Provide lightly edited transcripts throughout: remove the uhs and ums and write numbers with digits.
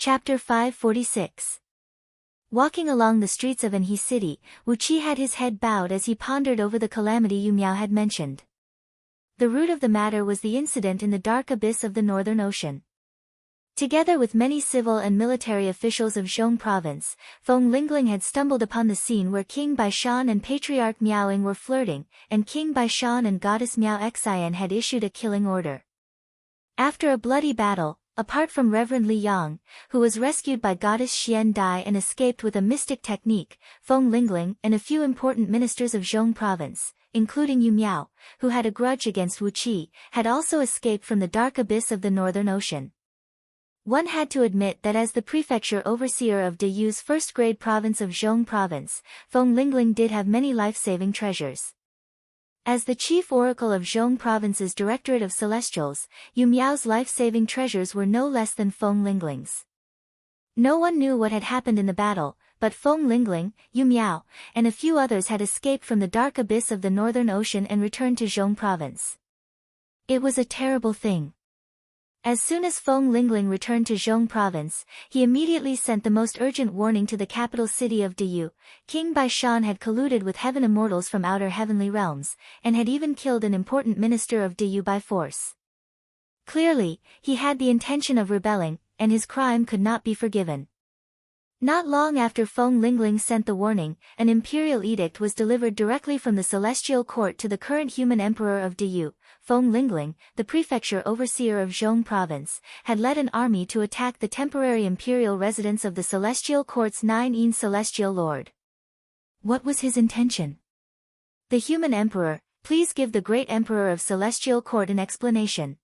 Chapter 546. Walking along the streets of Anhui city, Wu Qi had his head bowed as he pondered over the calamity Yu Miao had mentioned. The root of the matter was the incident in the dark abyss of the Northern Ocean. Together with many civil and military officials of Zhong province, Feng Lingling had stumbled upon the scene where King Baishan and Patriarch Miaoying were flirting, and King Baishan and Goddess Miao Xian had issued a killing order. After a bloody battle, apart from Reverend Li Yang, who was rescued by Goddess Xian Dai and escaped with a mystic technique, Feng Lingling and a few important ministers of Zhong province, including Yu Miao, who had a grudge against Wu Qi, had also escaped from the dark abyss of the Northern Ocean. One had to admit that as the prefecture overseer of Deyu's first-grade province of Zhong province, Feng Lingling did have many life-saving treasures. As the chief oracle of Zhong province's Directorate of Celestials, Yu Miao's life-saving treasures were no less than Feng Lingling's. No one knew what had happened in the battle, but Feng Lingling, Yu Miao, and a few others had escaped from the dark abyss of the Northern Ocean and returned to Zhong province. It was a terrible thing. As soon as Feng Lingling returned to Zhong province, he immediately sent the most urgent warning to the capital city of Deyu. King Baishan had colluded with heaven immortals from outer heavenly realms, and had even killed an important minister of Deyu by force. Clearly, he had the intention of rebelling, and his crime could not be forgiven. Not long after Feng Lingling sent the warning, an imperial edict was delivered directly from the celestial court to the current human emperor of Deyu. Feng Lingling, the prefecture overseer of Zhong province, had led an army to attack the temporary imperial residence of the celestial court's 9th celestial lord. What was his intention? The human emperor, please give the great emperor of celestial court an explanation.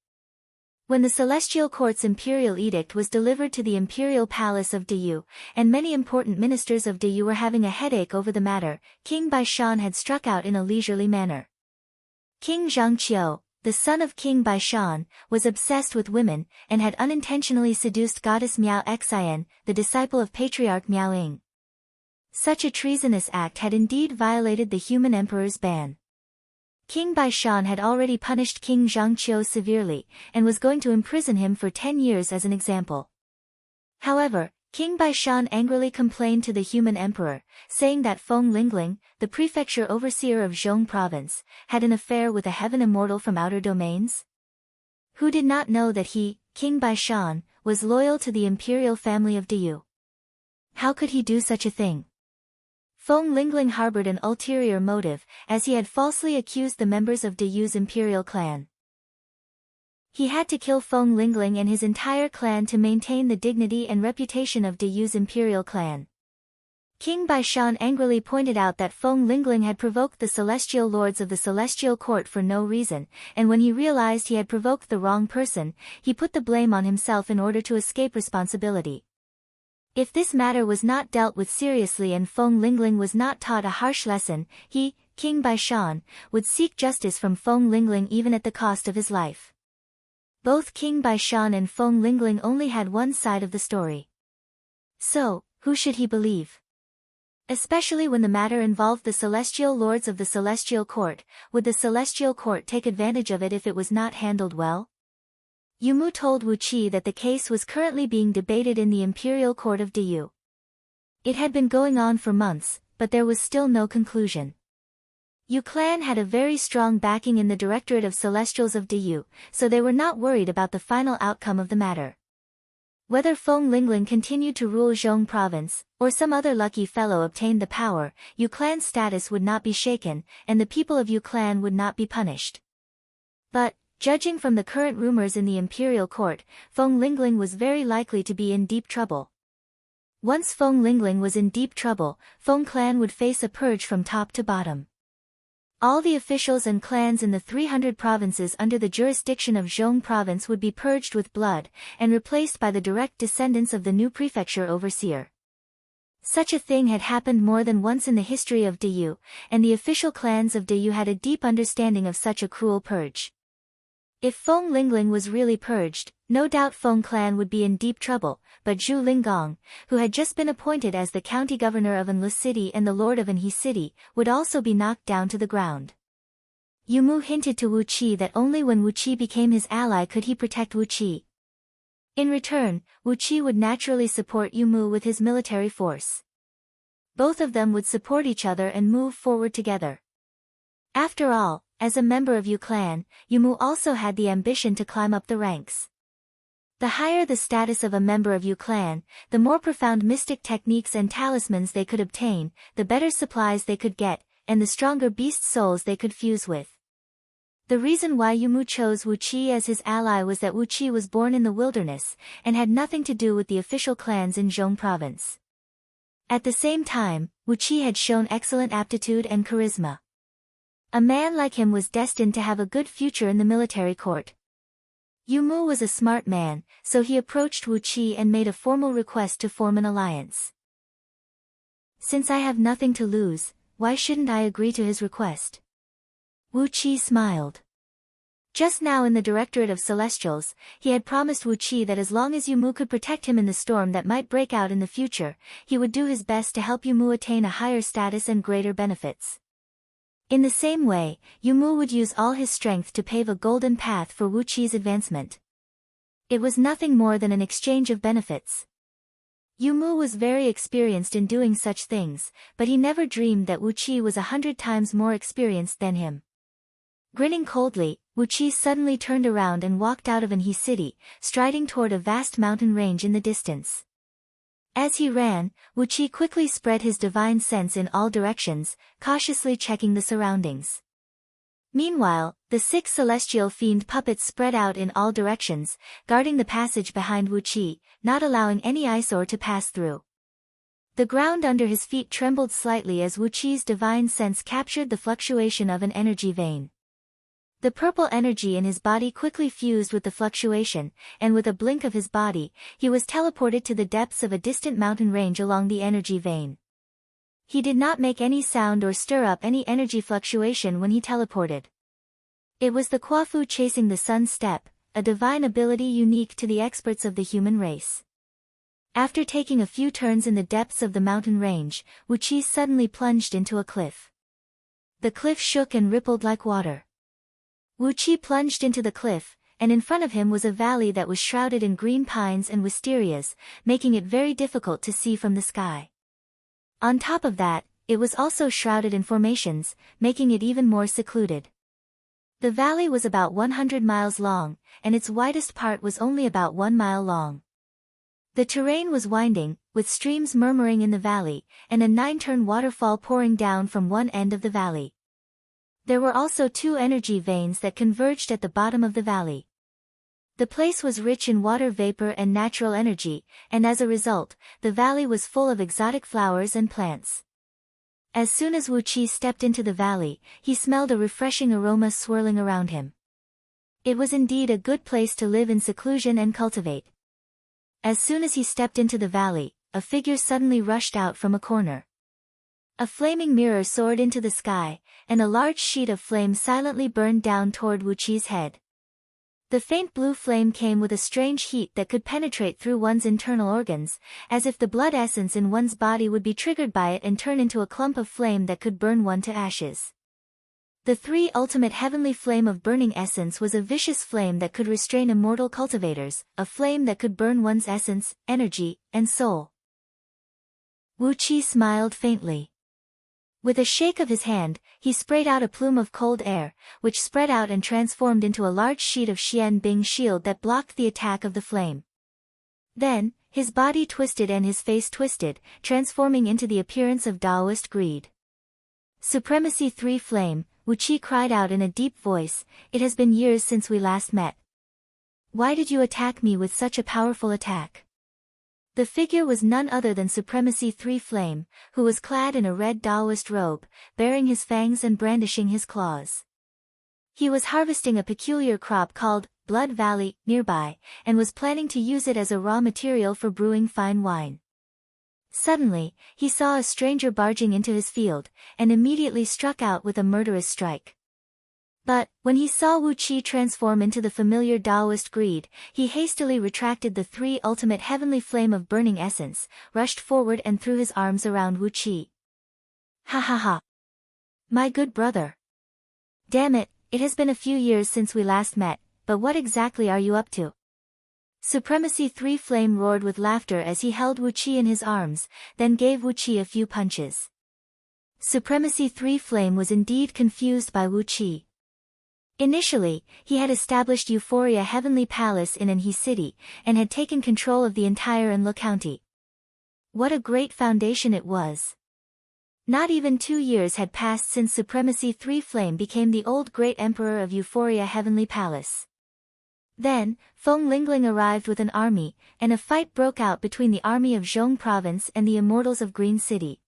When the celestial court's imperial edict was delivered to the imperial palace of Deyu, and many important ministers of Deyu were having a headache over the matter, King Baishan had struck out in a leisurely manner. King Zhangqiu, the son of King Baishan, was obsessed with women, and had unintentionally seduced Goddess Miao Xian, the disciple of Patriarch Miaoying. Such a treasonous act had indeed violated the human emperor's ban. King Baishan had already punished King Zhangqiu severely, and was going to imprison him for 10 years as an example. However, King Baishan angrily complained to the human emperor, saying that Feng Lingling, the prefecture overseer of Zhong province, had an affair with a heaven immortal from outer domains. Who did not know that he, King Baishan, was loyal to the imperial family of Deyu? How could he do such a thing? Feng Lingling harbored an ulterior motive, as he had falsely accused the members of Deyu's imperial clan. He had to kill Feng Lingling and his entire clan to maintain the dignity and reputation of Deyu's imperial clan. King Baishan angrily pointed out that Feng Lingling had provoked the celestial lords of the celestial court for no reason, and when he realized he had provoked the wrong person, he put the blame on himself in order to escape responsibility. If this matter was not dealt with seriously and Feng Lingling was not taught a harsh lesson, he, King Baishan, would seek justice from Feng Lingling even at the cost of his life. Both King Baishan and Feng Lingling only had one side of the story. So, who should he believe? Especially when the matter involved the celestial lords of the celestial court, would the celestial court take advantage of it if it was not handled well? Yu Mu told Wu Qi that the case was currently being debated in the imperial court of Deyu. It had been going on for months, but there was still no conclusion. Yu clan had a very strong backing in the Directorate of Celestials of Deyu, so they were not worried about the final outcome of the matter. Whether Feng Lingling continued to rule Zhong province, or some other lucky fellow obtained the power, Yu clan's status would not be shaken, and the people of Yu clan would not be punished. But, judging from the current rumors in the imperial court, Feng Lingling was very likely to be in deep trouble. Once Feng Lingling was in deep trouble, Feng clan would face a purge from top to bottom. All the officials and clans in the 300 provinces under the jurisdiction of Zhong province would be purged with blood, and replaced by the direct descendants of the new prefecture overseer. Such a thing had happened more than once in the history of Deyu, and the official clans of Deyu had a deep understanding of such a cruel purge. If Feng Lingling was really purged, no doubt Feng clan would be in deep trouble, but Zhu Linggong, who had just been appointed as the county governor of Anhui city and the lord of Anhui city, would also be knocked down to the ground. Yu Mu hinted to Wu Qi that only when Wu Qi became his ally could he protect Wu Qi. In return, Wu Qi would naturally support Yu Mu with his military force. Both of them would support each other and move forward together. After all, as a member of Yu clan, Yu Mu also had the ambition to climb up the ranks. The higher the status of a member of Yu clan, the more profound mystic techniques and talismans they could obtain, the better supplies they could get, and the stronger beast souls they could fuse with. The reason why Yu Mu chose Wu Qi as his ally was that Wu Qi was born in the wilderness, and had nothing to do with the official clans in Zhong province. At the same time, Wu Qi had shown excellent aptitude and charisma. A man like him was destined to have a good future in the military court. Yu Mu was a smart man, so he approached Wu Qi and made a formal request to form an alliance. Since I have nothing to lose, why shouldn't I agree to his request? Wu Qi smiled. Just now in the Directorate of Celestials, he had promised Wu Qi that as long as Yu Mu could protect him in the storm that might break out in the future, he would do his best to help Yu Mu attain a higher status and greater benefits. In the same way, Yu Mu would use all his strength to pave a golden path for Wu Qi's advancement. It was nothing more than an exchange of benefits. Yu Mu was very experienced in doing such things, but he never dreamed that Wu Qi was 100 times more experienced than him. Grinning coldly, Wu Qi suddenly turned around and walked out of Anhe City, striding toward a vast mountain range in the distance. As he ran, Wu Qi quickly spread his divine sense in all directions, cautiously checking the surroundings. Meanwhile, the 6 celestial fiend puppets spread out in all directions, guarding the passage behind Wu Qi, not allowing any eyesore to pass through. The ground under his feet trembled slightly as Wu Qi's divine sense captured the fluctuation of an energy vein. The purple energy in his body quickly fused with the fluctuation, and with a blink of his body, he was teleported to the depths of a distant mountain range along the energy vein. He did not make any sound or stir up any energy fluctuation when he teleported. It was the Kuafu chasing the sun's step, a divine ability unique to the experts of the human race. After taking a few turns in the depths of the mountain range, Wu Qi suddenly plunged into a cliff. The cliff shook and rippled like water. Wu Qi plunged into the cliff, and in front of him was a valley that was shrouded in green pines and wisterias, making it very difficult to see from the sky. On top of that, it was also shrouded in formations, making it even more secluded. The valley was about 100 miles long, and its widest part was only about 1 mile long. The terrain was winding, with streams murmuring in the valley, and a 9-turn waterfall pouring down from one end of the valley. There were also 2 energy veins that converged at the bottom of the valley. The place was rich in water vapor and natural energy, and as a result, the valley was full of exotic flowers and plants. As soon as Wu Qi stepped into the valley, he smelled a refreshing aroma swirling around him. It was indeed a good place to live in seclusion and cultivate. As soon as he stepped into the valley, a figure suddenly rushed out from a corner. A flaming mirror soared into the sky, and a large sheet of flame silently burned down toward Wu Qi's head. The faint blue flame came with a strange heat that could penetrate through one's internal organs, as if the blood essence in one's body would be triggered by it and turn into a clump of flame that could burn one to ashes. The 3 ultimate heavenly flame of burning essence was a vicious flame that could restrain immortal cultivators, a flame that could burn one's essence, energy, and soul. Wu Qi smiled faintly. With a shake of his hand, he sprayed out a plume of cold air, which spread out and transformed into a large sheet of Xian Bing shield that blocked the attack of the flame. Then, his body twisted and his face twisted, transforming into the appearance of Taoist greed. Supremacy 3 Flame, Wu Qi cried out in a deep voice, "It has been years since we last met. Why did you attack me with such a powerful attack?" The figure was none other than Supremacy 3 Flame, who was clad in a red Taoist robe, bearing his fangs and brandishing his claws. He was harvesting a peculiar crop called Blood Valley nearby, and was planning to use it as a raw material for brewing fine wine. Suddenly, he saw a stranger barging into his field, and immediately struck out with a murderous strike. But, when he saw Wu Qi transform into the familiar Taoist greed, he hastily retracted the 3 ultimate heavenly flame of burning essence, rushed forward and threw his arms around Wu Qi. "Ha ha ha! My good brother! Damn it, it has been a few years since we last met, but what exactly are you up to? Supremacy 3 Flame roared with laughter as he held Wuqi in his arms, then gave Wuqi a few punches. Supremacy 3 Flame was indeed confused by Wuqi. Initially, he had established Euphoria Heavenly Palace in Anhui City, and had taken control of the entire Anhui County. What a great foundation it was! Not even 2 years had passed since Supremacy 3 Flame became the old great emperor of Euphoria Heavenly Palace. Then, Feng Lingling arrived with an army, and a fight broke out between the army of Zhong Province and the Immortals of Green City.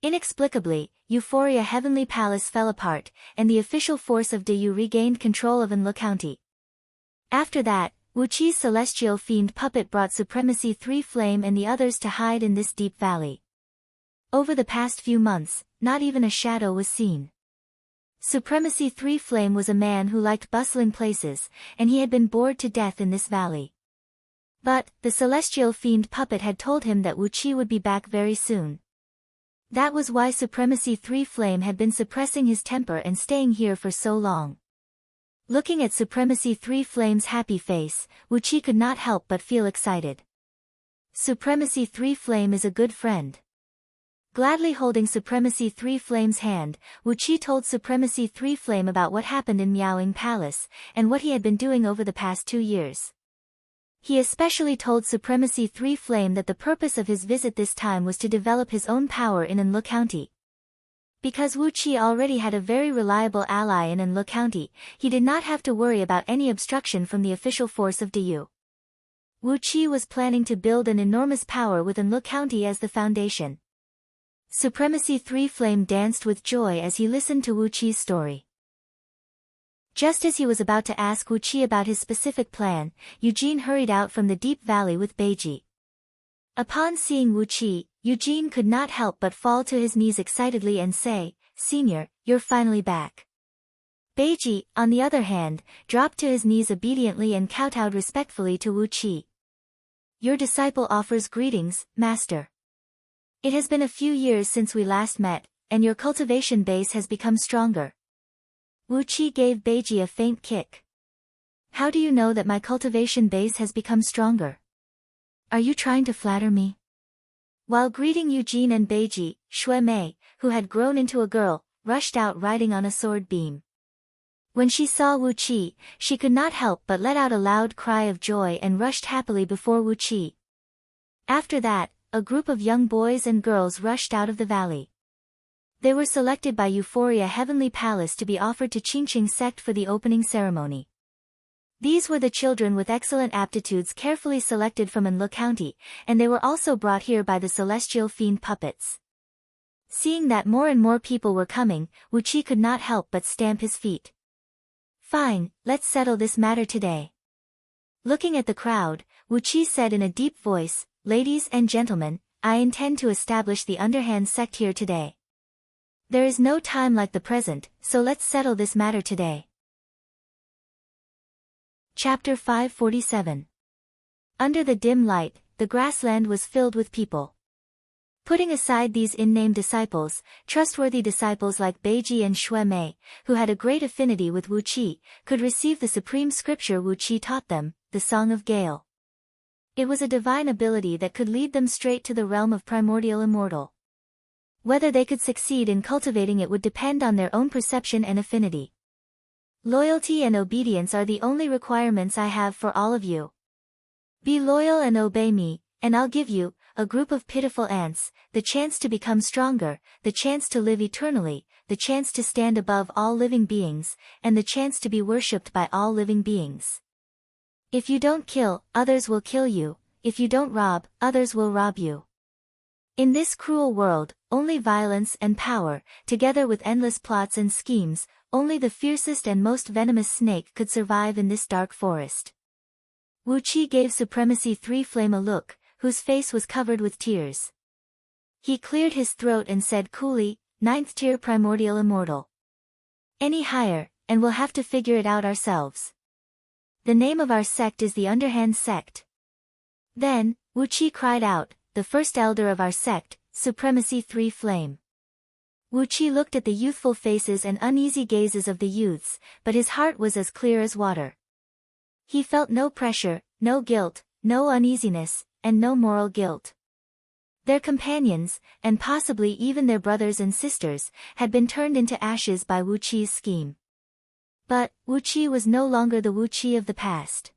Inexplicably, Euphoria Heavenly Palace fell apart, and the official force of Deyu regained control of Anhui County. After that, Wuqi's celestial fiend puppet brought Supremacy 3 Flame and the others to hide in this deep valley. Over the past few months, not even a shadow was seen. Supremacy 3 Flame was a man who liked bustling places, and he had been bored to death in this valley. But, the celestial fiend puppet had told him that Wuqi would be back very soon. That was why Supremacy 3 Flame had been suppressing his temper and staying here for so long. Looking at Supremacy 3 Flame's happy face, Wuqi could not help but feel excited. Supremacy 3 Flame is a good friend. Gladly holding Supremacy 3 Flame's hand, Wuqi told Supremacy 3 Flame about what happened in Miaoying Palace, and what he had been doing over the past 2 years. He especially told Supremacy 3 Flame that the purpose of his visit this time was to develop his own power in Anhui County. Because Wuqi already had a very reliable ally in Anhui County, he did not have to worry about any obstruction from the official force of Deyu. Wuqi was planning to build an enormous power with Anhui County as the foundation. Supremacy 3 Flame danced with joy as he listened to Wuqi's story. Just as he was about to ask Wuqi about his specific plan, Eugene hurried out from the deep valley with Beiji. Upon seeing Wuqi, Eugene could not help but fall to his knees excitedly and say, "Senior, you're finally back." Beiji, on the other hand, dropped to his knees obediently and kowtowed respectfully to Wuqi. "Your disciple offers greetings, Master. It has been a few years since we last met, and your cultivation base has become stronger." Wuqi gave Beiji a faint kick. "How do you know that my cultivation base has become stronger? Are you trying to flatter me?" While greeting Eugene and Beiji, Shui Mei, who had grown into a girl, rushed out riding on a sword beam. When she saw Wuqi, she could not help but let out a loud cry of joy and rushed happily before Wuqi. After that, a group of young boys and girls rushed out of the valley. They were selected by Euphoria Heavenly Palace to be offered to Qingqing sect for the opening ceremony. These were the children with excellent aptitudes carefully selected from Anhui County, and they were also brought here by the celestial fiend puppets. Seeing that more and more people were coming, Wuqi could not help but stamp his feet. "Fine, let's settle this matter today." Looking at the crowd, Wuqi said in a deep voice, "Ladies and gentlemen, I intend to establish the underhand sect here today. There is no time like the present, so let's settle this matter today." Chapter 547. Under the dim light, the grassland was filled with people. Putting aside these unnamed disciples, trustworthy disciples like Beiji and Shui Mei, who had a great affinity with Wuqi, could receive the supreme scripture Wuqi taught them, the Song of Gale. It was a divine ability that could lead them straight to the realm of primordial immortal. Whether they could succeed in cultivating it would depend on their own perception and affinity. Loyalty and obedience are the only requirements I have for all of you. Be loyal and obey me, and I'll give you, a group of pitiful ants, the chance to become stronger, the chance to live eternally, the chance to stand above all living beings, and the chance to be worshipped by all living beings. If you don't kill, others will kill you. If you don't rob, others will rob you. In this cruel world, only violence and power, together with endless plots and schemes, only the fiercest and most venomous snake could survive in this dark forest." Wuqi gave Supremacy 3 Flame a look, whose face was covered with tears. He cleared his throat and said coolly, "Ninth tier primordial immortal. Any higher, and we'll have to figure it out ourselves. The name of our sect is the Underhand Sect." Then, Wuqi cried out, "The first elder of our sect, Supremacy 3 Flame." Wuqi looked at the youthful faces and uneasy gazes of the youths, but his heart was as clear as water. He felt no pressure, no guilt, no uneasiness, and no moral guilt. Their companions, and possibly even their brothers and sisters, had been turned into ashes by Wu Qi's scheme. But, Wu Qi was no longer the Wu Qi of the past.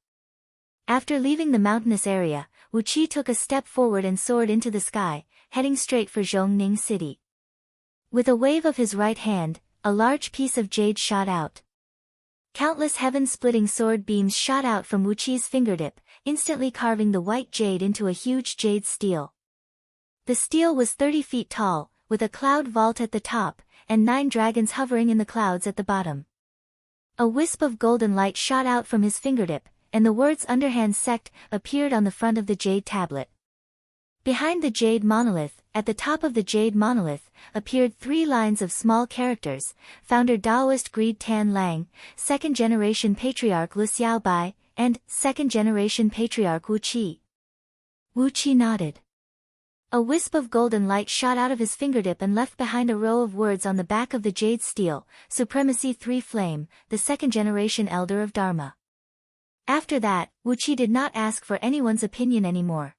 After leaving the mountainous area, Wu Qi took a step forward and soared into the sky, heading straight for Zhongning City. With a wave of his right hand, a large piece of jade shot out. Countless heaven-splitting sword beams shot out from Wu Qi's fingertip, instantly carving the white jade into a huge jade stele. The stele was 30 feet tall, with a cloud vault at the top, and 9 dragons hovering in the clouds at the bottom. A wisp of golden light shot out from his fingertip, and the words Underhand Sect appeared on the front of the jade tablet. Behind the jade monolith, at the top of the jade monolith, appeared 3 lines of small characters: Founder Taoist Greed Tan Lang, Second-Generation Patriarch Lu Xiaobai, and Second-Generation Patriarch Wu Qi. Wu Qi nodded. A wisp of golden light shot out of his fingertip and left behind a row of words on the back of the jade stele: Supremacy 3 Flame, the second-generation Elder of Dharma. After that, Wu Qi did not ask for anyone's opinion anymore.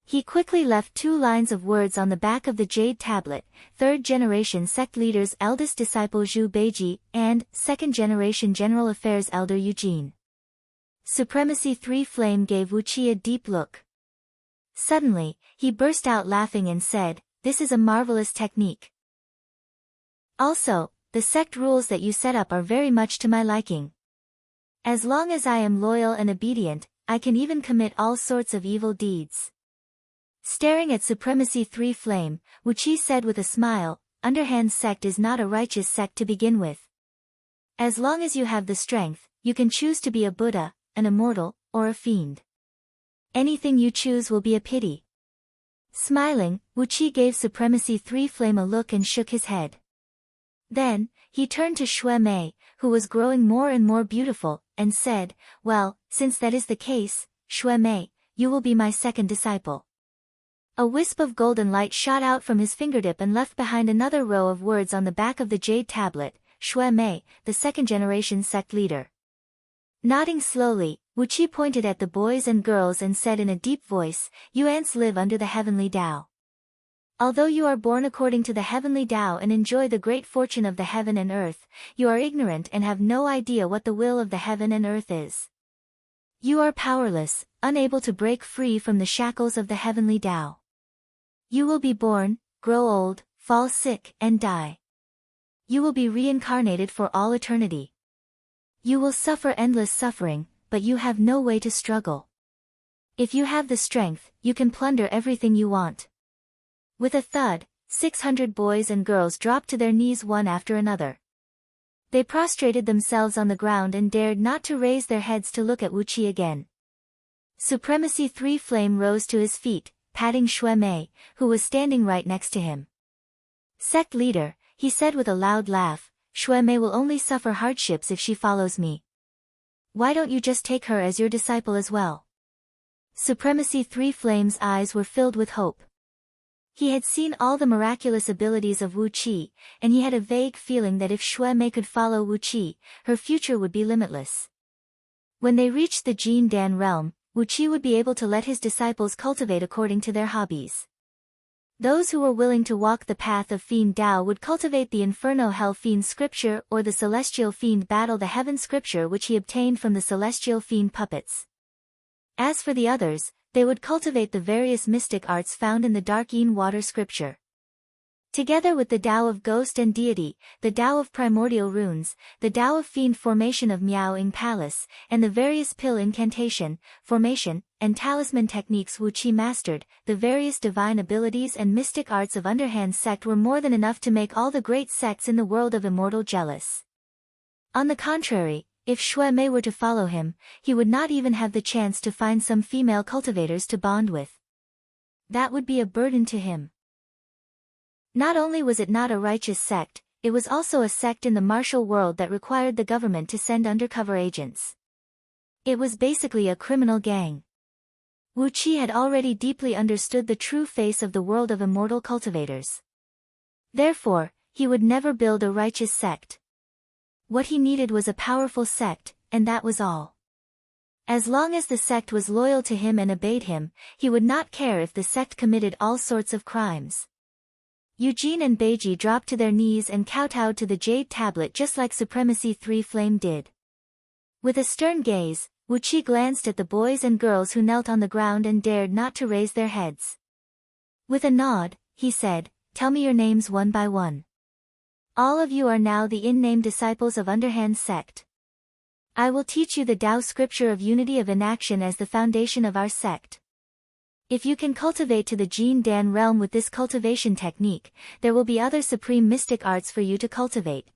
He quickly left 2 lines of words on the back of the jade tablet: Third-generation sect leader's eldest disciple Zhu Beiji, and Second-generation General Affairs Elder Eugene. Supremacy 3 Flame gave Wu Qi a deep look. Suddenly, he burst out laughing and said, "This is a marvelous technique. Also, the sect rules that you set up are very much to my liking. As long as I am loyal and obedient, I can even commit all sorts of evil deeds." Staring at Supremacy 3 Flame, Wu Qi said with a smile, "Underhand Sect is not a righteous sect to begin with. As long as you have the strength, you can choose to be a Buddha, an immortal, or a fiend. Anything you choose will be a pity." Smiling, Wu Qi gave Supremacy 3 Flame a look and shook his head. Then, he turned to Xue Mei, who was growing more and more beautiful, and said, "Well, since that is the case, Xue Mei, you will be my second disciple." A wisp of golden light shot out from his fingertip and left behind another row of words on the back of the jade tablet: Xue Mei, the second-generation sect leader. Nodding slowly, Wu Qi pointed at the boys and girls and said in a deep voice, "You ants live under the heavenly Tao. Although you are born according to the heavenly Tao and enjoy the great fortune of the heaven and earth, you are ignorant and have no idea what the will of the heaven and earth is. You are powerless, unable to break free from the shackles of the heavenly Tao. You will be born, grow old, fall sick, and die. You will be reincarnated for all eternity. You will suffer endless suffering, but you have no way to struggle. If you have the strength, you can plunder everything you want." With a thud, 600 boys and girls dropped to their knees one after another. They prostrated themselves on the ground and dared not to raise their heads to look at Wu Qi again. Supremacy 3 Flame rose to his feet, patting Xue Mei, who was standing right next to him. "Sect leader," he said with a loud laugh, "Xue Mei will only suffer hardships if she follows me. Why don't you just take her as your disciple as well?" Supremacy 3 Flame's eyes were filled with hope. He had seen all the miraculous abilities of Wu Qi, and he had a vague feeling that if Xue Mei could follow Wu Qi, her future would be limitless. When they reached the Jin Dan realm, Wu Qi would be able to let his disciples cultivate according to their hobbies. Those who were willing to walk the path of Fiend Tao would cultivate the Inferno Hell Fiend scripture or the Celestial Fiend Battle the Heaven scripture which he obtained from the Celestial Fiend puppets. As for the others, they would cultivate the various mystic arts found in the Dark Yin Water scripture. Together with the Tao of Ghost and Deity, the Tao of Primordial Runes, the Tao of Fiend Formation of Miao Ing Palace, and the various pill incantation, formation, and talisman techniques Wu Qi mastered, the various divine abilities and mystic arts of Underhand Sect were more than enough to make all the great sects in the world of Immortal jealous. On the contrary, if Xue Mei were to follow him, he would not even have the chance to find some female cultivators to bond with. That would be a burden to him. Not only was it not a righteous sect, it was also a sect in the martial world that required the government to send undercover agents. It was basically a criminal gang. Wu Qi had already deeply understood the true face of the world of immortal cultivators. Therefore, he would never build a righteous sect. What he needed was a powerful sect, and that was all. As long as the sect was loyal to him and obeyed him, he would not care if the sect committed all sorts of crimes. Eugene and Beiji dropped to their knees and kowtowed to the jade tablet just like Supremacy 3 Flame did. With a stern gaze, Wuqi glanced at the boys and girls who knelt on the ground and dared not to raise their heads. With a nod, he said, "Tell me your names one by one. All of you are now the in-name disciples of Underhand sect. I will teach you the Tao scripture of unity of inaction as the foundation of our sect. If you can cultivate to the Jin Dan realm with this cultivation technique, there will be other supreme mystic arts for you to cultivate."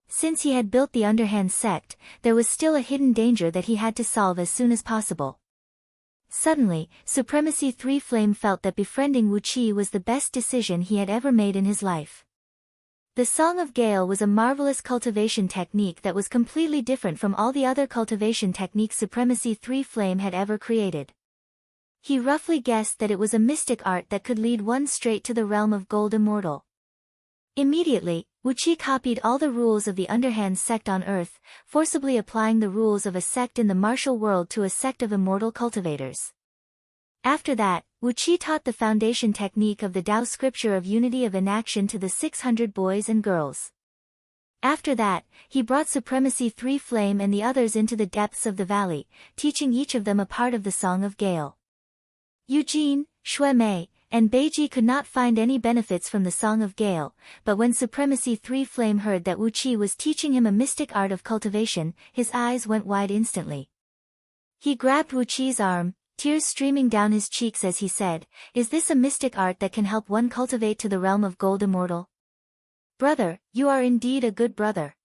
Since he had built the Underhand sect, there was still a hidden danger that he had to solve as soon as possible. Suddenly, Supremacy 3 Flame felt that befriending Wuqi was the best decision he had ever made in his life. The Song of Gale was a marvelous cultivation technique that was completely different from all the other cultivation techniques Supremacy 3 Flame had ever created. He roughly guessed that it was a mystic art that could lead one straight to the realm of Gold Immortal. Immediately, Wuqi copied all the rules of the Underhand sect on Earth, forcibly applying the rules of a sect in the martial world to a sect of immortal cultivators. After that, Wuqi taught the foundation technique of the Tao scripture of unity of inaction to the 600 boys and girls. After that, he brought Supremacy 3 Flame and the others into the depths of the valley, teaching each of them a part of the Song of Gale. Eugene, Shui Mei, and Beiji could not find any benefits from the Song of Gale, but when Supremacy 3 Flame heard that Wuqi was teaching him a mystic art of cultivation, his eyes went wide instantly. He grabbed Wuqi's arm, tears streaming down his cheeks as he said, "Is this a mystic art that can help one cultivate to the realm of Gold Immortal? Brother, you are indeed a good brother.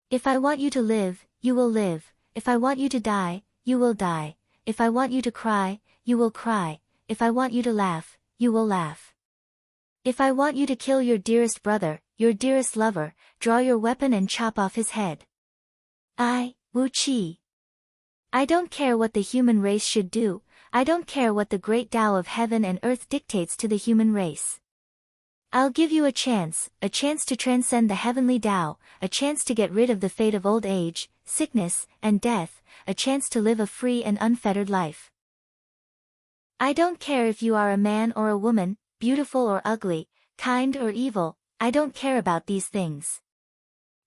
If I want you to live, you will live. If I want you to die, you will die. If I want you to cry, you will cry. If I want you to laugh, you will laugh. If I want you to kill your dearest brother, your dearest lover, draw your weapon and chop off his head. Wuqi. I don't care what the human race should do, I don't care what the great Tao of heaven and earth dictates to the human race. I'll give you a chance to transcend the heavenly Tao, a chance to get rid of the fate of old age, sickness, and death, a chance to live a free and unfettered life. I don't care if you are a man or a woman, beautiful or ugly, kind or evil, I don't care about these things.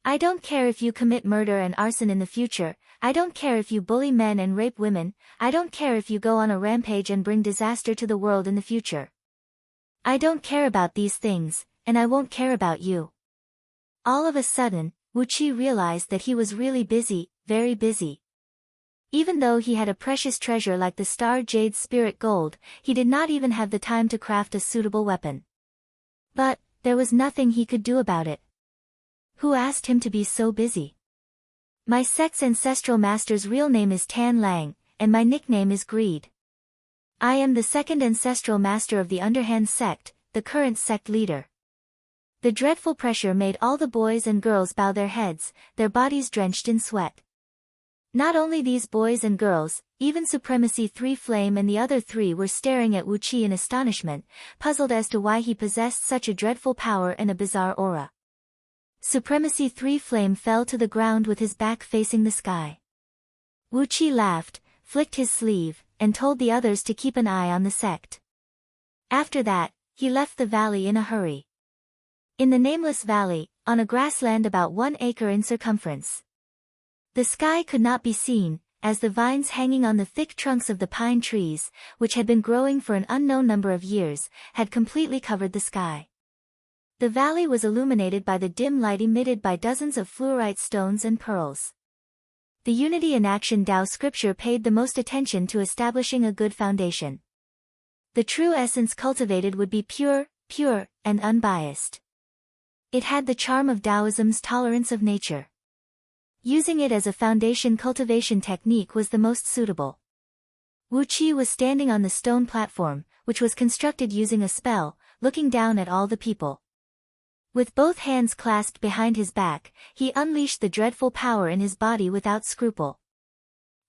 I don't care if you commit murder and arson in the future, I don't care if you bully men and rape women, I don't care if you go on a rampage and bring disaster to the world in the future. I don't care about these things, and I won't care about you." All of a sudden, Wuqi realized that he was really busy, very busy. Even though he had a precious treasure like the star jade spirit gold, he did not even have the time to craft a suitable weapon. But, there was nothing he could do about it. Who asked him to be so busy? My sect's ancestral master's real name is Tan Lang, and my nickname is Greed. I am the second ancestral master of the Underhand sect, the current sect leader. The dreadful pressure made all the boys and girls bow their heads, their bodies drenched in sweat. Not only these boys and girls, even Supremacy 3 Flame and the other three were staring at Wuqi in astonishment, puzzled as to why he possessed such a dreadful power and a bizarre aura. Supremacy 3 Flame fell to the ground with his back facing the sky. Wuqi laughed, flicked his sleeve, and told the others to keep an eye on the sect. After that, he left the valley in a hurry. In the nameless valley, on a grassland about 1 acre in circumference. The sky could not be seen, as the vines hanging on the thick trunks of the pine trees, which had been growing for an unknown number of years, had completely covered the sky. The valley was illuminated by the dim light emitted by dozens of fluorite stones and pearls. The Unity in Action Tao scripture paid the most attention to establishing a good foundation. The true essence cultivated would be pure, and unbiased. It had the charm of Taoism's tolerance of nature. Using it as a foundation cultivation technique was the most suitable. Wuqi was standing on the stone platform, which was constructed using a spell, looking down at all the people. With both hands clasped behind his back, he unleashed the dreadful power in his body without scruple.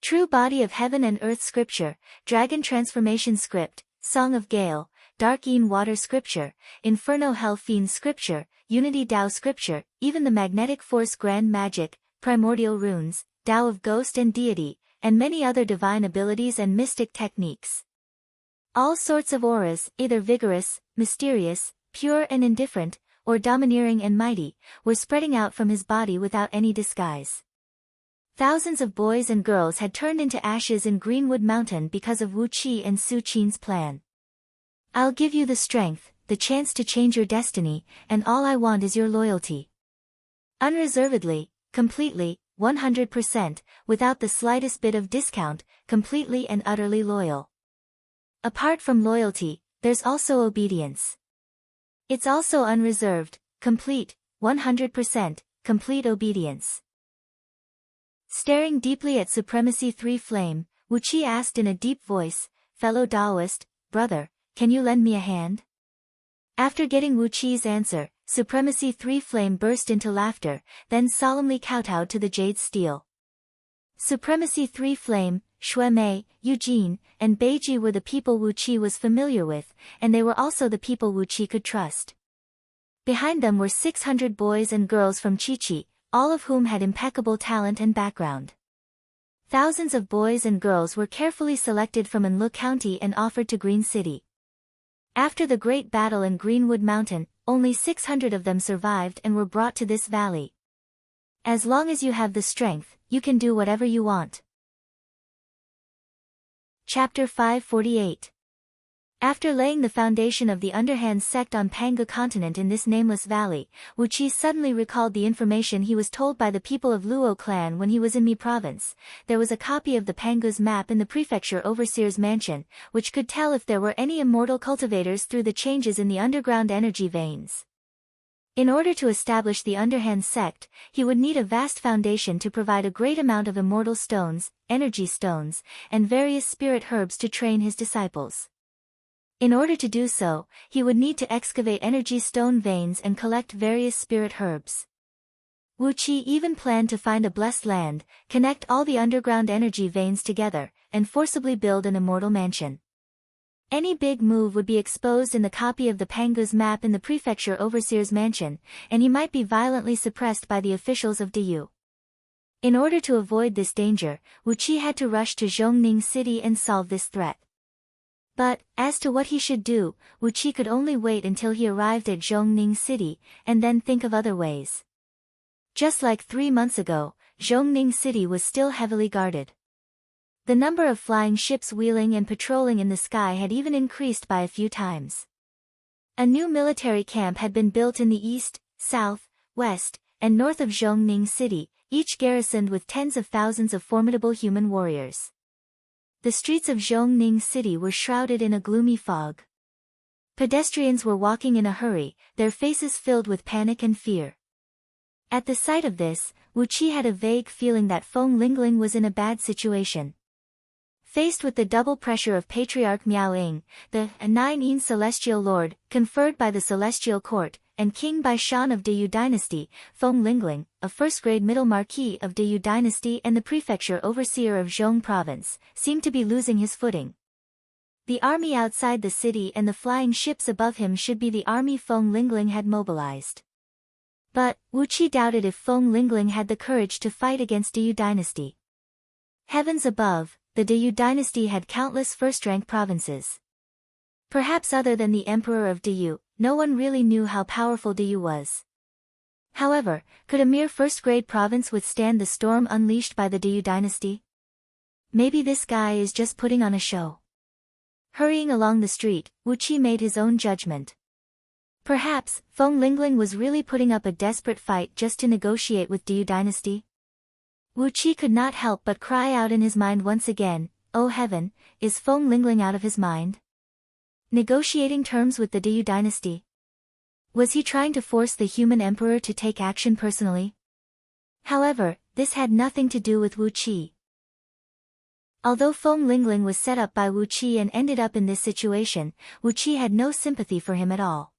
True Body of Heaven and Earth Scripture, Dragon Transformation Script, Song of Gale, Dark Een Water Scripture, Inferno Hell Fiend Scripture, Unity Tao Scripture, even the Magnetic Force Grand Magic, Primordial Runes, Tao of Ghost and Deity, and many other divine abilities and mystic techniques. All sorts of auras, either vigorous, mysterious, pure and indifferent, or domineering and mighty, were spreading out from his body without any disguise. Thousands of boys and girls had turned into ashes in Greenwood Mountain because of Wu Qi and Su Qin's plan. I'll give you the strength, the chance to change your destiny, and all I want is your loyalty. Unreservedly, completely, 100%, without the slightest bit of discount, completely and utterly loyal. Apart from loyalty, there's also obedience. It's also unreserved, complete, 100%, complete obedience. Staring deeply at Supremacy 3 Flame, Wu Qi asked in a deep voice, "Fellow Taoist, brother, can you lend me a hand?" After getting Wu Qi's answer, Supremacy 3 Flame burst into laughter, then solemnly kowtowed to the jade steel. Supremacy 3 Flame, Xue Mei, Eugene, and Beiji were the people Wu Qi was familiar with, and they were also the people Wu Qi could trust. Behind them were 600 boys and girls from Qiqi, all of whom had impeccable talent and background. Thousands of boys and girls were carefully selected from Anlu County and offered to Green City. After the great battle in Greenwood Mountain, only 600 of them survived and were brought to this valley. As long as you have the strength, you can do whatever you want. Chapter 548. After laying the foundation of the underhand sect on Panga continent in this nameless valley, Wu Qi suddenly recalled the information he was told by the people of Luo clan when he was in Mi province. There was a copy of the Panga's map in the prefecture overseer's mansion, which could tell if there were any immortal cultivators through the changes in the underground energy veins. In order to establish the underhand sect, he would need a vast foundation to provide a great amount of immortal stones, energy stones, and various spirit herbs to train his disciples. In order to do so, he would need to excavate energy stone veins and collect various spirit herbs. Wu Qi even planned to find a blessed land, connect all the underground energy veins together, and forcibly build an immortal mansion. Any big move would be exposed in the copy of the Panga's map in the prefecture overseer's mansion, and he might be violently suppressed by the officials of Diyu. In order to avoid this danger, Wu Qi had to rush to Zhongning City and solve this threat. But, as to what he should do, Wu Qi could only wait until he arrived at Zhongning City, and then think of other ways. Just like 3 months ago, Zhongning City was still heavily guarded. The number of flying ships wheeling and patrolling in the sky had even increased by a few times. A new military camp had been built in the east, south, west, and north of Zhongning City, each garrisoned with tens of thousands of formidable human warriors. The streets of Zhongning City were shrouded in a gloomy fog. Pedestrians were walking in a hurry, their faces filled with panic and fear. At the sight of this, Wu Qi had a vague feeling that Feng Lingling was in a bad situation. Faced with the double pressure of Patriarch Miao Ying, the Nine Celestial Lord, conferred by the Celestial Court, and King Baishan of Diyu Dynasty, Feng Lingling, a first-grade middle marquis of Diyu Dynasty and the prefecture overseer of Zhong Province, seemed to be losing his footing. The army outside the city and the flying ships above him should be the army Feng Lingling had mobilized. But, Wu Qi doubted if Feng Lingling had the courage to fight against Diyu Dynasty. Heavens above, the Diyu Dynasty had countless first-rank provinces. Perhaps other than the Emperor of Diyu, no one really knew how powerful Diyu was. However, could a mere first-grade province withstand the storm unleashed by the Diyu Dynasty? Maybe this guy is just putting on a show. Hurrying along the street, Wu Qi made his own judgment. Perhaps, Feng Lingling was really putting up a desperate fight just to negotiate with Diyu Dynasty? Wu Qi could not help but cry out in his mind once again, "Oh heaven, is Feng Lingling out of his mind? Negotiating terms with the Diyu Dynasty? Was he trying to force the human emperor to take action personally?" However, this had nothing to do with Wu Qi. Although Feng Lingling was set up by Wu Qi and ended up in this situation, Wu Qi had no sympathy for him at all.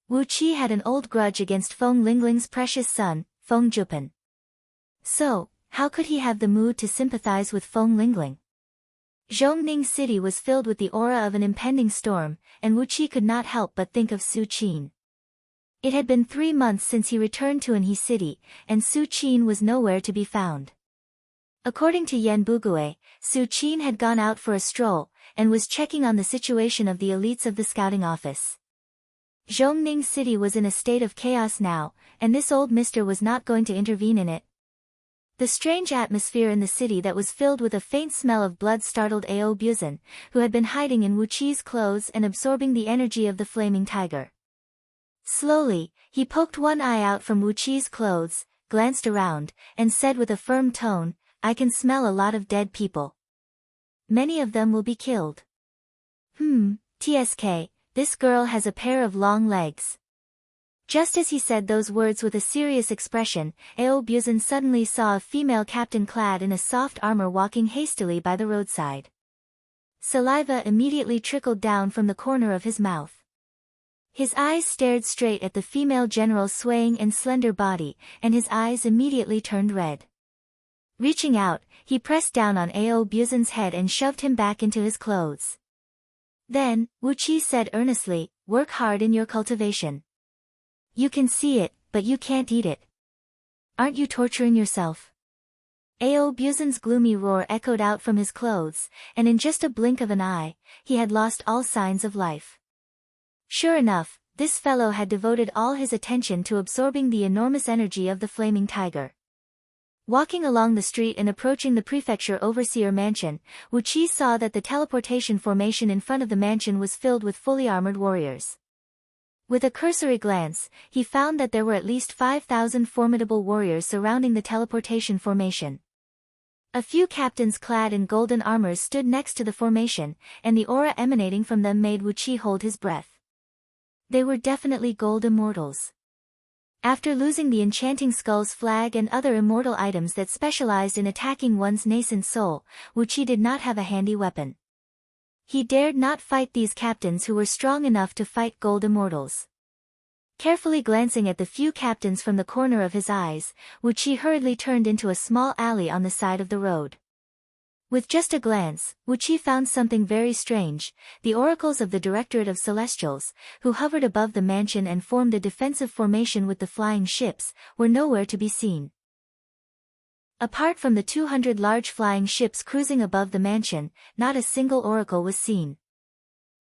Wu Qi had an old grudge against Feng Lingling's precious son, Feng Zhupin. So, how could he have the mood to sympathize with Feng Lingling? Zhongning City was filled with the aura of an impending storm, and Wu Qi could not help but think of Su Qin. It had been 3 months since he returned to Anhe City, and Su Qin was nowhere to be found. According to Yen Bugue, Su Qin had gone out for a stroll, and was checking on the situation of the elites of the scouting office. Zhongning City was in a state of chaos now, and this old mister was not going to intervene in it. The strange atmosphere in the city that was filled with a faint smell of blood startled Ao Buzan, who had been hiding in Wu Qi's clothes and absorbing the energy of the flaming tiger. Slowly, he poked one eye out from Wu Qi's clothes, glanced around, and said with a firm tone, "I can smell a lot of dead people. Many of them will be killed. TSK, this girl has a pair of long legs." Just as he said those words with a serious expression, Ao Buzan suddenly saw a female captain clad in a soft armor walking hastily by the roadside. Saliva immediately trickled down from the corner of his mouth. His eyes stared straight at the female general's swaying and slender body, and his eyes immediately turned red. Reaching out, he pressed down on Ao Buzan's head and shoved him back into his clothes. Then, Wu Qi said earnestly, "Work hard in your cultivation. You can see it, but you can't eat it. Aren't you torturing yourself?" Ao Buzan's gloomy roar echoed out from his clothes, and in just a blink of an eye, he had lost all signs of life. Sure enough, this fellow had devoted all his attention to absorbing the enormous energy of the flaming tiger. Walking along the street and approaching the prefecture overseer mansion, Wu Qi saw that the teleportation formation in front of the mansion was filled with fully armored warriors. With a cursory glance, he found that there were at least 5,000 formidable warriors surrounding the teleportation formation. A few captains clad in golden armors stood next to the formation, and the aura emanating from them made Wu Qi hold his breath. They were definitely gold immortals. After losing the enchanting skull's flag and other immortal items that specialized in attacking one's nascent soul, Wu Qi did not have a handy weapon. He dared not fight these captains who were strong enough to fight gold immortals. Carefully glancing at the few captains from the corner of his eyes, Wu Qi hurriedly turned into a small alley on the side of the road. With just a glance, Wu Qi found something very strange. The oracles of the Directorate of Celestials, who hovered above the mansion and formed a defensive formation with the flying ships, were nowhere to be seen. Apart from the 200 large flying ships cruising above the mansion, not a single oracle was seen.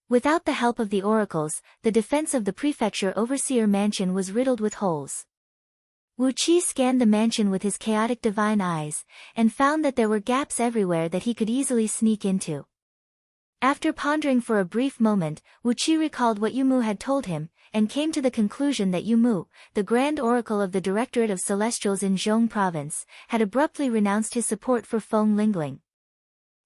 Without the help of the oracles, the defense of the prefecture overseer mansion was riddled with holes. Wu Qi scanned the mansion with his chaotic divine eyes, and found that there were gaps everywhere that he could easily sneak into. After pondering for a brief moment, Wu Qi recalled what Yumu had told him, and came to the conclusion that Yumu, the Grand Oracle of the Directorate of Celestials in Zhong Province, had abruptly renounced his support for Feng Lingling.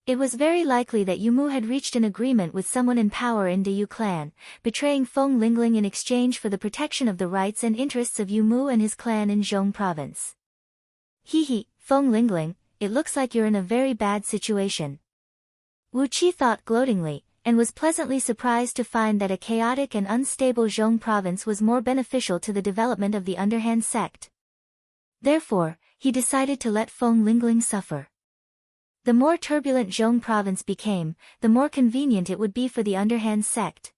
It was very likely that Yumu had reached an agreement with someone in power in Deyu clan, betraying Feng Lingling in exchange for the protection of the rights and interests of Yumu and his clan in Zhong Province. Feng Lingling, it looks like you're in a very bad situation. Wu Qi thought gloatingly, and was pleasantly surprised to find that a chaotic and unstable Zhong Province was more beneficial to the development of the underhand sect. Therefore, he decided to let Feng Lingling suffer. The more turbulent Zhong Province became, the more convenient it would be for the underhand sect.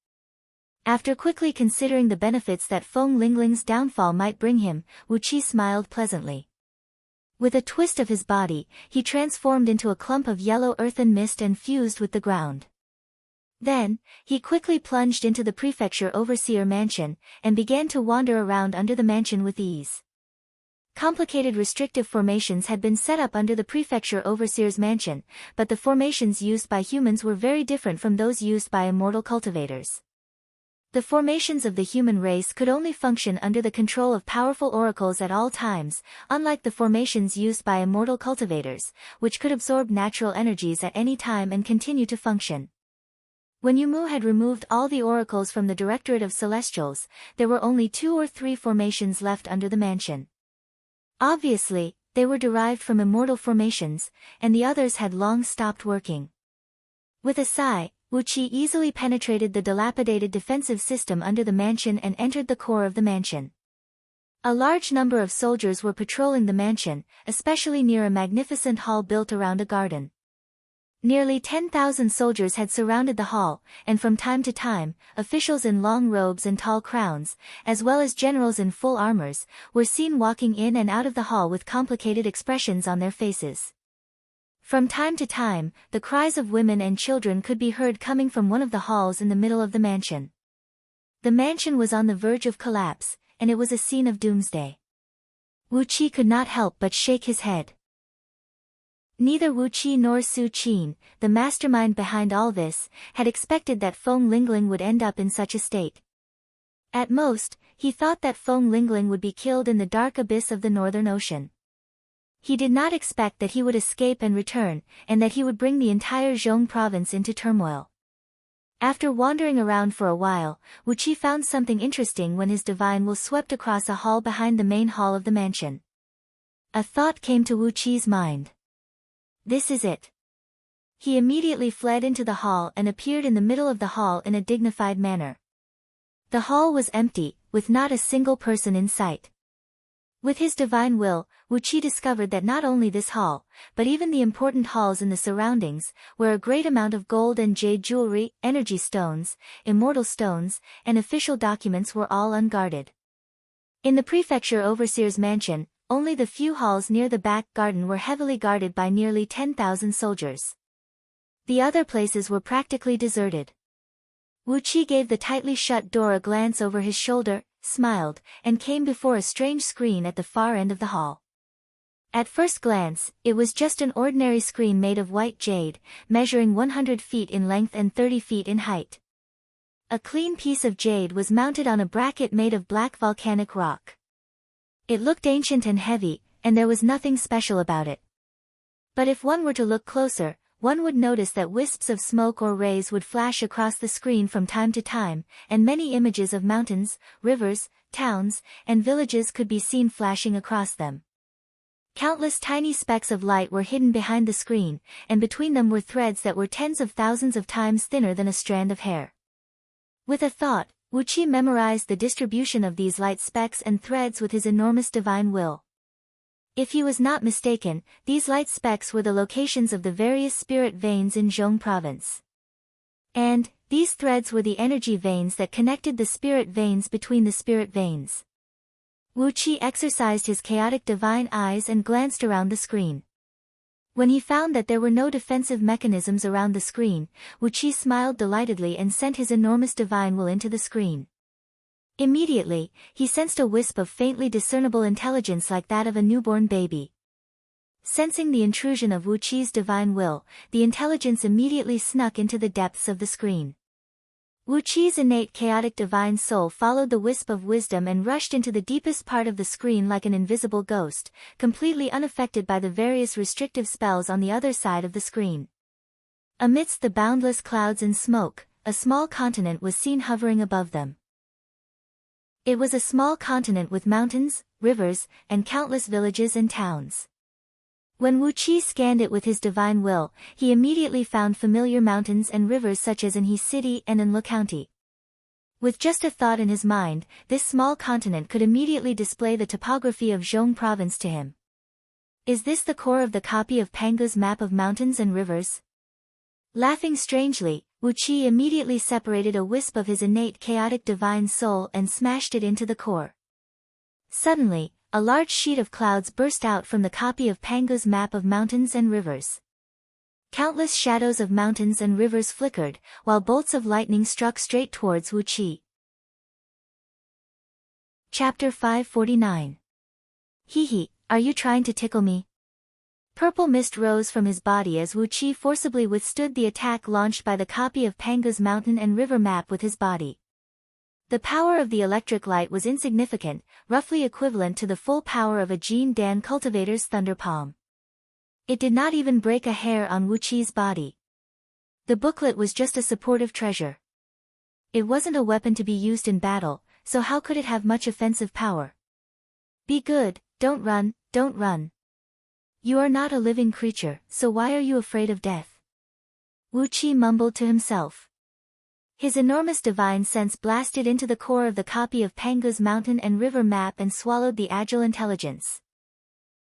After quickly considering the benefits that Feng Lingling's downfall might bring him, Wu Qi smiled pleasantly. With a twist of his body, he transformed into a clump of yellow earthen mist and fused with the ground. Then, he quickly plunged into the prefecture overseer mansion, and began to wander around under the mansion with ease. Complicated restrictive formations had been set up under the prefecture overseer's mansion, but the formations used by humans were very different from those used by immortal cultivators. The formations of the human race could only function under the control of powerful oracles at all times, unlike the formations used by immortal cultivators, which could absorb natural energies at any time and continue to function. When Yumu had removed all the oracles from the Directorate of Celestials, there were only 2 or 3 formations left under the mansion. Obviously, they were derived from immortal formations, and the others had long stopped working. With a sigh, Wu Qi easily penetrated the dilapidated defensive system under the mansion and entered the core of the mansion. A large number of soldiers were patrolling the mansion, especially near a magnificent hall built around a garden. Nearly 10,000 soldiers had surrounded the hall, and from time to time, officials in long robes and tall crowns, as well as generals in full armors, were seen walking in and out of the hall with complicated expressions on their faces. From time to time, the cries of women and children could be heard coming from one of the halls in the middle of the mansion. The mansion was on the verge of collapse, and it was a scene of doomsday. Wu Qi could not help but shake his head. Neither Wu Qi nor Su Qin, the mastermind behind all this, had expected that Feng Lingling would end up in such a state. At most, he thought that Feng Lingling would be killed in the dark abyss of the Northern Ocean. He did not expect that he would escape and return, and that he would bring the entire Zhong province into turmoil. After wandering around for a while, Wu Qi found something interesting when his divine will swept across a hall behind the main hall of the mansion. A thought came to Wu Qi's mind. This is it. He immediately fled into the hall and appeared in the middle of the hall in a dignified manner. The hall was empty, with not a single person in sight. With his divine will, Wu Qi discovered that not only this hall, but even the important halls in the surroundings, where a great amount of gold and jade jewelry, energy stones, immortal stones, and official documents were all unguarded. In the prefecture overseer's mansion, only the few halls near the back garden were heavily guarded by nearly 10,000 soldiers. The other places were practically deserted. Wu Qi gave the tightly shut door a glance over his shoulder, smiled, and came before a strange screen at the far end of the hall. At first glance, it was just an ordinary screen made of white jade, measuring 100 feet in length and 30 feet in height. A clean piece of jade was mounted on a bracket made of black volcanic rock. It looked ancient and heavy, and there was nothing special about it. But if one were to look closer, one would notice that wisps of smoke or rays would flash across the screen from time to time, and many images of mountains, rivers, towns, and villages could be seen flashing across them. Countless tiny specks of light were hidden behind the screen, and between them were threads that were tens of thousands of times thinner than a strand of hair. With a thought, Wu Qi memorized the distribution of these light specks and threads with his enormous divine will. If he was not mistaken, these light specks were the locations of the various spirit veins in Zhong province. And, these threads were the energy veins that connected the spirit veins between the spirit veins. Wu Qi exercised his chaotic divine eyes and glanced around the screen. When he found that there were no defensive mechanisms around the screen, Wu Qi smiled delightedly and sent his enormous divine will into the screen. Immediately, he sensed a wisp of faintly discernible intelligence like that of a newborn baby. Sensing the intrusion of Wu Qi's divine will, the intelligence immediately snuck into the depths of the screen. Wu Qi's innate chaotic divine soul followed the wisp of wisdom and rushed into the deepest part of the screen like an invisible ghost, completely unaffected by the various restrictive spells on the other side of the screen. Amidst the boundless clouds and smoke, a small continent was seen hovering above them. It was a small continent with mountains, rivers, and countless villages and towns. When Wu Qi scanned it with his divine will, he immediately found familiar mountains and rivers such as in He City and Enle County. With just a thought in his mind, this small continent could immediately display the topography of Zhong province to him. Is this the core of the copy of Pangu's map of mountains and rivers? Laughing strangely, Wu Qi immediately separated a wisp of his innate chaotic divine soul and smashed it into the core. Suddenly, a large sheet of clouds burst out from the copy of Pangu's map of mountains and rivers. Countless shadows of mountains and rivers flickered, while bolts of lightning struck straight towards Wu Qi. Chapter 549. Hee, are you trying to tickle me? Purple mist rose from his body as Wu Qi forcibly withstood the attack launched by the copy of Pangu's mountain and river map with his body. The power of the electric light was insignificant, roughly equivalent to the full power of a Jean Dan cultivator's thunder palm. It did not even break a hair on Wu Qi's body. The booklet was just a supportive treasure. It wasn't a weapon to be used in battle, so how could it have much offensive power? Be good, don't run, don't run. You are not a living creature, so why are you afraid of death? Wu Qi mumbled to himself. His enormous divine sense blasted into the core of the copy of Pangu's mountain and river map and swallowed the agile intelligence.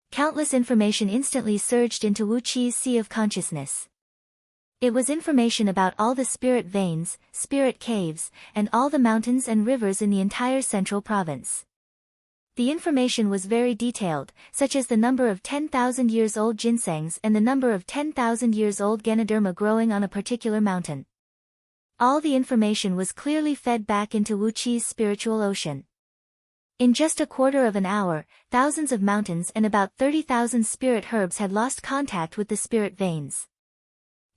Countless information instantly surged into Wu Qi's sea of consciousness. It was information about all the spirit veins, spirit caves, and all the mountains and rivers in the entire central province. The information was very detailed, such as the number of 10,000 years old ginsengs and the number of 10,000 years old Ganoderma growing on a particular mountain. All the information was clearly fed back into Wu Qi's spiritual ocean. In just a quarter of an hour, thousands of mountains and about 30,000 spirit herbs had lost contact with the spirit veins.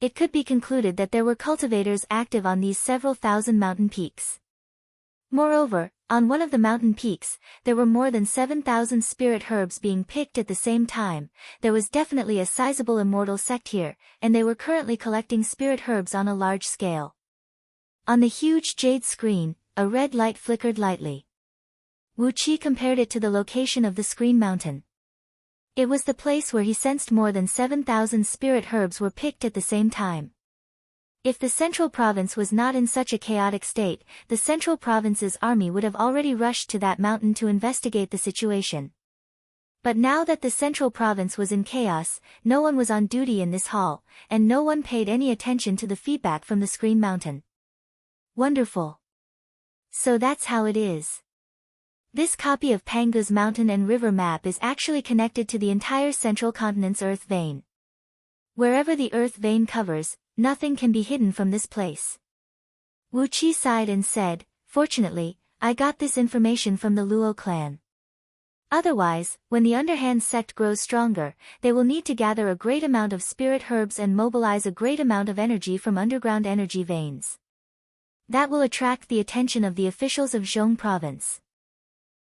It could be concluded that there were cultivators active on these several thousand mountain peaks. Moreover, on one of the mountain peaks, there were more than 7,000 spirit herbs being picked at the same time. There was definitely a sizable immortal sect here, and they were currently collecting spirit herbs on a large scale. On the huge jade screen, a red light flickered lightly. Wu Qi compared it to the location of the screen mountain. It was the place where he sensed more than 7,000 spirit herbs were picked at the same time. If the central province was not in such a chaotic state, the central province's army would have already rushed to that mountain to investigate the situation. But now that the central province was in chaos, no one was on duty in this hall, and no one paid any attention to the feedback from the screen mountain. Wonderful. So that's how it is. This copy of Pangu's mountain and river map is actually connected to the entire central continent's earth vein. Wherever the earth vein covers, nothing can be hidden from this place. Wu Qi sighed and said, "Fortunately, I got this information from the Luo clan. Otherwise, when the underhand sect grows stronger, they will need to gather a great amount of spirit herbs and mobilize a great amount of energy from underground energy veins. That will attract the attention of the officials of Zhong province."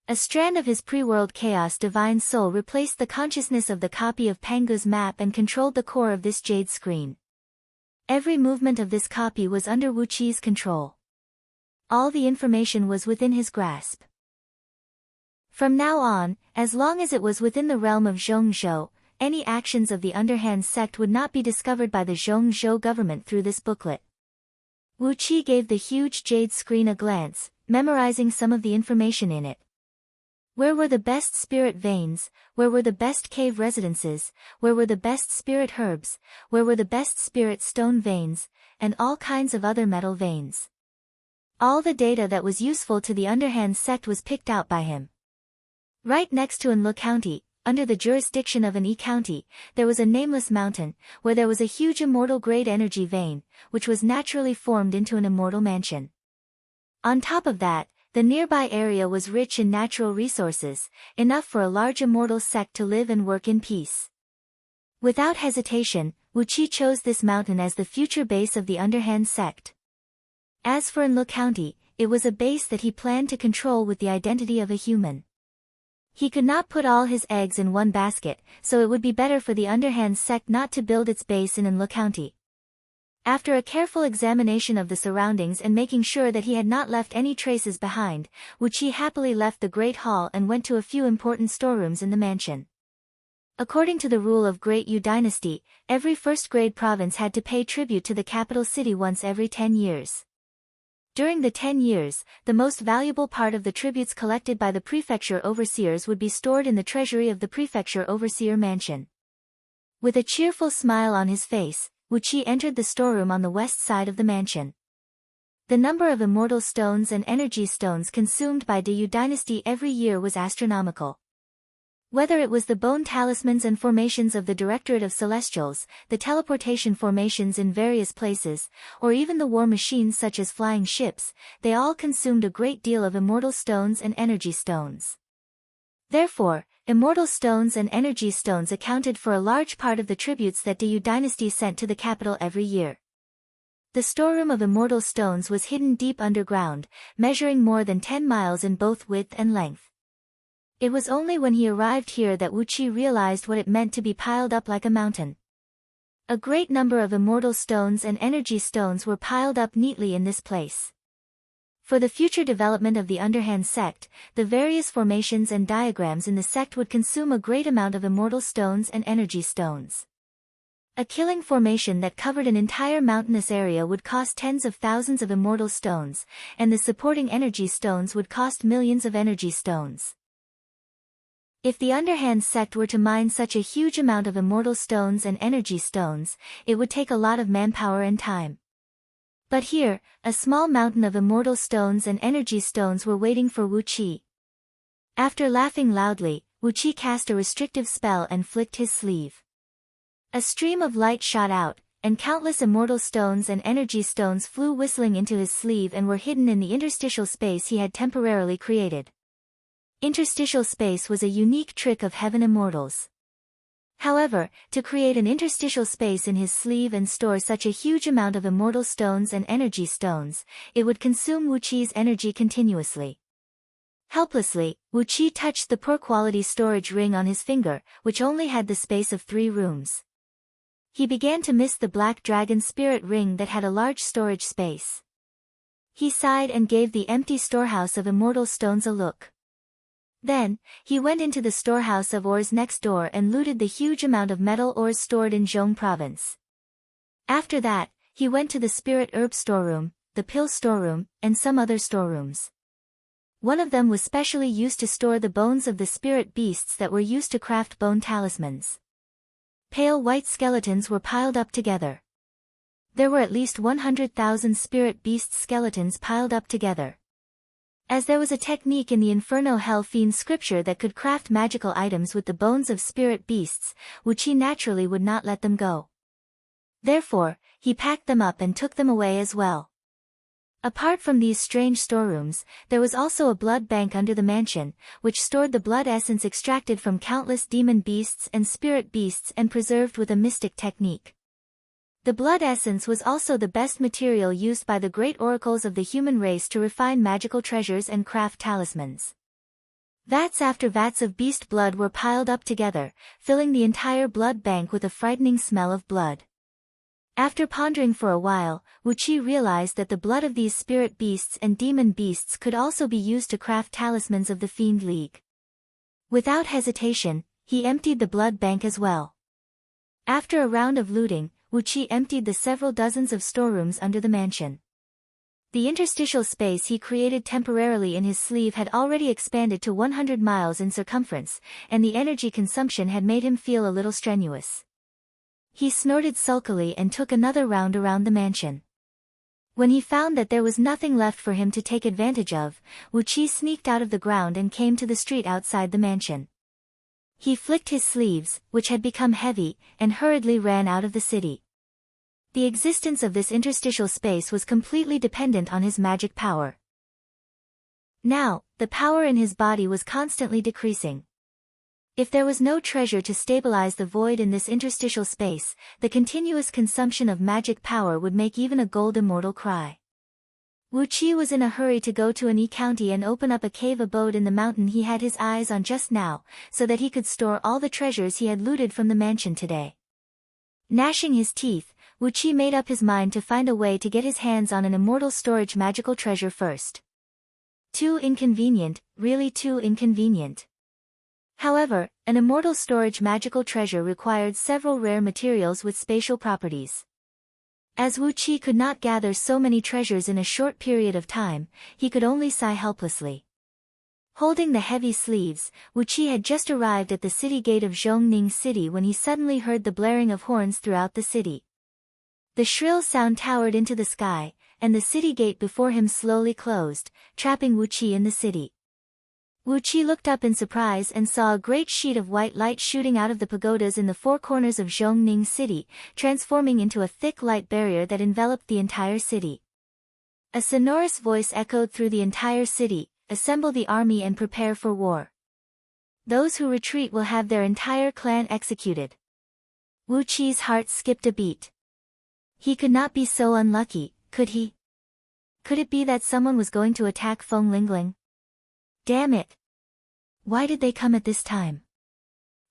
A strand of his pre-world chaos divine soul replaced the consciousness of the copy of Pangu's map and controlled the core of this jade screen. Every movement of this copy was under Wu Qi's control. All the information was within his grasp. From now on, as long as it was within the realm of Zhongzhou, any actions of the underhand sect would not be discovered by the Zhongzhou government through this booklet. Wu Qi gave the huge jade screen a glance, memorizing some of the information in it. Where were the best spirit veins, where were the best cave residences, where were the best spirit herbs, where were the best spirit stone veins, and all kinds of other metal veins. All the data that was useful to the underhand sect was picked out by him. Right next to Anlu County, under the jurisdiction of an county, there was a nameless mountain, where there was a huge immortal grade energy vein, which was naturally formed into an immortal mansion. On top of that, the nearby area was rich in natural resources, enough for a large immortal sect to live and work in peace. Without hesitation, Wu Qi chose this mountain as the future base of the underhand sect. As for Anlu County, it was a base that he planned to control with the identity of a human. He could not put all his eggs in one basket, so it would be better for the underhand sect not to build its base in Anlu County. After a careful examination of the surroundings and making sure that he had not left any traces behind, Wu Qi happily left the Great Hall and went to a few important storerooms in the mansion. According to the rule of Great Yu Dynasty, every first-grade province had to pay tribute to the capital city once every 10 years. During the 10 years, the most valuable part of the tributes collected by the prefecture overseers would be stored in the treasury of the prefecture overseer mansion. With a cheerful smile on his face, Wu Qi entered the storeroom on the west side of the mansion. The number of immortal stones and energy stones consumed by Yu Dynasty every year was astronomical. Whether it was the bone talismans and formations of the Directorate of Celestials, the teleportation formations in various places, or even the war machines such as flying ships, they all consumed a great deal of immortal stones and energy stones. Therefore, immortal stones and energy stones accounted for a large part of the tributes that Yu Dynasty sent to the capital every year. The storeroom of immortal stones was hidden deep underground, measuring more than 10 miles in both width and length. It was only when he arrived here that Wu Qi realized what it meant to be piled up like a mountain. A great number of immortal stones and energy stones were piled up neatly in this place. For the future development of the underhand sect, the various formations and diagrams in the sect would consume a great amount of immortal stones and energy stones. A killing formation that covered an entire mountainous area would cost tens of thousands of immortal stones, and the supporting energy stones would cost millions of energy stones. If the underhand sect were to mine such a huge amount of immortal stones and energy stones, it would take a lot of manpower and time. But here, a small mountain of immortal stones and energy stones were waiting for Wu Qi. After laughing loudly, Wuqi cast a restrictive spell and flicked his sleeve. A stream of light shot out, and countless immortal stones and energy stones flew whistling into his sleeve and were hidden in the interstitial space he had temporarily created. Interstitial space was a unique trick of heaven immortals. However, to create an interstitial space in his sleeve and store such a huge amount of immortal stones and energy stones, it would consume Wuqi's energy continuously. Helplessly, Wuqi touched the poor-quality storage ring on his finger, which only had the space of 3 rooms. He began to miss the black dragon spirit ring that had a large storage space. He sighed and gave the empty storehouse of immortal stones a look. Then, he went into the storehouse of ores next door and looted the huge amount of metal ores stored in Zhong province. After that, he went to the spirit herb storeroom, the pill storeroom, and some other storerooms. One of them was specially used to store the bones of the spirit beasts that were used to craft bone talismans. Pale white skeletons were piled up together. There were at least 100,000 spirit beast skeletons piled up together. As there was a technique in the Inferno Hell Fiend scripture that could craft magical items with the bones of spirit beasts, Wuqi naturally would not let them go. Therefore, he packed them up and took them away as well. Apart from these strange storerooms, there was also a blood bank under the mansion, which stored the blood essence extracted from countless demon beasts and spirit beasts and preserved with a mystic technique. The blood essence was also the best material used by the great oracles of the human race to refine magical treasures and craft talismans. Vats after vats of beast blood were piled up together, filling the entire blood bank with a frightening smell of blood. After pondering for a while, Wuqi realized that the blood of these spirit beasts and demon beasts could also be used to craft talismans of the Fiend League. Without hesitation, he emptied the blood bank as well. After a round of looting, Wuqi emptied the several dozens of storerooms under the mansion. The interstitial space he created temporarily in his sleeve had already expanded to 100 miles in circumference, and the energy consumption had made him feel a little strenuous. He snorted sulkily and took another round around the mansion. When he found that there was nothing left for him to take advantage of, Wuqi sneaked out of the ground and came to the street outside the mansion. He flicked his sleeves, which had become heavy, and hurriedly ran out of the city. The existence of this interstitial space was completely dependent on his magic power. Now, the power in his body was constantly decreasing. If there was no treasure to stabilize the void in this interstitial space, the continuous consumption of magic power would make even a gold immortal cry. Wuqi was in a hurry to go to An County and open up a cave abode in the mountain he had his eyes on just now, so that he could store all the treasures he had looted from the mansion today. Gnashing his teeth, Wuqi made up his mind to find a way to get his hands on an immortal storage magical treasure first. Too inconvenient, really too inconvenient. However, an immortal storage magical treasure required several rare materials with spatial properties. As Wuqi could not gather so many treasures in a short period of time, he could only sigh helplessly. Holding the heavy sleeves, Wuqi had just arrived at the city gate of Zhongning City when he suddenly heard the blaring of horns throughout the city. The shrill sound towered into the sky, and the city gate before him slowly closed, trapping Wuqi in the city. Wuqi looked up in surprise and saw a great sheet of white light shooting out of the pagodas in the 4 corners of Zhongning City, transforming into a thick light barrier that enveloped the entire city. A sonorous voice echoed through the entire city, "Assemble the army and prepare for war. Those who retreat will have their entire clan executed." Wuqi's heart skipped a beat. He could not be so unlucky, could he? Could it be that someone was going to attack Feng Lingling? Damn it! Why did they come at this time?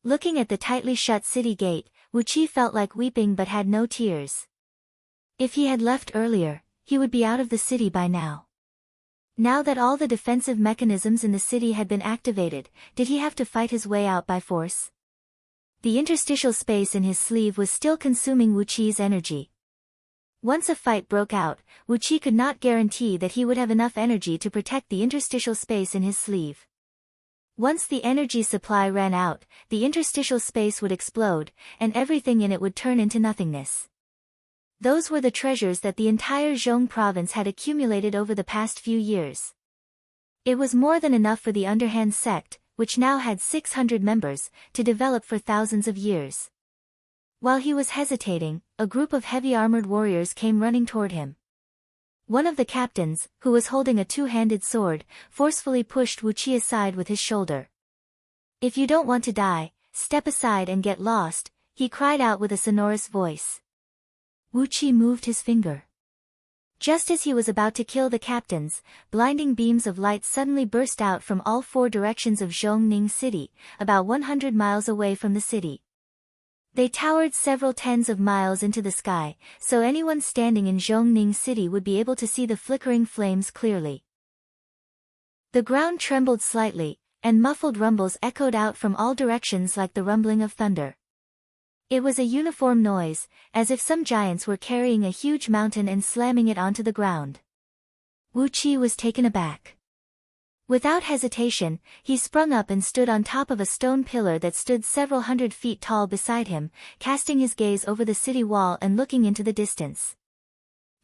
Looking at the tightly shut city gate, Wuqi felt like weeping but had no tears. If he had left earlier, he would be out of the city by now. Now that all the defensive mechanisms in the city had been activated, did he have to fight his way out by force? The interstitial space in his sleeve was still consuming Wuqi's energy. Once a fight broke out, Wuqi could not guarantee that he would have enough energy to protect the interstitial space in his sleeve. Once the energy supply ran out, the interstitial space would explode, and everything in it would turn into nothingness. Those were the treasures that the entire Zhong province had accumulated over the past few years. It was more than enough for the underhand sect, which now had 600 members, to develop for thousands of years. While he was hesitating, a group of heavy-armored warriors came running toward him. One of the captains, who was holding a two-handed sword, forcefully pushed Wu Qi aside with his shoulder. "If you don't want to die, step aside and get lost," he cried out with a sonorous voice. Wu Qi moved his finger. Just as he was about to kill the captains, blinding beams of light suddenly burst out from all four directions of Zhongning City, about 100 miles away from the city. They towered several tens of miles into the sky, so anyone standing in Zhongning City would be able to see the flickering flames clearly. The ground trembled slightly, and muffled rumbles echoed out from all directions like the rumbling of thunder. It was a uniform noise, as if some giants were carrying a huge mountain and slamming it onto the ground. Wu Qi was taken aback. Without hesitation, he sprung up and stood on top of a stone pillar that stood several hundred feet tall beside him, casting his gaze over the city wall and looking into the distance.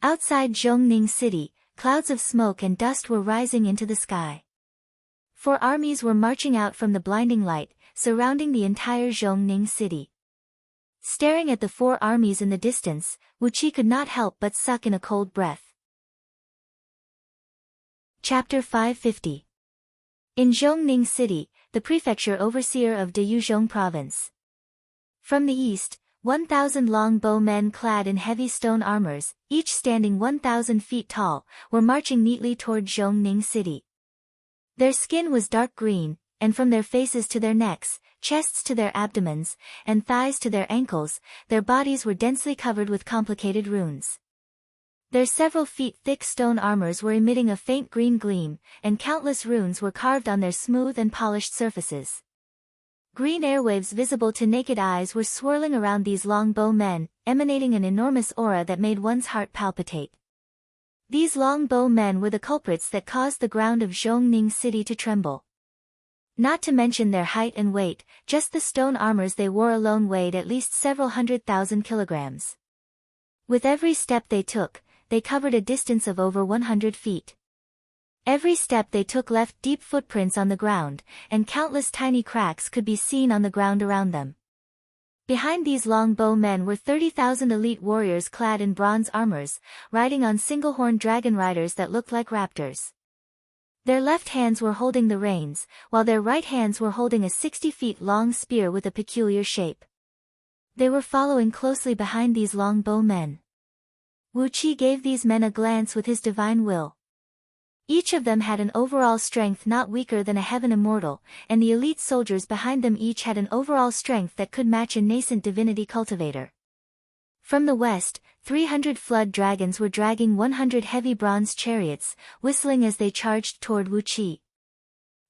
Outside Zhongning City, clouds of smoke and dust were rising into the sky. 4 armies were marching out from the blinding light, surrounding the entire Zhongning City. Staring at the 4 armies in the distance, Wu Qi could not help but suck in a cold breath. Chapter 550. In Zhongning City, the prefecture overseer of Deyuzhong province. From the east, 1,000 longbow men clad in heavy stone armors, each standing 1,000 feet tall, were marching neatly toward Zhongning City. Their skin was dark green, and from their faces to their necks, chests to their abdomens, and thighs to their ankles, their bodies were densely covered with complicated runes. Their several feet thick stone armors were emitting a faint green gleam, and countless runes were carved on their smooth and polished surfaces. Green airwaves visible to naked eyes were swirling around these longbow men, emanating an enormous aura that made one's heart palpitate. These longbow men were the culprits that caused the ground of Zhongning City to tremble. Not to mention their height and weight, just the stone armors they wore alone weighed at least several 100,000 kilograms. With every step they took, they covered a distance of over 100 feet. Every step they took left deep footprints on the ground, and countless tiny cracks could be seen on the ground around them. Behind these longbow men were 30,000 elite warriors clad in bronze armors, riding on single-horned dragon riders that looked like raptors. Their left hands were holding the reins, while their right hands were holding a 60 feet long spear with a peculiar shape. They were following closely behind these longbow men. Wu Qi gave these men a glance with his divine will. Each of them had an overall strength not weaker than a heaven immortal, and the elite soldiers behind them each had an overall strength that could match a nascent divinity cultivator. From the west, 300 flood dragons were dragging 100 heavy bronze chariots, whistling as they charged toward Wu Qi.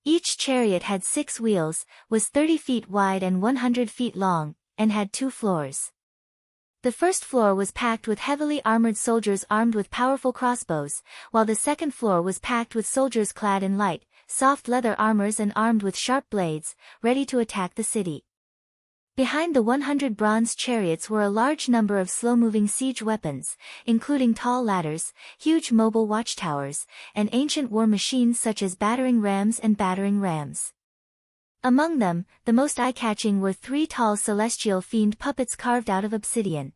Each chariot had 6 wheels, was 30 feet wide and 100 feet long, and had 2 floors. The first floor was packed with heavily armored soldiers armed with powerful crossbows, while the second floor was packed with soldiers clad in light, soft leather armors and armed with sharp blades, ready to attack the city. Behind the 100 bronze chariots were a large number of slow-moving siege weapons, including tall ladders, huge mobile watchtowers, and ancient war machines such as battering rams and battering rams. Among them, the most eye-catching were 3 tall celestial fiend puppets carved out of obsidian.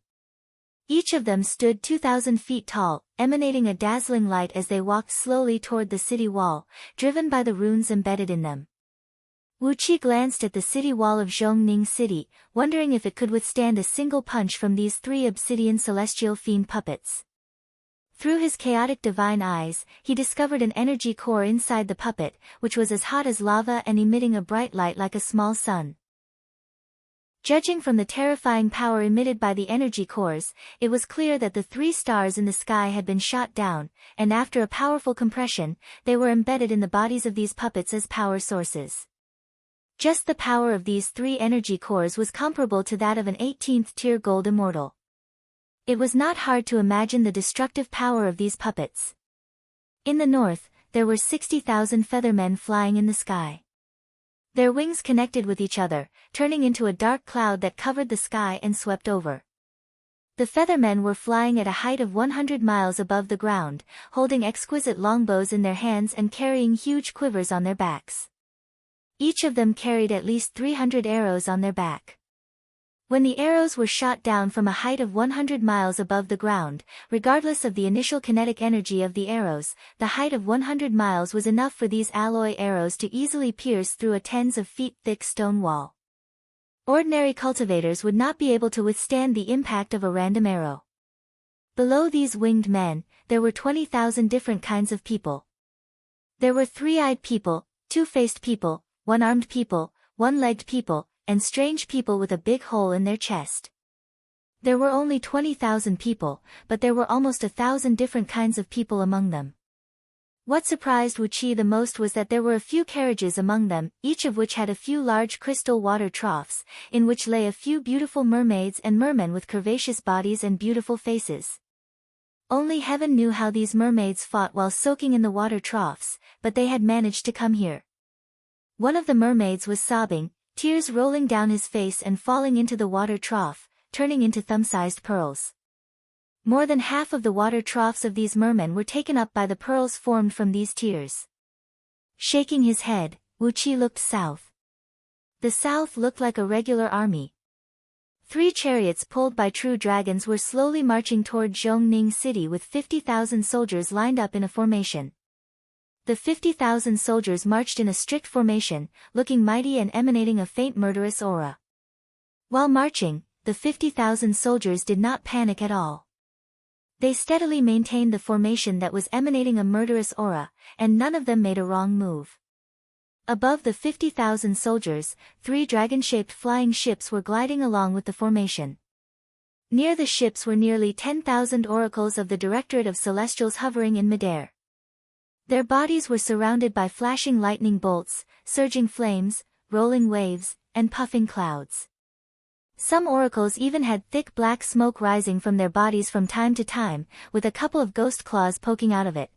Each of them stood 2,000 feet tall, emanating a dazzling light as they walked slowly toward the city wall, driven by the runes embedded in them. Wu Qi glanced at the city wall of Zhongning City, wondering if it could withstand a single punch from these 3 obsidian celestial fiend puppets. Through his chaotic divine eyes, he discovered an energy core inside the puppet, which was as hot as lava and emitting a bright light like a small sun. Judging from the terrifying power emitted by the energy cores, it was clear that the 3 stars in the sky had been shot down, and after a powerful compression, they were embedded in the bodies of these puppets as power sources. Just the power of these 3 energy cores was comparable to that of an 18th-tier gold immortal. It was not hard to imagine the destructive power of these puppets. In the north, there were 60,000 feathermen flying in the sky. Their wings connected with each other, turning into a dark cloud that covered the sky and swept over. The feathermen were flying at a height of 100 miles above the ground, holding exquisite longbows in their hands and carrying huge quivers on their backs. Each of them carried at least 300 arrows on their back. When the arrows were shot down from a height of 100 miles above the ground, regardless of the initial kinetic energy of the arrows, the height of 100 miles was enough for these alloy arrows to easily pierce through a tens of feet thick stone wall. Ordinary cultivators would not be able to withstand the impact of a random arrow. Below these winged men, there were 20,000 different kinds of people. There were three-eyed people, two-faced people, one-armed people, one-legged people, and strange people with a big hole in their chest. There were only 20,000 people, but there were almost 1,000 different kinds of people among them. What surprised Wu Qi the most was that there were a few carriages among them, each of which had a few large crystal water troughs, in which lay a few beautiful mermaids and mermen with curvaceous bodies and beautiful faces. Only heaven knew how these mermaids fought while soaking in the water troughs, but they had managed to come here. One of the mermaids was sobbing, tears rolling down his face and falling into the water trough, turning into thumb-sized pearls. More than half of the water troughs of these mermen were taken up by the pearls formed from these tears. Shaking his head, Wu Qi looked south. The south looked like a regular army. 3 chariots pulled by true dragons were slowly marching toward Zhongning City with 50,000 soldiers lined up in a formation. The 50,000 soldiers marched in a strict formation, looking mighty and emanating a faint murderous aura. While marching, the 50,000 soldiers did not panic at all. They steadily maintained the formation that was emanating a murderous aura, and none of them made a wrong move. Above the 50,000 soldiers, 3 dragon-shaped flying ships were gliding along with the formation. Near the ships were nearly 10,000 oracles of the Directorate of Celestials hovering in midair. Their bodies were surrounded by flashing lightning bolts, surging flames, rolling waves, and puffing clouds. Some oracles even had thick black smoke rising from their bodies from time to time, with a couple of ghost claws poking out of it.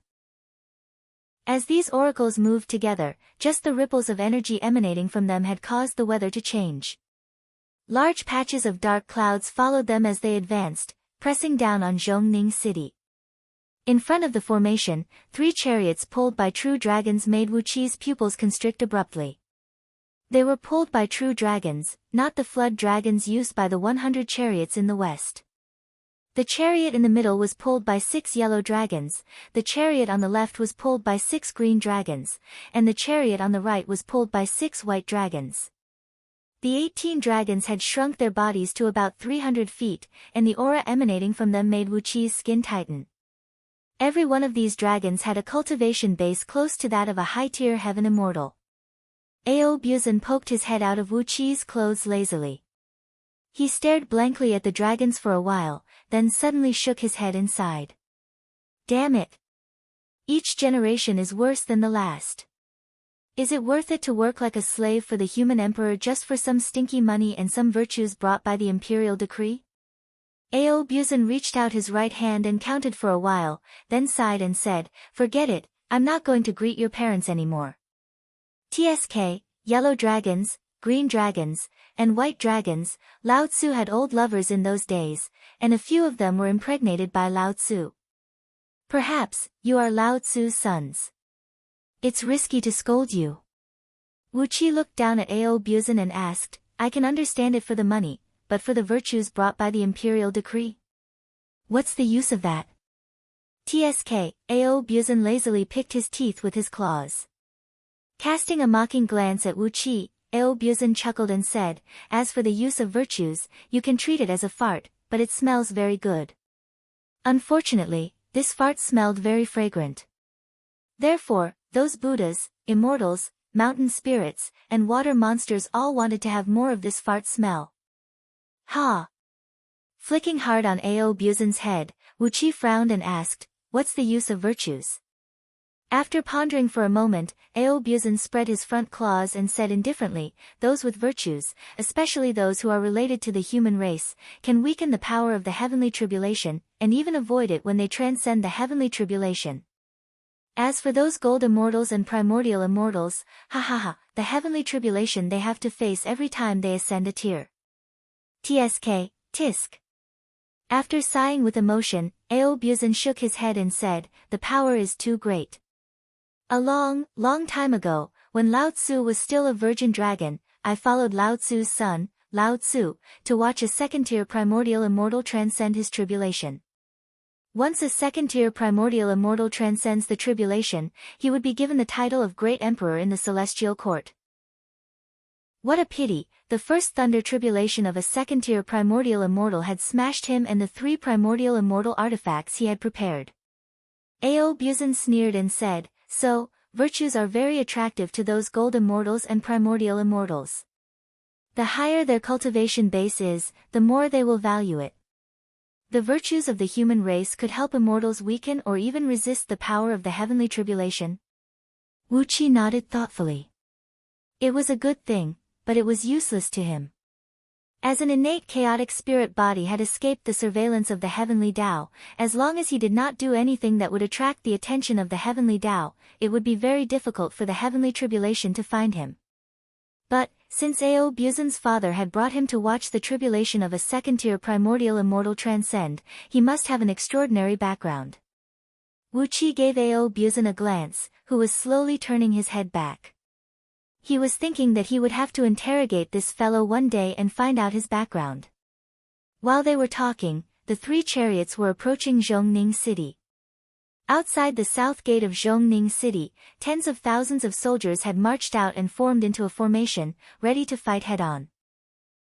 As these oracles moved together, just the ripples of energy emanating from them had caused the weather to change. Large patches of dark clouds followed them as they advanced, pressing down on Zhongning City. In front of the formation, 3 chariots pulled by true dragons made Wu Qi's pupils constrict abruptly. They were pulled by true dragons, not the flood dragons used by the 100 chariots in the west. The chariot in the middle was pulled by 6 yellow dragons, the chariot on the left was pulled by 6 green dragons, and the chariot on the right was pulled by 6 white dragons. The 18 dragons had shrunk their bodies to about 300 feet, and the aura emanating from them made Wu Qi's skin tighten. Every one of these dragons had a cultivation base close to that of a high-tier heaven immortal. Ao Buzan poked his head out of Wu Qi's clothes lazily. He stared blankly at the dragons for a while, then suddenly shook his head and sighed. Damn it! Each generation is worse than the last. Is it worth it to work like a slave for the human emperor just for some stinky money and some virtues brought by the imperial decree? Ao Buzan reached out his right hand and counted for a while, then sighed and said, Forget it, I'm not going to greet your parents anymore. TSK, yellow dragons, green dragons, and white dragons, Lao Tzu had old lovers in those days, and a few of them were impregnated by Lao Tzu. Perhaps, you are Lao Tzu's sons. It's risky to scold you. Wu Qi looked down at Ao Buzan and asked, I can understand it for the money, but for the virtues brought by the imperial decree? What's the use of that? TSK, Ao Buzan lazily picked his teeth with his claws. Casting a mocking glance at Wu Qi, Ao Buzan chuckled and said, As for the use of virtues, you can treat it as a fart, but it smells very good. Unfortunately, this fart smelled very fragrant. Therefore, those Buddhas, immortals, mountain spirits, and water monsters all wanted to have more of this fart smell. Ha! Flicking hard on Ao Buzan's head, Wu Qi frowned and asked, What's the use of virtues? After pondering for a moment, Ao Buzan spread his front claws and said indifferently, Those with virtues, especially those who are related to the human race, can weaken the power of the heavenly tribulation, and even avoid it when they transcend the heavenly tribulation. As for those gold immortals and primordial immortals, the heavenly tribulation they have to face every time they ascend a tier. TSK, Tisk. After sighing with emotion, Ao Buzan shook his head and said, "The power is too great. A long, long time ago, when Lao Tzu was still a virgin dragon, I followed Lao Tzu's son, Lao Tzu, to watch a second-tier primordial immortal transcend his tribulation. Once a second-tier primordial immortal transcends the tribulation, he would be given the title of Great Emperor in the Celestial Court. What a pity, the first thunder tribulation of a second-tier primordial immortal had smashed him and the 3 primordial immortal artifacts he had prepared." Ao Buzan sneered and said, "So, virtues are very attractive to those gold immortals and primordial immortals. The higher their cultivation base is, the more they will value it. The virtues of the human race could help immortals weaken or even resist the power of the heavenly tribulation." Wu Qi nodded thoughtfully. It was a good thing, but it was useless to him. As an innate chaotic spirit body had escaped the surveillance of the heavenly Tao, as long as he did not do anything that would attract the attention of the heavenly Tao, it would be very difficult for the heavenly tribulation to find him. But, since Ao Buzan's father had brought him to watch the tribulation of a second-tier primordial immortal transcend, he must have an extraordinary background. Wu Qi gave Ao Buzan a glance, who was slowly turning his head back. He was thinking that he would have to interrogate this fellow one day and find out his background. While they were talking, the 3 chariots were approaching Zhongning City. Outside the south gate of Zhongning City, tens of thousands of soldiers had marched out and formed into a formation, ready to fight head-on.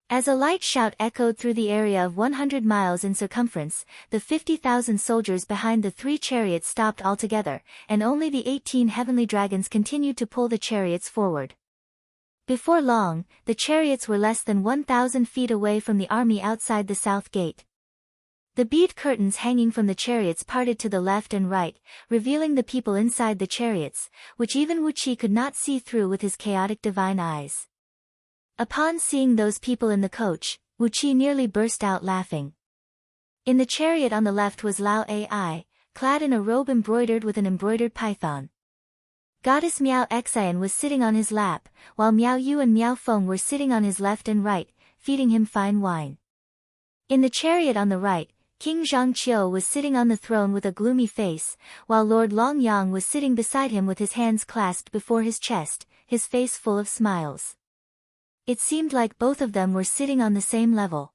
As a light shout echoed through the area of 100 miles in circumference, the 50,000 soldiers behind the 3 chariots stopped altogether, and only the 18 heavenly dragons continued to pull the chariots forward. Before long, the chariots were less than 1,000 feet away from the army outside the south gate. The bead curtains hanging from the chariots parted to the left and right, revealing the people inside the chariots, which even Wu Qi could not see through with his chaotic divine eyes. Upon seeing those people in the coach, Wu Qi nearly burst out laughing. In the chariot on the left was Lao Ai, clad in a robe embroidered with an embroidered python. Goddess Miao Xian was sitting on his lap, while Miao Yu and Miao Feng were sitting on his left and right, feeding him fine wine. In the chariot on the right, King Zhangqiu was sitting on the throne with a gloomy face, while Lord Long Yang was sitting beside him with his hands clasped before his chest, his face full of smiles. It seemed like both of them were sitting on the same level.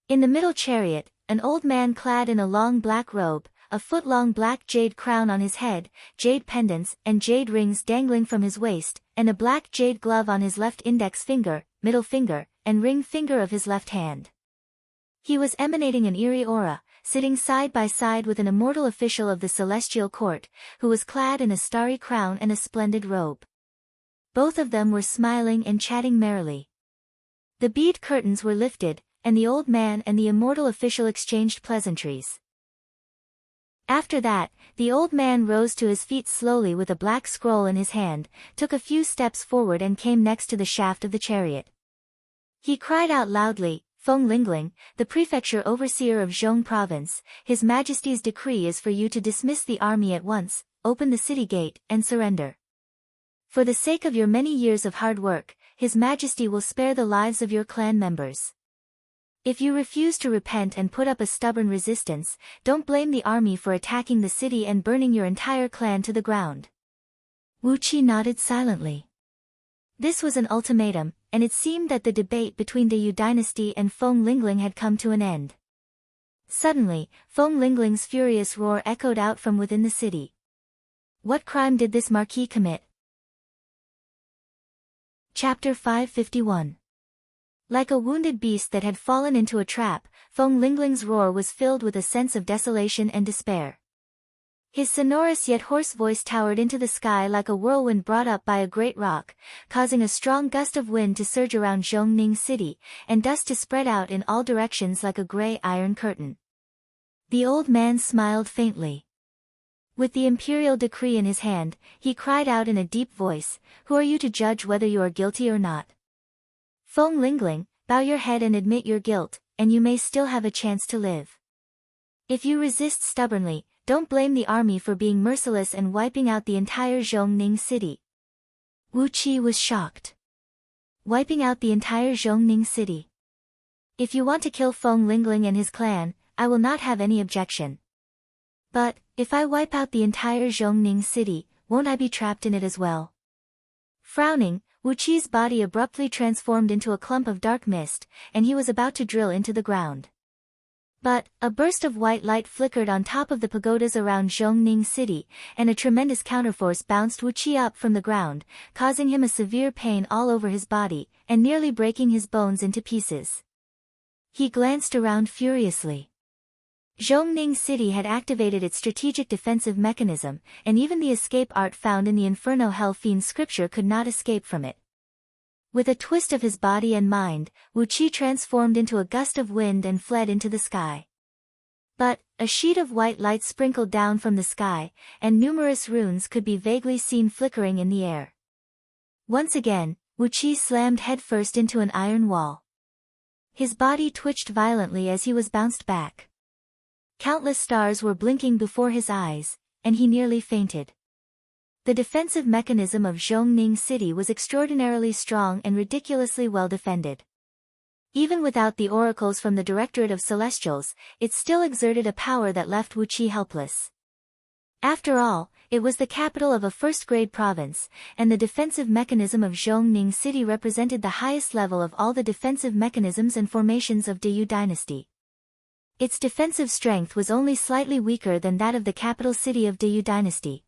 In the middle chariot, an old man clad in a long black robe, a foot-long black jade crown on his head, jade pendants and jade rings dangling from his waist, and a black jade glove on his left index finger, middle finger, and ring finger of his left hand. He was emanating an eerie aura, sitting side by side with an immortal official of the Celestial Court, who was clad in a starry crown and a splendid robe. Both of them were smiling and chatting merrily. The bead curtains were lifted, and the old man and the immortal official exchanged pleasantries. After that, the old man rose to his feet slowly with a black scroll in his hand, took a few steps forward and came next to the shaft of the chariot. He cried out loudly, "Feng Lingling, the prefecture overseer of Zhong province, His Majesty's decree is for you to dismiss the army at once, open the city gate, and surrender. For the sake of your many years of hard work, His Majesty will spare the lives of your clan members. If you refuse to repent and put up a stubborn resistance, don't blame the army for attacking the city and burning your entire clan to the ground." Wu Qi nodded silently. This was an ultimatum, and it seemed that the debate between the Yu dynasty and Feng Lingling had come to an end. Suddenly, Feng Lingling's furious roar echoed out from within the city. What crime did this marquis commit? Chapter 551. Like a wounded beast that had fallen into a trap, Feng Lingling's roar was filled with a sense of desolation and despair. His sonorous yet hoarse voice towered into the sky like a whirlwind brought up by a great rock, causing a strong gust of wind to surge around Zhongning City, and dust to spread out in all directions like a gray iron curtain. The old man smiled faintly. With the imperial decree in his hand, he cried out in a deep voice, "Who are you to judge whether you are guilty or not? Feng Lingling, bow your head and admit your guilt, and you may still have a chance to live. If you resist stubbornly, don't blame the army for being merciless and wiping out the entire Zhongning city." Wu Qi was shocked. Wiping out the entire Zhongning city. If you want to kill Feng Lingling and his clan, I will not have any objection. But, if I wipe out the entire Zhongning city, won't I be trapped in it as well? Frowning, Wu Qi's body abruptly transformed into a clump of dark mist, and he was about to drill into the ground. But, a burst of white light flickered on top of the pagodas around Zhongning city, and a tremendous counterforce bounced Wu Qi up from the ground, causing him a severe pain all over his body, and nearly breaking his bones into pieces. He glanced around furiously. Zhongning city had activated its strategic defensive mechanism, and even the escape art found in the Inferno Hell Fiend scripture could not escape from it. With a twist of his body and mind, Wu Qi transformed into a gust of wind and fled into the sky. But, a sheet of white light sprinkled down from the sky, and numerous runes could be vaguely seen flickering in the air. Once again, Wu Qi slammed headfirst into an iron wall. His body twitched violently as he was bounced back. Countless stars were blinking before his eyes, and he nearly fainted. The defensive mechanism of Zhongning city was extraordinarily strong and ridiculously well defended. Even without the oracles from the Directorate of Celestials, it still exerted a power that left Wu Qi helpless. After all, it was the capital of a first-grade province, and the defensive mechanism of Zhongning city represented the highest level of all the defensive mechanisms and formations of Deyu dynasty. Its defensive strength was only slightly weaker than that of the capital city of Deyu dynasty.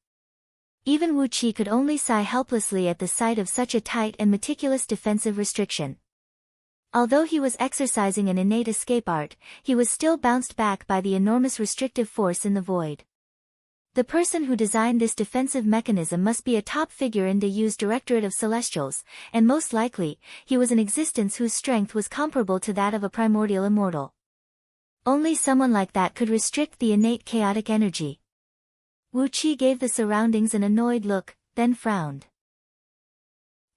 Even Wu Qi could only sigh helplessly at the sight of such a tight and meticulous defensive restriction. Although he was exercising an innate escape art, he was still bounced back by the enormous restrictive force in the void. The person who designed this defensive mechanism must be a top figure in Deyu's Directorate of Celestials, and most likely, he was an existence whose strength was comparable to that of a primordial immortal. Only someone like that could restrict the innate chaotic energy. Wu Qi gave the surroundings an annoyed look, then frowned.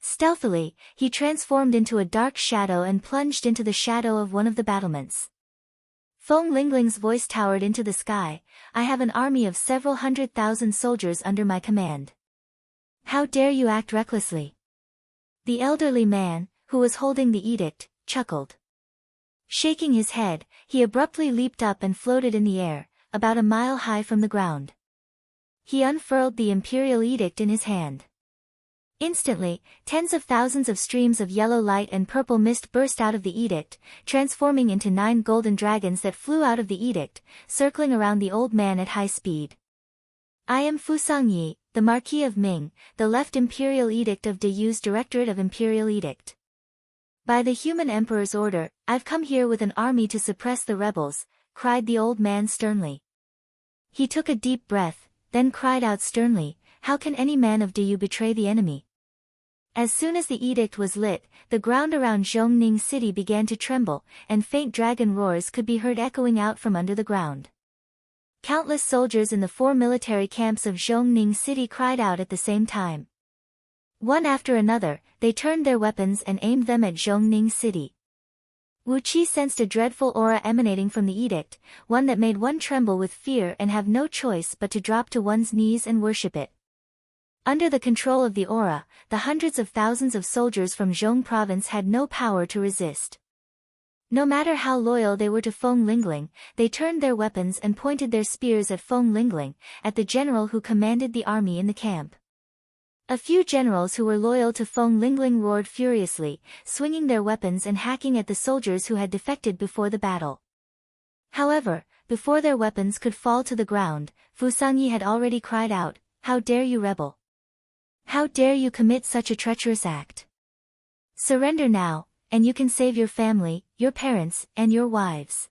Stealthily, he transformed into a dark shadow and plunged into the shadow of one of the battlements. Feng Lingling's voice towered into the sky. I have an army of several 100,000 soldiers under my command. How dare you act recklessly? The elderly man, who was holding the edict, chuckled. Shaking his head, he abruptly leaped up and floated in the air, about a mile high from the ground. He unfurled the imperial edict in his hand. Instantly, tens of thousands of streams of yellow light and purple mist burst out of the edict, transforming into 9 golden dragons that flew out of the edict, circling around the old man at high speed. I am Fu Sangyi, the Marquis of Ming, the left imperial edict of Deyu's Directorate of Imperial Edict. By the human emperor's order, I've come here with an army to suppress the rebels, cried the old man sternly. He took a deep breath, then cried out sternly, how can any man of Deyu betray the enemy? As soon as the edict was lit, the ground around Zhongning city began to tremble, and faint dragon roars could be heard echoing out from under the ground. Countless soldiers in the 4 military camps of Zhongning city cried out at the same time. One after another, they turned their weapons and aimed them at Zhongning city. Wu Qi sensed a dreadful aura emanating from the edict, one that made one tremble with fear and have no choice but to drop to one's knees and worship it. Under the control of the aura, the hundreds of thousands of soldiers from Zhong province had no power to resist. No matter how loyal they were to Feng Lingling, they turned their weapons and pointed their spears at Feng Lingling, at the general who commanded the army in the camp. A few generals who were loyal to Feng Lingling roared furiously, swinging their weapons and hacking at the soldiers who had defected before the battle. However, before their weapons could fall to the ground, Fu Sangyi had already cried out, how dare you rebel? How dare you commit such a treacherous act? Surrender now, and you can save your family, your parents, and your wives.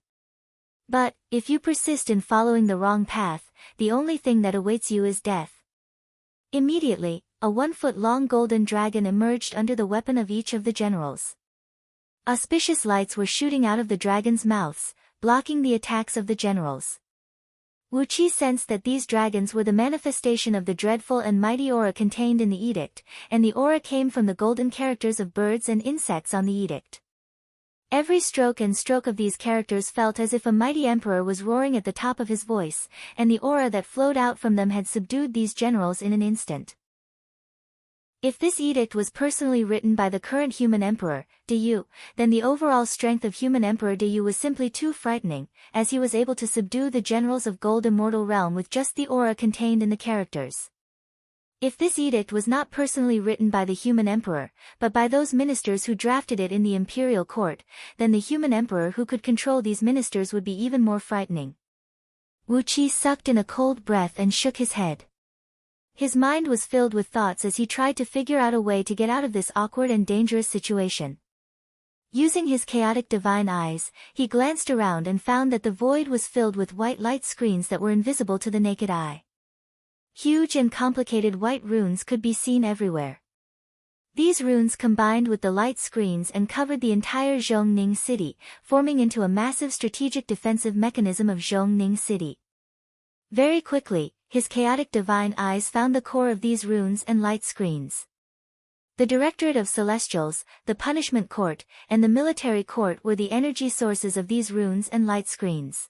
But, if you persist in following the wrong path, the only thing that awaits you is death. Immediately, a 1-foot-long golden dragon emerged under the weapon of each of the generals. Auspicious lights were shooting out of the dragons' mouths, blocking the attacks of the generals. Wu Qi sensed that these dragons were the manifestation of the dreadful and mighty aura contained in the edict, and the aura came from the golden characters of birds and insects on the edict. Every stroke and stroke of these characters felt as if a mighty emperor was roaring at the top of his voice, and the aura that flowed out from them had subdued these generals in an instant. If this edict was personally written by the current human emperor, Du, then the overall strength of human emperor Du was simply too frightening, as he was able to subdue the generals of Gold Immortal Realm with just the aura contained in the characters. If this edict was not personally written by the human emperor, but by those ministers who drafted it in the imperial court, then the human emperor who could control these ministers would be even more frightening. Wu Qi sucked in a cold breath and shook his head. His mind was filled with thoughts as he tried to figure out a way to get out of this awkward and dangerous situation. Using his chaotic divine eyes, he glanced around and found that the void was filled with white light screens that were invisible to the naked eye. Huge and complicated white runes could be seen everywhere. These runes combined with the light screens and covered the entire Zhongning city, forming into a massive strategic defensive mechanism of Zhongning city. Very quickly, his chaotic divine eyes found the core of these runes and light screens. The Directorate of Celestials, the Punishment Court, and the Military Court were the energy sources of these runes and light screens.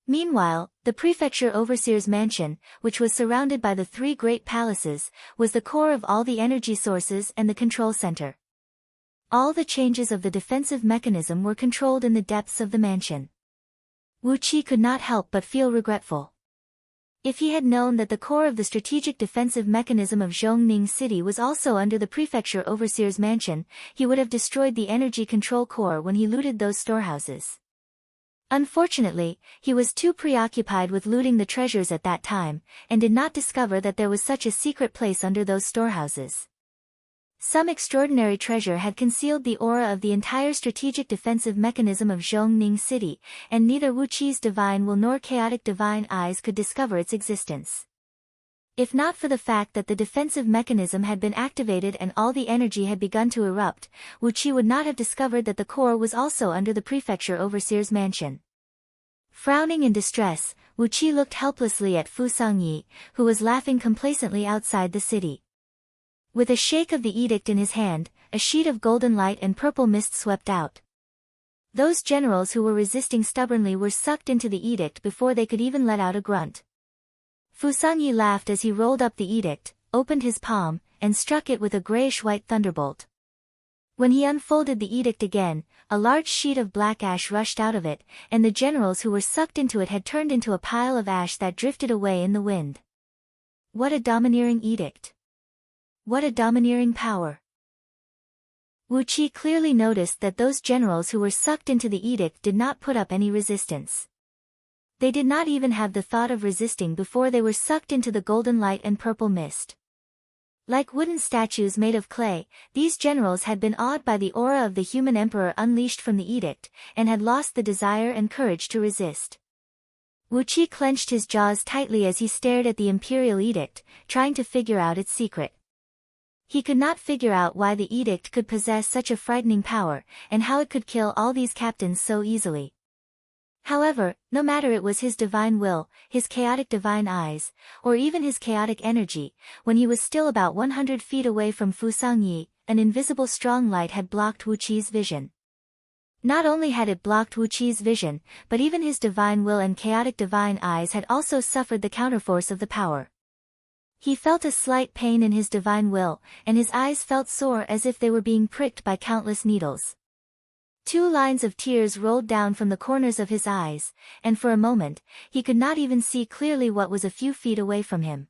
Meanwhile, the Prefecture Overseer's mansion, which was surrounded by the three great palaces, was the core of all the energy sources and the control center. All the changes of the defensive mechanism were controlled in the depths of the mansion. Wu Qi could not help but feel regretful. If he had known that the core of the strategic defensive mechanism of Zhongning City was also under the Prefecture Overseer's mansion, he would have destroyed the energy control core when he looted those storehouses. Unfortunately, he was too preoccupied with looting the treasures at that time, and did not discover that there was such a secret place under those storehouses. Some extraordinary treasure had concealed the aura of the entire strategic defensive mechanism of Zhongning City, and neither Wu Qi's divine will nor chaotic divine eyes could discover its existence. If not for the fact that the defensive mechanism had been activated and all the energy had begun to erupt, Wu Qi would not have discovered that the core was also under the Prefecture Overseer's mansion. Frowning in distress, Wu Qi looked helplessly at Fu Sangyi, who was laughing complacently outside the city. With a shake of the edict in his hand, a sheet of golden light and purple mist swept out. Those generals who were resisting stubbornly were sucked into the edict before they could even let out a grunt. Fu Sangyi laughed as he rolled up the edict, opened his palm, and struck it with a grayish-white thunderbolt. When he unfolded the edict again, a large sheet of black ash rushed out of it, and the generals who were sucked into it had turned into a pile of ash that drifted away in the wind. What a domineering edict! What a domineering power! Wu Qi clearly noticed that those generals who were sucked into the edict did not put up any resistance. They did not even have the thought of resisting before they were sucked into the golden light and purple mist. Like wooden statues made of clay, these generals had been awed by the aura of the human emperor unleashed from the edict, and had lost the desire and courage to resist. Wu Qi clenched his jaws tightly as he stared at the imperial edict, trying to figure out its secret. He could not figure out why the edict could possess such a frightening power, and how it could kill all these captains so easily. However, no matter it was his divine will, his chaotic divine eyes, or even his chaotic energy, when he was still about 100 feet away from Fu Sangyi, an invisible strong light had blocked Wu Qi's vision. Not only had it blocked Wu Qi's vision, but even his divine will and chaotic divine eyes had also suffered the counterforce of the power. He felt a slight pain in his divine will, and his eyes felt sore as if they were being pricked by countless needles. 2 lines of tears rolled down from the corners of his eyes, and for a moment, he could not even see clearly what was a few feet away from him.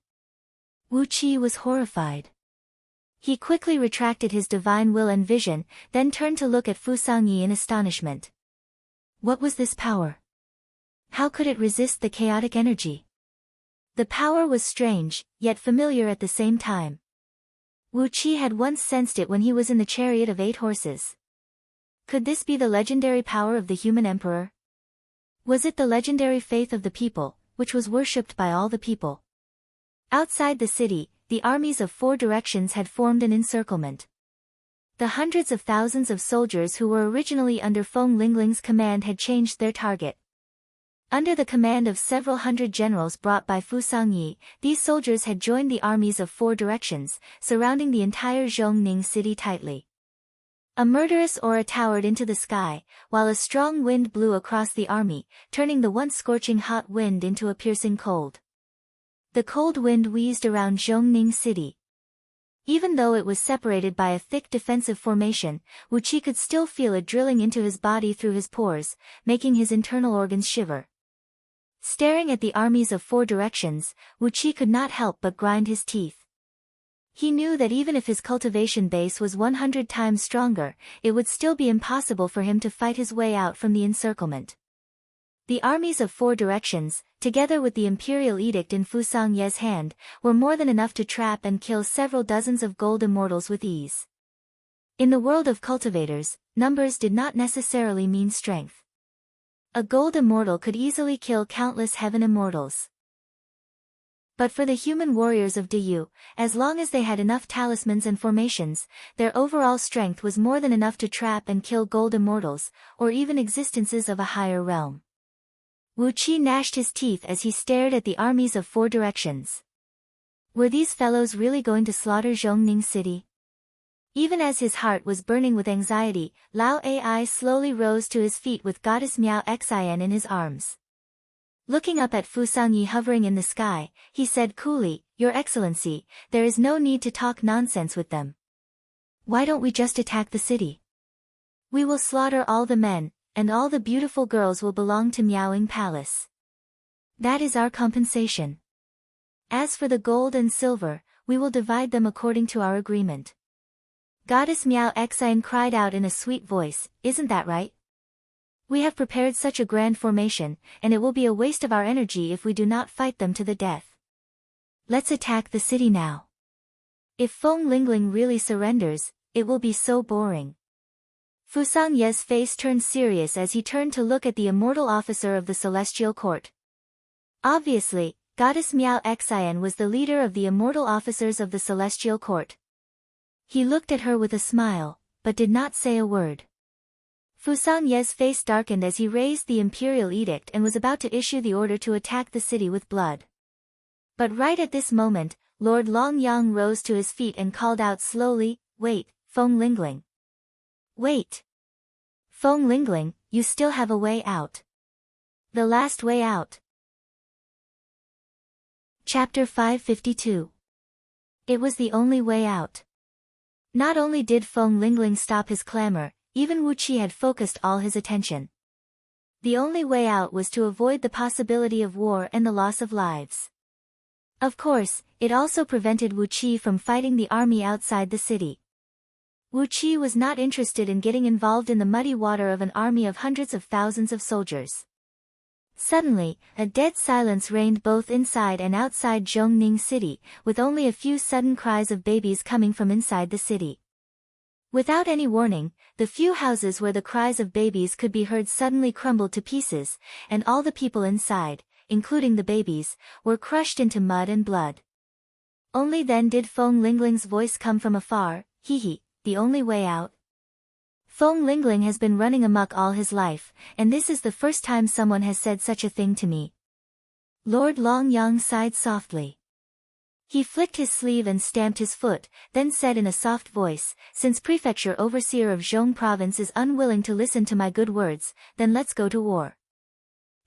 Wu Qi was horrified. He quickly retracted his divine will and vision, then turned to look at Fu Sangyi in astonishment. What was this power? How could it resist the chaotic energy? The power was strange, yet familiar at the same time. Wu Qi had once sensed it when he was in the chariot of 8 horses. Could this be the legendary power of the human emperor? Was it the legendary faith of the people, which was worshipped by all the people? Outside the city, the armies of 4 directions had formed an encirclement. The hundreds of thousands of soldiers who were originally under Feng Lingling's command had changed their target. Under the command of several hundred generals brought by Fu Sangyi, these soldiers had joined the armies of 4 directions, surrounding the entire Zhongning city tightly. A murderous aura towered into the sky, while a strong wind blew across the army, turning the once scorching hot wind into a piercing cold. The cold wind wheezed around Zhongning city. Even though it was separated by a thick defensive formation, Wu Qi could still feel it drilling into his body through his pores, making his internal organs shiver. Staring at the armies of four directions, Wu Qi could not help but grind his teeth. He knew that even if his cultivation base was 100 times stronger, it would still be impossible for him to fight his way out from the encirclement. The armies of four directions, together with the imperial edict in Fusang Ye's hand, were more than enough to trap and kill several dozens of gold immortals with ease. In the world of cultivators, numbers did not necessarily mean strength. A gold immortal could easily kill countless heaven immortals. But for the human warriors of Diyu, as long as they had enough talismans and formations, their overall strength was more than enough to trap and kill gold immortals, or even existences of a higher realm. Wu Qi gnashed his teeth as he stared at the armies of four directions. Were these fellows really going to slaughter Zhongning City? Even as his heart was burning with anxiety, Lao Ai slowly rose to his feet with Goddess Miao Xian in his arms. Looking up at Fusang Yi hovering in the sky, he said coolly, "Your Excellency, there is no need to talk nonsense with them. Why don't we just attack the city? We will slaughter all the men, and all the beautiful girls will belong to Miaoying Palace. That is our compensation. As for the gold and silver, we will divide them according to our agreement." Goddess Miao Xian cried out in a sweet voice, "Isn't that right? We have prepared such a grand formation, and it will be a waste of our energy if we do not fight them to the death. Let's attack the city now. If Feng Lingling really surrenders, it will be so boring." Fusang Ye's face turned serious as he turned to look at the immortal officer of the Celestial Court. Obviously, Goddess Miao Xian was the leader of the immortal officers of the Celestial Court. He looked at her with a smile, but did not say a word. Fusang Ye's face darkened as he raised the imperial edict and was about to issue the order to attack the city with blood. But right at this moment, Lord Longyang rose to his feet and called out slowly, "Wait, Feng Lingling. Wait. Feng Lingling, you still have a way out. The last way out." Chapter 552. It was the only way out. Not only did Feng Lingling stop his clamor, even Wu Qi had focused all his attention. The only way out was to avoid the possibility of war and the loss of lives. Of course, it also prevented Wu Qi from fighting the army outside the city. Wu Qi was not interested in getting involved in the muddy water of an army of hundreds of thousands of soldiers. Suddenly, a dead silence reigned both inside and outside Zhongning City, with only a few sudden cries of babies coming from inside the city. Without any warning, the few houses where the cries of babies could be heard suddenly crumbled to pieces, and all the people inside, including the babies, were crushed into mud and blood. Only then did Feng Lingling's voice come from afar, "Hee, the only way out? Feng Lingling has been running amok all his life, and this is the first time someone has said such a thing to me." Lord Longyang sighed softly. He flicked his sleeve and stamped his foot, then said in a soft voice, "Since Prefecture Overseer of Zhong Province is unwilling to listen to my good words, then let's go to war.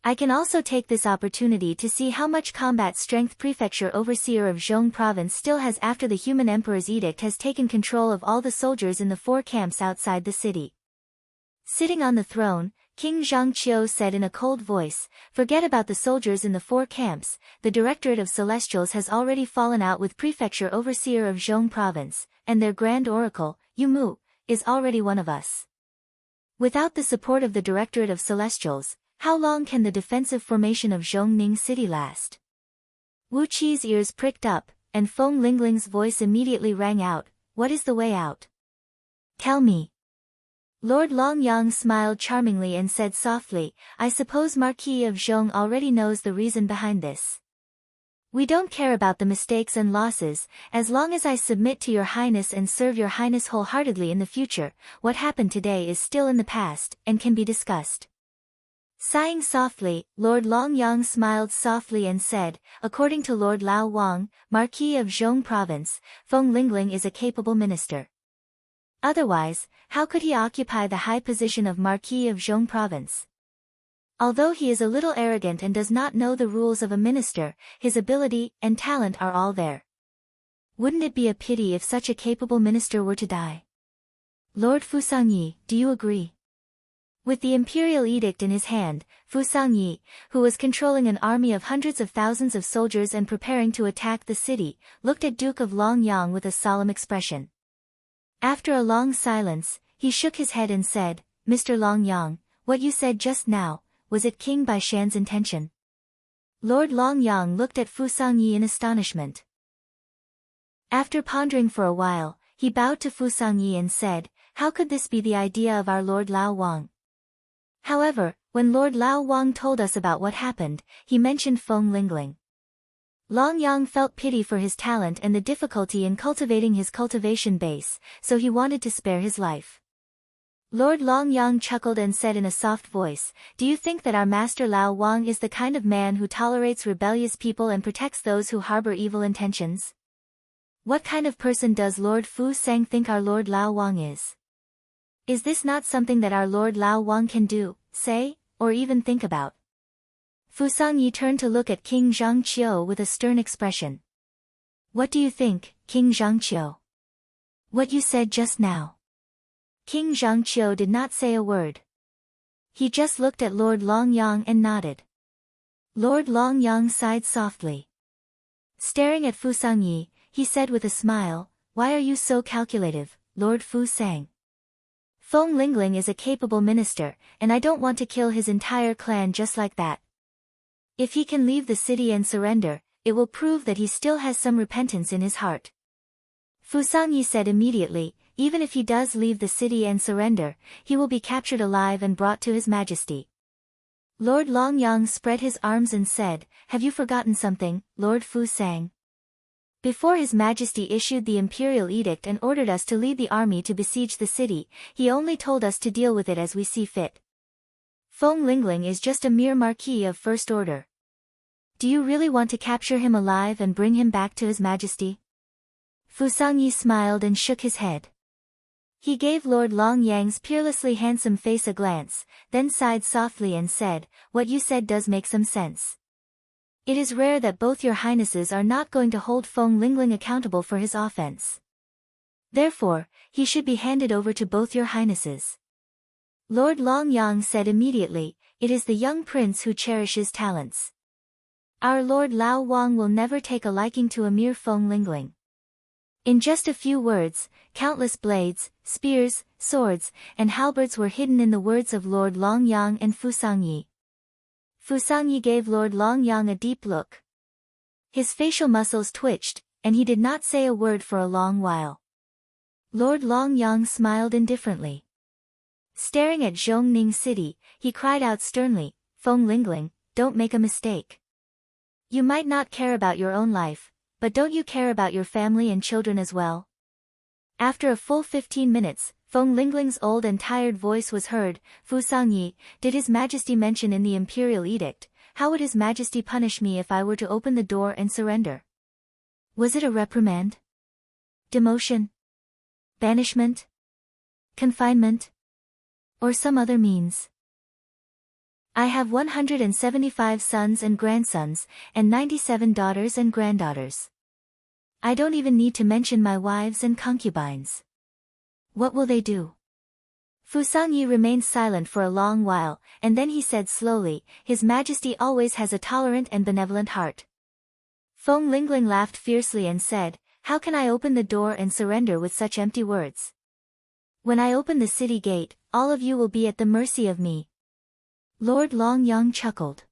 I can also take this opportunity to see how much combat strength Prefecture Overseer of Zhong Province still has after the Human Emperor's edict has taken control of all the soldiers in the four camps outside the city." Sitting on the throne, King Zhangqiu said in a cold voice, "Forget about the soldiers in the four camps, the Directorate of Celestials has already fallen out with Prefecture Overseer of Zhong Province, and their Grand Oracle, Yu Mu, is already one of us. Without the support of the Directorate of Celestials, how long can the defensive formation of Zhongning City last?" Wu Qi's ears pricked up, and Feng Lingling's voice immediately rang out, "What is the way out? Tell me." Lord Longyang smiled charmingly and said softly, "I suppose Marquis of Zhong already knows the reason behind this. We don't care about the mistakes and losses, as long as I submit to your highness and serve your highness wholeheartedly in the future. What happened today is still in the past, and can be discussed." Sighing softly, Lord Longyang smiled softly and said, "According to Lord Lao Wang, Marquis of Zhong Province, Feng Lingling is a capable minister. Otherwise, how could he occupy the high position of Marquis of Zhong Province? Although he is a little arrogant and does not know the rules of a minister, his ability and talent are all there." Wouldn't it be a pity if such a capable minister were to die? Lord Fusangyi, do you agree? With the imperial edict in his hand, Fusangyi, who was controlling an army of hundreds of thousands of soldiers and preparing to attack the city, looked at Duke of Longyang with a solemn expression. After a long silence, he shook his head and said, Mr. Longyang, what you said just now, was it King Baishan's intention? Lord Longyang looked at Fusangyi in astonishment. After pondering for a while, he bowed to Fusangyi and said, how could this be the idea of our Lord Lao Wang? However, when Lord Lao Wang told us about what happened, he mentioned Feng Lingling. Longyang felt pity for his talent and the difficulty in cultivating his cultivation base, so he wanted to spare his life. Lord Longyang chuckled and said in a soft voice, do you think that our master Lao Wang is the kind of man who tolerates rebellious people and protects those who harbor evil intentions? What kind of person does Lord Fu Sang think our Lord Lao Wang is? Is this not something that our Lord Lao Wang can do, say, or even think about? Fusangyi turned to look at King Zhangqiu with a stern expression. What do you think, King Zhangqiu? What you said just now. King Zhangqiu did not say a word. He just looked at Lord Longyang and nodded. Lord Longyang sighed softly. Staring at Fusangyi, he said with a smile, why are you so calculative, Lord Fu Sang? Feng Lingling is a capable minister, and I don't want to kill his entire clan just like that. If he can leave the city and surrender, it will prove that he still has some repentance in his heart. Fusangyi said immediately, even if he does leave the city and surrender, he will be captured alive and brought to his majesty. Lord Longyang spread his arms and said, have you forgotten something, Lord Fu Sang? Before His Majesty issued the imperial edict and ordered us to lead the army to besiege the city, he only told us to deal with it as we see fit. Feng Lingling is just a mere marquis of first order. Do you really want to capture him alive and bring him back to His Majesty? Fusangyi smiled and shook his head. He gave Lord Longyang's peerlessly handsome face a glance, then sighed softly and said, what you said does make some sense. It is rare that both your highnesses are not going to hold Feng Lingling accountable for his offense. Therefore, he should be handed over to both your highnesses. Lord Longyang said immediately, it is the young prince who cherishes talents. Our Lord Lao Wang will never take a liking to a mere Feng Lingling. In just a few words, countless blades, spears, swords, and halberds were hidden in the words of Lord Longyang and Fusangyi. Fusangyi gave Lord Longyang a deep look. His facial muscles twitched, and he did not say a word for a long while. Lord Longyang smiled indifferently. Staring at Zhongning City, he cried out sternly, Feng Lingling, don't make a mistake. You might not care about your own life, but don't you care about your family and children as well? After a full 15 minutes, Feng Lingling's old and tired voice was heard, Fusangyi, did His Majesty mention in the imperial edict, how would His Majesty punish me if I were to open the door and surrender? Was it a reprimand? Demotion? Banishment? Confinement? Or some other means? I have 175 sons and grandsons, and 97 daughters and granddaughters. I don't even need to mention my wives and concubines. What will they do? Fusangyi remained silent for a long while, and then he said slowly, His Majesty always has a tolerant and benevolent heart. Feng Lingling laughed fiercely and said, how can I open the door and surrender with such empty words? When I open the city gate, all of you will be at the mercy of me. Lord Longyang chuckled.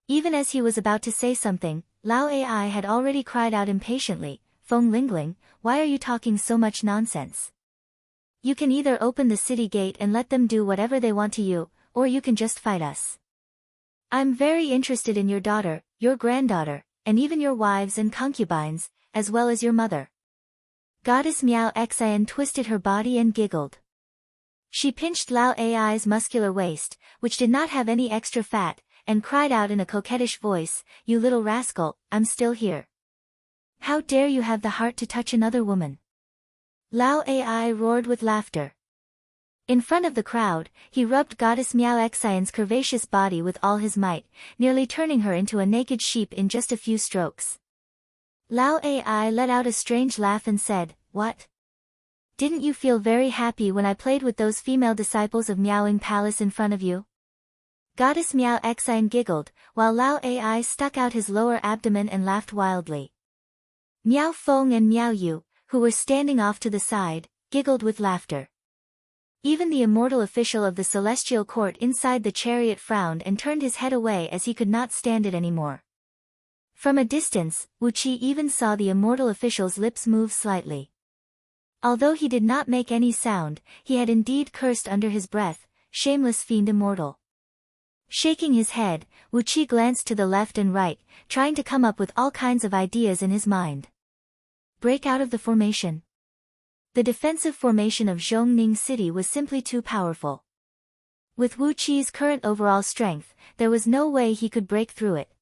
Even as he was about to say something, Lao Ai had already cried out impatiently, Feng Lingling, why are you talking so much nonsense? You can either open the city gate and let them do whatever they want to you, or you can just fight us. I'm very interested in your daughter, your granddaughter, and even your wives and concubines, as well as your mother. Goddess Miao Xian twisted her body and giggled. She pinched Lao Ai's muscular waist, which did not have any extra fat, and cried out in a coquettish voice, you little rascal, I'm still here. How dare you have the heart to touch another woman? Lao Ai roared with laughter. In front of the crowd, he rubbed Goddess Miao Xian's curvaceous body with all his might, nearly turning her into a naked sheep in just a few strokes. Lao Ai let out a strange laugh and said, "What? Didn't you feel very happy when I played with those female disciples of Miaoing Palace in front of you?" Goddess Miao Xine giggled, while Lao Ai stuck out his lower abdomen and laughed wildly. Miao Feng and Miao Yu, who were standing off to the side, giggled with laughter. Even the immortal official of the celestial court inside the chariot frowned and turned his head away as he could not stand it anymore. From a distance, Wu Qi even saw the immortal official's lips move slightly. Although he did not make any sound, he had indeed cursed under his breath, "Shameless fiend immortal." Shaking his head, Wu Qi glanced to the left and right, trying to come up with all kinds of ideas in his mind. Break out of the formation. The defensive formation of Zhongning City was simply too powerful. With Wu Qi's current overall strength, there was no way he could break through it.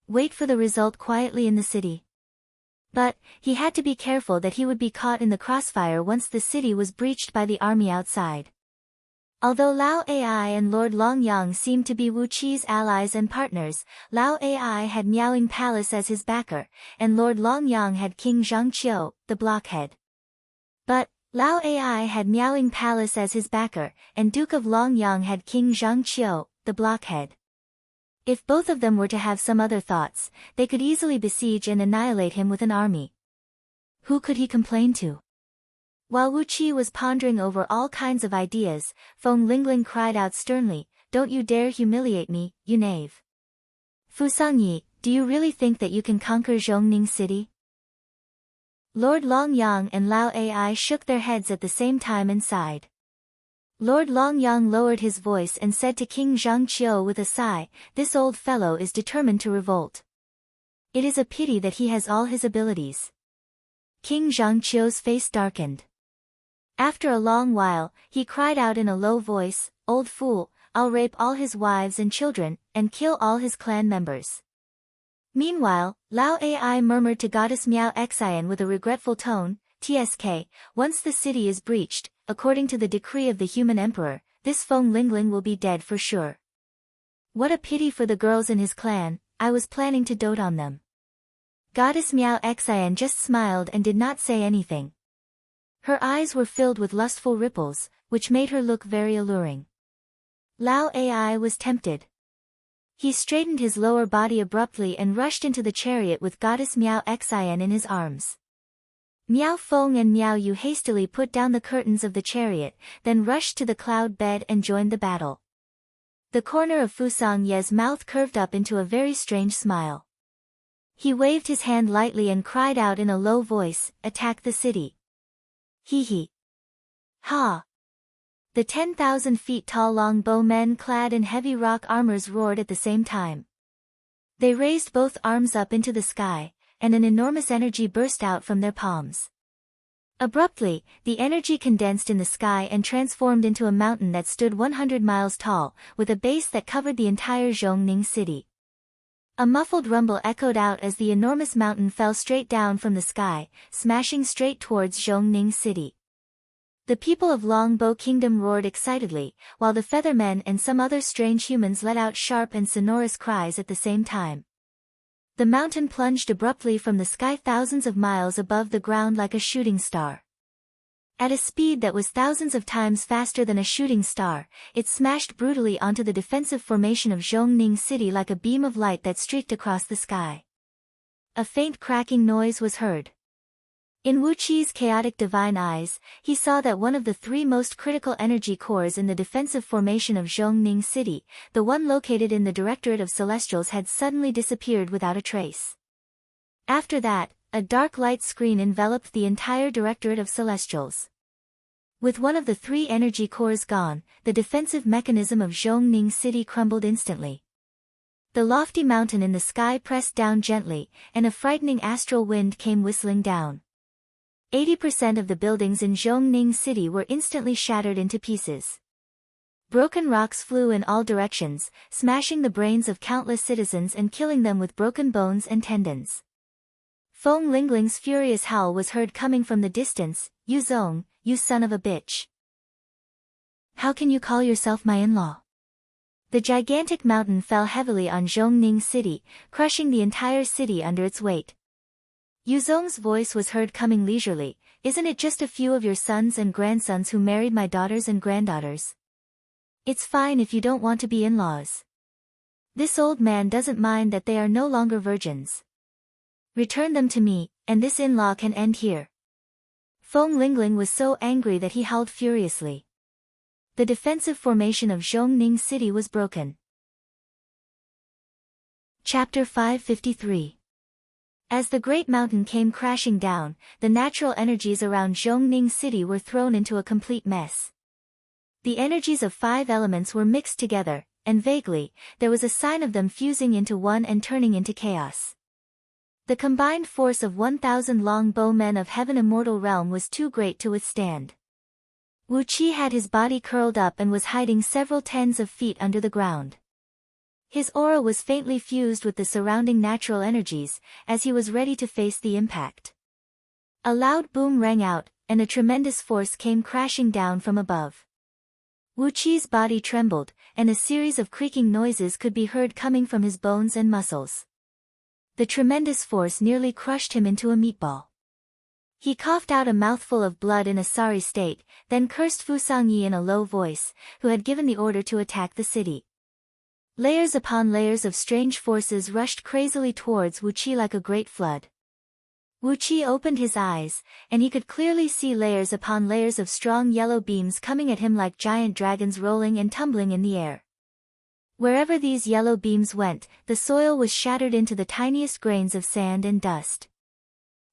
Wait for the result quietly in the city. But, he had to be careful that he would be caught in the crossfire once the city was breached by the army outside. Although Lao Ai and Lord Longyang seemed to be Wu Qi's allies and partners, Lao Ai had Miaoing Palace as his backer, and Lord Longyang had King Zhangqiu, the blockhead. But, Lao Ai had Miaoing Palace as his backer, and Duke of Longyang had King Zhangqiu, the blockhead. If both of them were to have some other thoughts, they could easily besiege and annihilate him with an army. Who could he complain to? While Wu Qi was pondering over all kinds of ideas, Feng Lingling cried out sternly, "Don't you dare humiliate me, you knave! Fu Sangyi, do you really think that you can conquer Zhongning City?" Lord Longyang and Lao Ai shook their heads at the same time and sighed. Lord Longyang lowered his voice and said to King Zhangqiu with a sigh, "This old fellow is determined to revolt. It is a pity that he has all his abilities." King Zhangqiu's face darkened. After a long while, he cried out in a low voice, "Old fool, I'll rape all his wives and children, and kill all his clan members." Meanwhile, Lao Ai murmured to Goddess Miao Xine with a regretful tone, "TSK, once the city is breached, according to the decree of the human emperor, this Feng Lingling will be dead for sure. What a pity for the girls in his clan, I was planning to dote on them." Goddess Miao Xine just smiled and did not say anything. Her eyes were filled with lustful ripples, which made her look very alluring. Lao Ai was tempted. He straightened his lower body abruptly and rushed into the chariot with Goddess Miao Xine in his arms. Miao Feng and Miao Yu hastily put down the curtains of the chariot, then rushed to the cloud bed and joined the battle. The corner of Fusang Ye's mouth curved up into a very strange smile. He waved his hand lightly and cried out in a low voice, "Attack the city." Hee hee. Ha! The 10,000 feet tall longbow men clad in heavy rock armors roared at the same time. They raised both arms up into the sky, and an enormous energy burst out from their palms. Abruptly, the energy condensed in the sky and transformed into a mountain that stood 100 miles tall, with a base that covered the entire Zhongning city. A muffled rumble echoed out as the enormous mountain fell straight down from the sky, smashing straight towards Zhongning city. The people of Longbow Kingdom roared excitedly, while the Feathermen and some other strange humans let out sharp and sonorous cries at the same time. The mountain plunged abruptly from the sky thousands of miles above the ground like a shooting star. At a speed that was thousands of times faster than a shooting star, it smashed brutally onto the defensive formation of Zhongning city like a beam of light that streaked across the sky. A faint cracking noise was heard. In Wu Qi's chaotic divine eyes, he saw that one of the three most critical energy cores in the defensive formation of Zhongning city, the one located in the Directorate of Celestials, had suddenly disappeared without a trace. After that, a dark light screen enveloped the entire Directorate of Celestials. With one of the three energy cores gone, the defensive mechanism of Zhongning city crumbled instantly. The lofty mountain in the sky pressed down gently, and a frightening astral wind came whistling down. 80% of the buildings in Zhongning city were instantly shattered into pieces. Broken rocks flew in all directions, smashing the brains of countless citizens and killing them with broken bones and tendons. Feng Lingling's furious howl was heard coming from the distance, "You Zong, you son of a bitch. How can you call yourself my in-law?" The gigantic mountain fell heavily on Zhongning city, crushing the entire city under its weight. Yuzong's voice was heard coming leisurely. Isn't it just a few of your sons and grandsons who married my daughters and granddaughters? It's fine if you don't want to be in-laws. This old man doesn't mind that they are no longer virgins. Return them to me, and this in-law can end here. Feng Lingling was so angry that he howled furiously. The defensive formation of Zhongning City was broken. Chapter 553. As the great mountain came crashing down, the natural energies around Zhongning City were thrown into a complete mess. The energies of 5 elements were mixed together, and vaguely, there was a sign of them fusing into one and turning into chaos. The combined force of 1,000 long-bow men of Heaven Immortal Realm was too great to withstand. Wu Qi had his body curled up and was hiding several tens of feet under the ground. His aura was faintly fused with the surrounding natural energies, as he was ready to face the impact. A loud boom rang out, and a tremendous force came crashing down from above. Wu Qi's body trembled, and a series of creaking noises could be heard coming from his bones and muscles. The tremendous force nearly crushed him into a meatball. He coughed out a mouthful of blood in a sorry state, then cursed Fu Sangyi in a low voice, who had given the order to attack the city. Layers upon layers of strange forces rushed crazily towards Wu Qi like a great flood. Wu Qi opened his eyes, and he could clearly see layers upon layers of strong yellow beams coming at him like giant dragons rolling and tumbling in the air. Wherever these yellow beams went, the soil was shattered into the tiniest grains of sand and dust.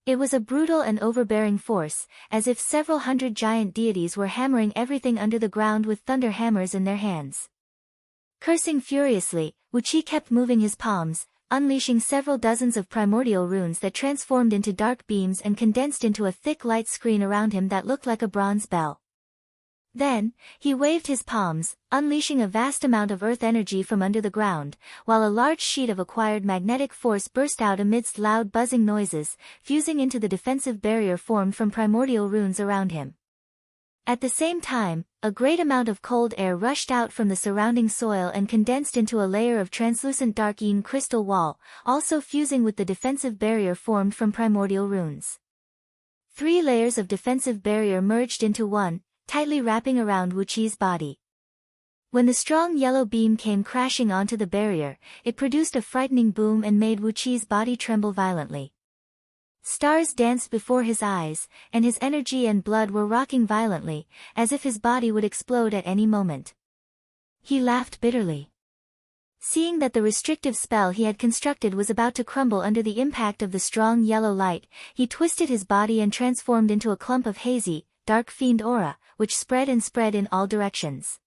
It was a brutal and overbearing force, as if several hundred giant deities were hammering everything under the ground with thunder hammers in their hands. Cursing furiously, Wu Qi kept moving his palms, unleashing several dozens of primordial runes that transformed into dark beams and condensed into a thick light screen around him that looked like a bronze bell. Then, he waved his palms, unleashing a vast amount of earth energy from under the ground, while a large sheet of acquired magnetic force burst out amidst loud buzzing noises, fusing into the defensive barrier formed from primordial runes around him. At the same time, a great amount of cold air rushed out from the surrounding soil and condensed into a layer of translucent dark yin crystal wall, also fusing with the defensive barrier formed from primordial runes. 3 layers of defensive barrier merged into one, tightly wrapping around Wu Qi's body. When the strong yellow beam came crashing onto the barrier, it produced a frightening boom and made Wu Qi's body tremble violently. Stars danced before his eyes, and his energy and blood were rocking violently, as if his body would explode at any moment. He laughed bitterly. Seeing that the restrictive spell he had constructed was about to crumble under the impact of the strong yellow light, he twisted his body and transformed into a clump of hazy, dark fiend aura, which spread and spread in all directions.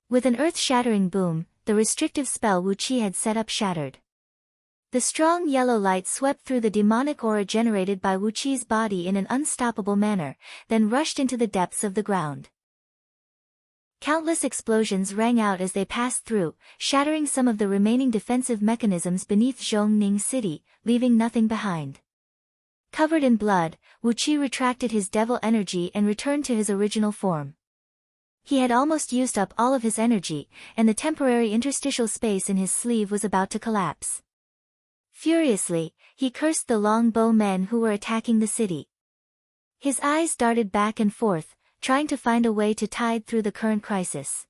With an earth-shattering boom, the restrictive spell Wu Qi had set up shattered. The strong yellow light swept through the demonic aura generated by Wu Qi's body in an unstoppable manner, then rushed into the depths of the ground. Countless explosions rang out as they passed through, shattering some of the remaining defensive mechanisms beneath Zhongning City, leaving nothing behind. Covered in blood, Wu Qi retracted his devil energy and returned to his original form. He had almost used up all of his energy, and the temporary interstitial space in his sleeve was about to collapse. Furiously, he cursed the long-bow men who were attacking the city. His eyes darted back and forth, trying to find a way to tide through the current crisis.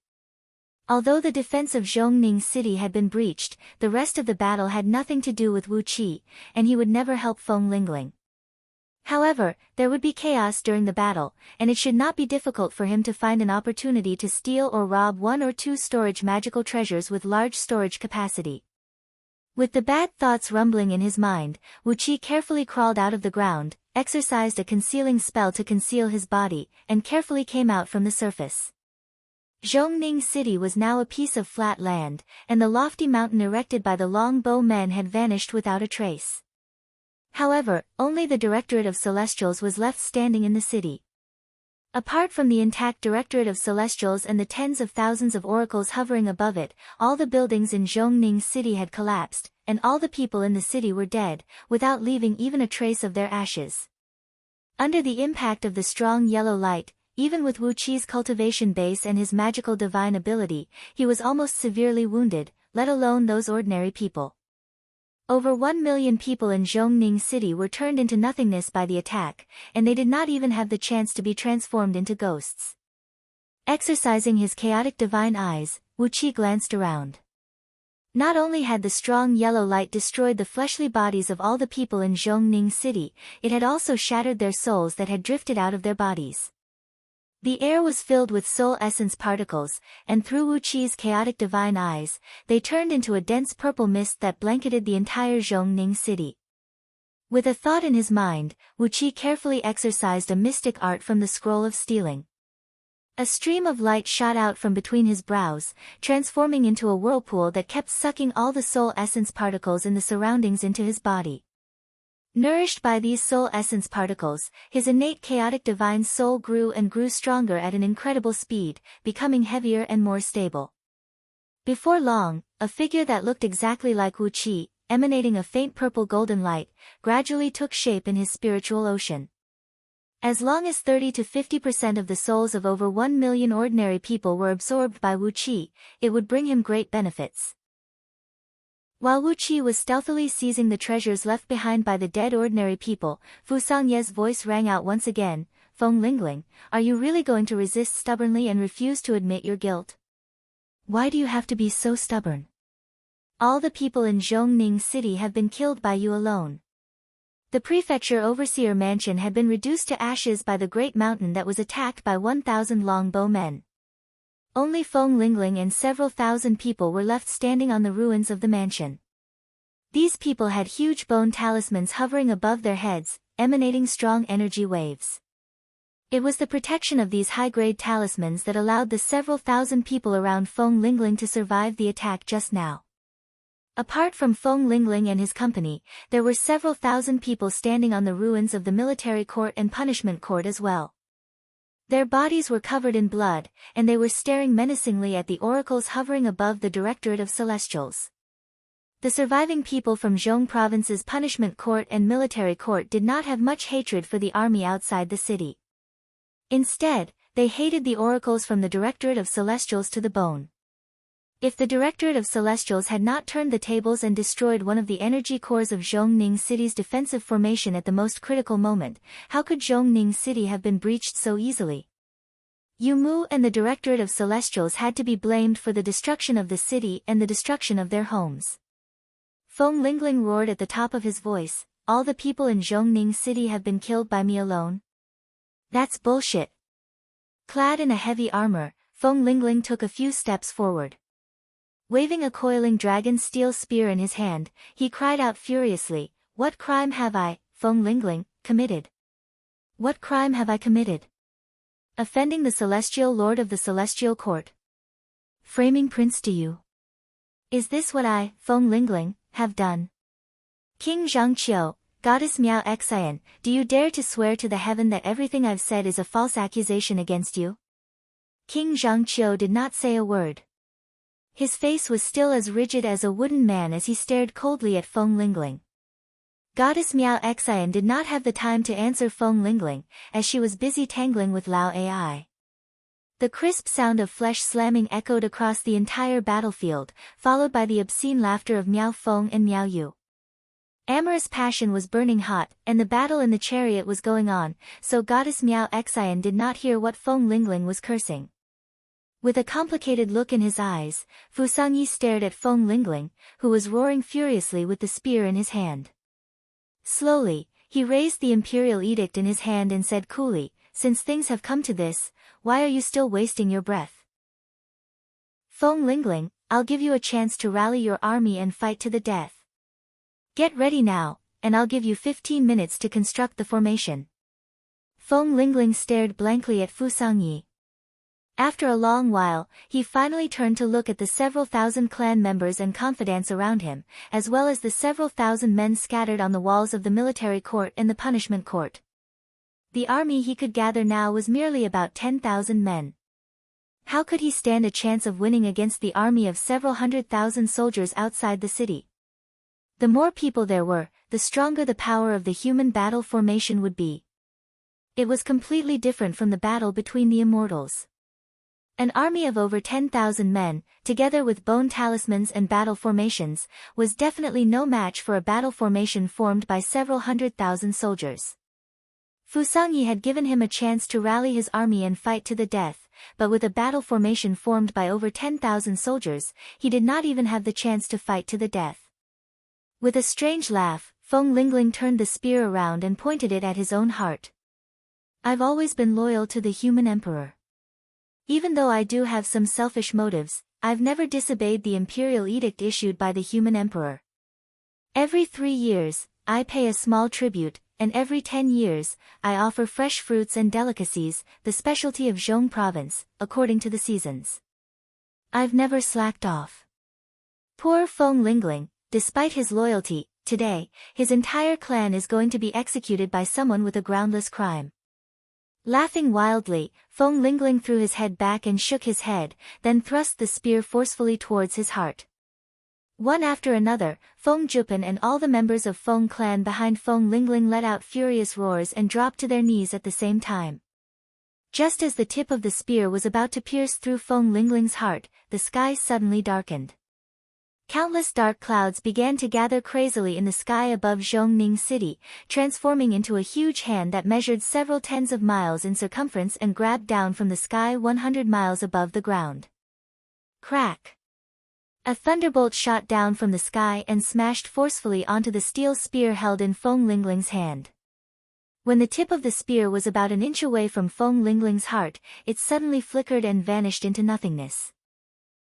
Although the defense of Zhongning City had been breached, the rest of the battle had nothing to do with Wu Qi, and he would never help Feng Lingling. However, there would be chaos during the battle, and it should not be difficult for him to find an opportunity to steal or rob 1 or 2 storage magical treasures with large storage capacity. With the bad thoughts rumbling in his mind, Wu Qi carefully crawled out of the ground, exercised a concealing spell to conceal his body, and carefully came out from the surface. Zhongning City was now a piece of flat land, and the lofty mountain erected by the long-bow men had vanished without a trace. However, only the Directorate of Celestials was left standing in the city. Apart from the intact Directorate of Celestials and the tens of thousands of oracles hovering above it, all the buildings in Zhongning City had collapsed, and all the people in the city were dead, without leaving even a trace of their ashes. Under the impact of the strong yellow light, even with Wu Qi's cultivation base and his magical divine ability, he was almost severely wounded, let alone those ordinary people. Over 1 million people in Zhongning City were turned into nothingness by the attack, and they did not even have the chance to be transformed into ghosts. Exercising his chaotic divine eyes, Wu Qi glanced around. Not only had the strong yellow light destroyed the fleshly bodies of all the people in Zhongning City, it had also shattered their souls that had drifted out of their bodies. The air was filled with soul essence particles, and through Wu Qi's chaotic divine eyes, they turned into a dense purple mist that blanketed the entire Zhongning City. With a thought in his mind, Wu Qi carefully exercised a mystic art from the scroll of stealing. A stream of light shot out from between his brows, transforming into a whirlpool that kept sucking all the soul essence particles in the surroundings into his body. Nourished by these soul essence particles, his innate chaotic divine soul grew and grew stronger at an incredible speed, becoming heavier and more stable. Before long, a figure that looked exactly like Wu Qi, emanating a faint purple golden light, gradually took shape in his spiritual ocean. As long as 30 to 50% of the souls of over 1 million ordinary people were absorbed by Wu Qi, it would bring him great benefits. While Wu Qi was stealthily seizing the treasures left behind by the dead ordinary people, Fu Sangye's voice rang out once again, "Feng Lingling, are you really going to resist stubbornly and refuse to admit your guilt? Why do you have to be so stubborn? All the people in Zhongning City have been killed by you alone." The prefecture overseer mansion had been reduced to ashes by the great mountain that was attacked by 1,000 longbow men. Only Feng Lingling and several thousand people were left standing on the ruins of the mansion. These people had huge bone talismans hovering above their heads, emanating strong energy waves. It was the protection of these high-grade talismans that allowed the several thousand people around Feng Lingling to survive the attack just now. Apart from Feng Lingling and his company, there were several thousand people standing on the ruins of the military court and punishment court as well. Their bodies were covered in blood, and they were staring menacingly at the oracles hovering above the Directorate of Celestials. The surviving people from Zhong Province's punishment court and military court did not have much hatred for the army outside the city. Instead, they hated the oracles from the Directorate of Celestials to the bone. If the Directorate of Celestials had not turned the tables and destroyed one of the energy cores of Zhongning City's defensive formation at the most critical moment, how could Zhongning City have been breached so easily? Yu Mu and the Directorate of Celestials had to be blamed for the destruction of the city and the destruction of their homes. Feng Lingling roared at the top of his voice, "All the people in Zhongning City have been killed by me alone? That's bullshit." Clad in a heavy armor, Feng Lingling took a few steps forward. Waving a coiling dragon steel spear in his hand, he cried out furiously, "What crime have I, Feng Lingling, committed? What crime have I committed? Offending the celestial lord of the celestial court? Framing Prince Diyu? Is this what I, Feng Lingling, have done? King Zhangqiu, Goddess Miao Xian, do you dare to swear to the heaven that everything I've said is a false accusation against you?" King Zhangqiu did not say a word. His face was still as rigid as a wooden man as he stared coldly at Feng Lingling. Goddess Miao Xian did not have the time to answer Feng Lingling, as she was busy tangling with Lao Ai. The crisp sound of flesh slamming echoed across the entire battlefield, followed by the obscene laughter of Miao Feng and Miao Yu. Amorous passion was burning hot, and the battle in the chariot was going on, so Goddess Miao Xian did not hear what Feng Lingling was cursing. With a complicated look in his eyes, Fu Sangyi stared at Feng Lingling, who was roaring furiously with the spear in his hand. Slowly, he raised the imperial edict in his hand and said coolly, "Since things have come to this, why are you still wasting your breath? Feng Lingling, I'll give you a chance to rally your army and fight to the death. Get ready now, and I'll give you 15 minutes to construct the formation." Feng Lingling stared blankly at Fu Sangyi. After a long while, he finally turned to look at the several thousand clan members and confidants around him, as well as the several thousand men scattered on the walls of the military court and the punishment court. The army he could gather now was merely about 10,000 men. How could he stand a chance of winning against the army of several 100,000 soldiers outside the city? The more people there were, the stronger the power of the human battle formation would be. It was completely different from the battle between the immortals. An army of over 10,000 men, together with bone talismans and battle formations, was definitely no match for a battle formation formed by several 100,000 soldiers. Fu Sangyi had given him a chance to rally his army and fight to the death, but with a battle formation formed by over 10,000 soldiers, he did not even have the chance to fight to the death. With a strange laugh, Feng Lingling turned the spear around and pointed it at his own heart. I've always been loyal to the human emperor. Even though I do have some selfish motives, I've never disobeyed the imperial edict issued by the human emperor. Every 3 years, I pay a small tribute, and every 10 years, I offer fresh fruits and delicacies, the specialty of Zhong province, according to the seasons. I've never slacked off. Poor Feng Lingling, despite his loyalty, today, his entire clan is going to be executed by someone with a groundless crime. Laughing wildly, Feng Lingling threw his head back and shook his head, then thrust the spear forcefully towards his heart. One after another, Feng Jupan and all the members of Feng clan behind Feng Lingling let out furious roars and dropped to their knees at the same time. Just as the tip of the spear was about to pierce through Feng Lingling's heart, the sky suddenly darkened. Countless dark clouds began to gather crazily in the sky above Zhongning City, transforming into a huge hand that measured several tens of miles in circumference and grabbed down from the sky 100 miles above the ground. Crack! A thunderbolt shot down from the sky and smashed forcefully onto the steel spear held in Feng Lingling's hand. When the tip of the spear was about an inch away from Feng Lingling's heart, it suddenly flickered and vanished into nothingness.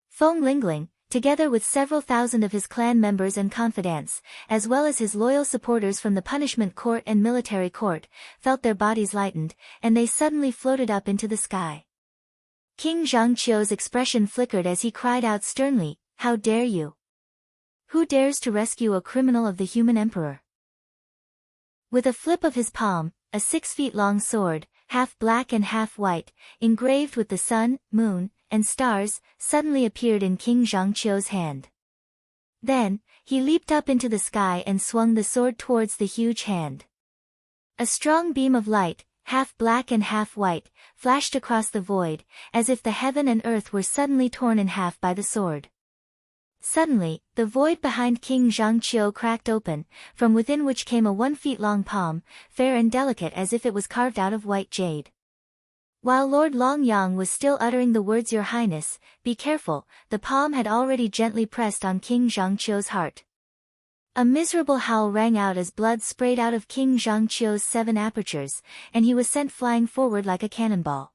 Feng Lingling, together with several thousand of his clan members and confidants, as well as his loyal supporters from the punishment court and military court, felt their bodies lightened, and they suddenly floated up into the sky. King Zhangqiu's expression flickered as he cried out sternly, "How dare you? Who dares to rescue a criminal of the human emperor?" With a flip of his palm, a 6-feet-long sword, half black and half white, engraved with the sun, moon, and stars, suddenly appeared in King Zhangqiu's hand. Then, he leaped up into the sky and swung the sword towards the huge hand. A strong beam of light, half black and half white, flashed across the void, as if the heaven and earth were suddenly torn in half by the sword. Suddenly, the void behind King Zhangqiu cracked open, from within which came a 1-feet-long palm, fair and delicate as if it was carved out of white jade. While Lord Longyang was still uttering the words "Your Highness, be careful," the palm had already gently pressed on King Zhangqiu's heart. A miserable howl rang out as blood sprayed out of King Zhangqiu's 7 apertures, and he was sent flying forward like a cannonball.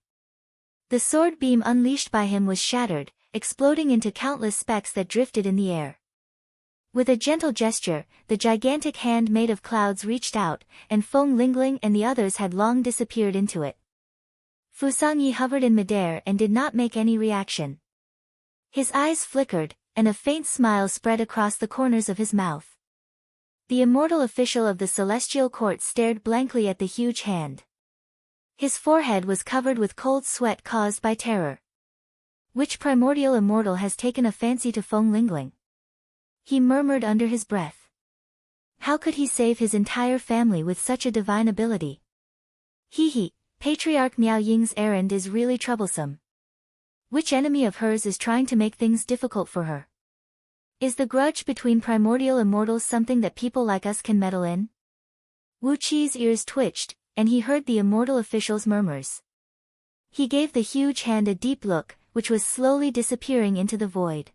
The sword beam unleashed by him was shattered, exploding into countless specks that drifted in the air. With a gentle gesture, the gigantic hand made of clouds reached out, and Feng Lingling and the others had long disappeared into it. Fu Sangyi hovered in midair and did not make any reaction. His eyes flickered, and a faint smile spread across the corners of his mouth. The immortal official of the celestial court stared blankly at the huge hand. His forehead was covered with cold sweat caused by terror. Which primordial immortal has taken a fancy to Feng Lingling? He murmured under his breath. How could he save his entire family with such a divine ability? He. Patriarch Miao Ying's errand is really troublesome. Which enemy of hers is trying to make things difficult for her? Is the grudge between primordial immortals something that people like us can meddle in? Wu Qi's ears twitched, and he heard the immortal official's murmurs. He gave the huge hand a deep look, which was slowly disappearing into the void.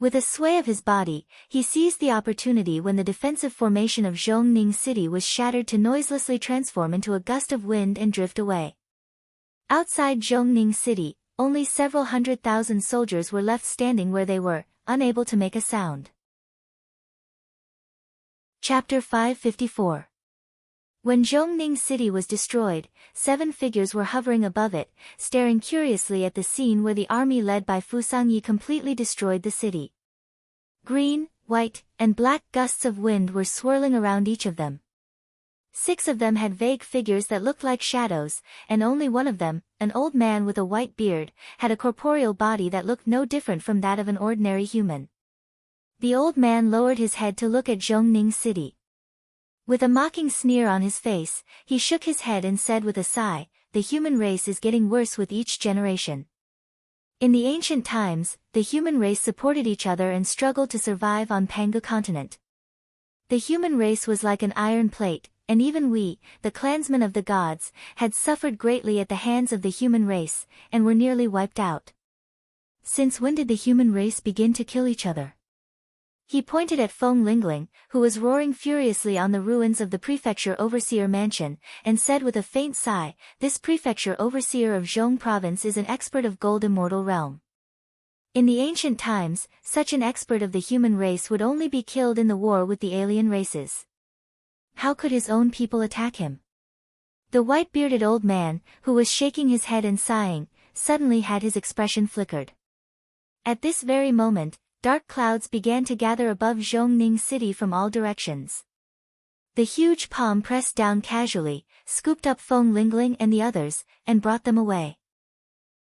With a sway of his body, he seized the opportunity when the defensive formation of Zhongning City was shattered to noiselessly transform into a gust of wind and drift away. Outside Zhongning City, only several 100,000 soldiers were left standing where they were, unable to make a sound. Chapter 554. When Zhongning City was destroyed, 7 figures were hovering above it, staring curiously at the scene where the army led by Fu Sangyi completely destroyed the city. Green, white, and black gusts of wind were swirling around each of them. 6 of them had vague figures that looked like shadows, and only one of them, an old man with a white beard, had a corporeal body that looked no different from that of an ordinary human. The old man lowered his head to look at Zhongning City. With a mocking sneer on his face, he shook his head and said with a sigh, "The human race is getting worse with each generation. In the ancient times, the human race supported each other and struggled to survive on Pangu continent. The human race was like an iron plate, and even we, the clansmen of the gods, had suffered greatly at the hands of the human race, and were nearly wiped out. Since when did the human race begin to kill each other? He pointed at Feng Lingling, who was roaring furiously on the ruins of the prefecture overseer mansion, and said with a faint sigh, "This prefecture overseer of Zhong province is an expert of gold immortal realm." In the ancient times, such an expert of the human race would only be killed in the war with the alien races. How could his own people attack him? The white-bearded old man, who was shaking his head and sighing, suddenly had his expression flickered. At this very moment, dark clouds began to gather above Zhongning city from all directions. The huge palm pressed down casually, scooped up Feng Lingling and the others, and brought them away.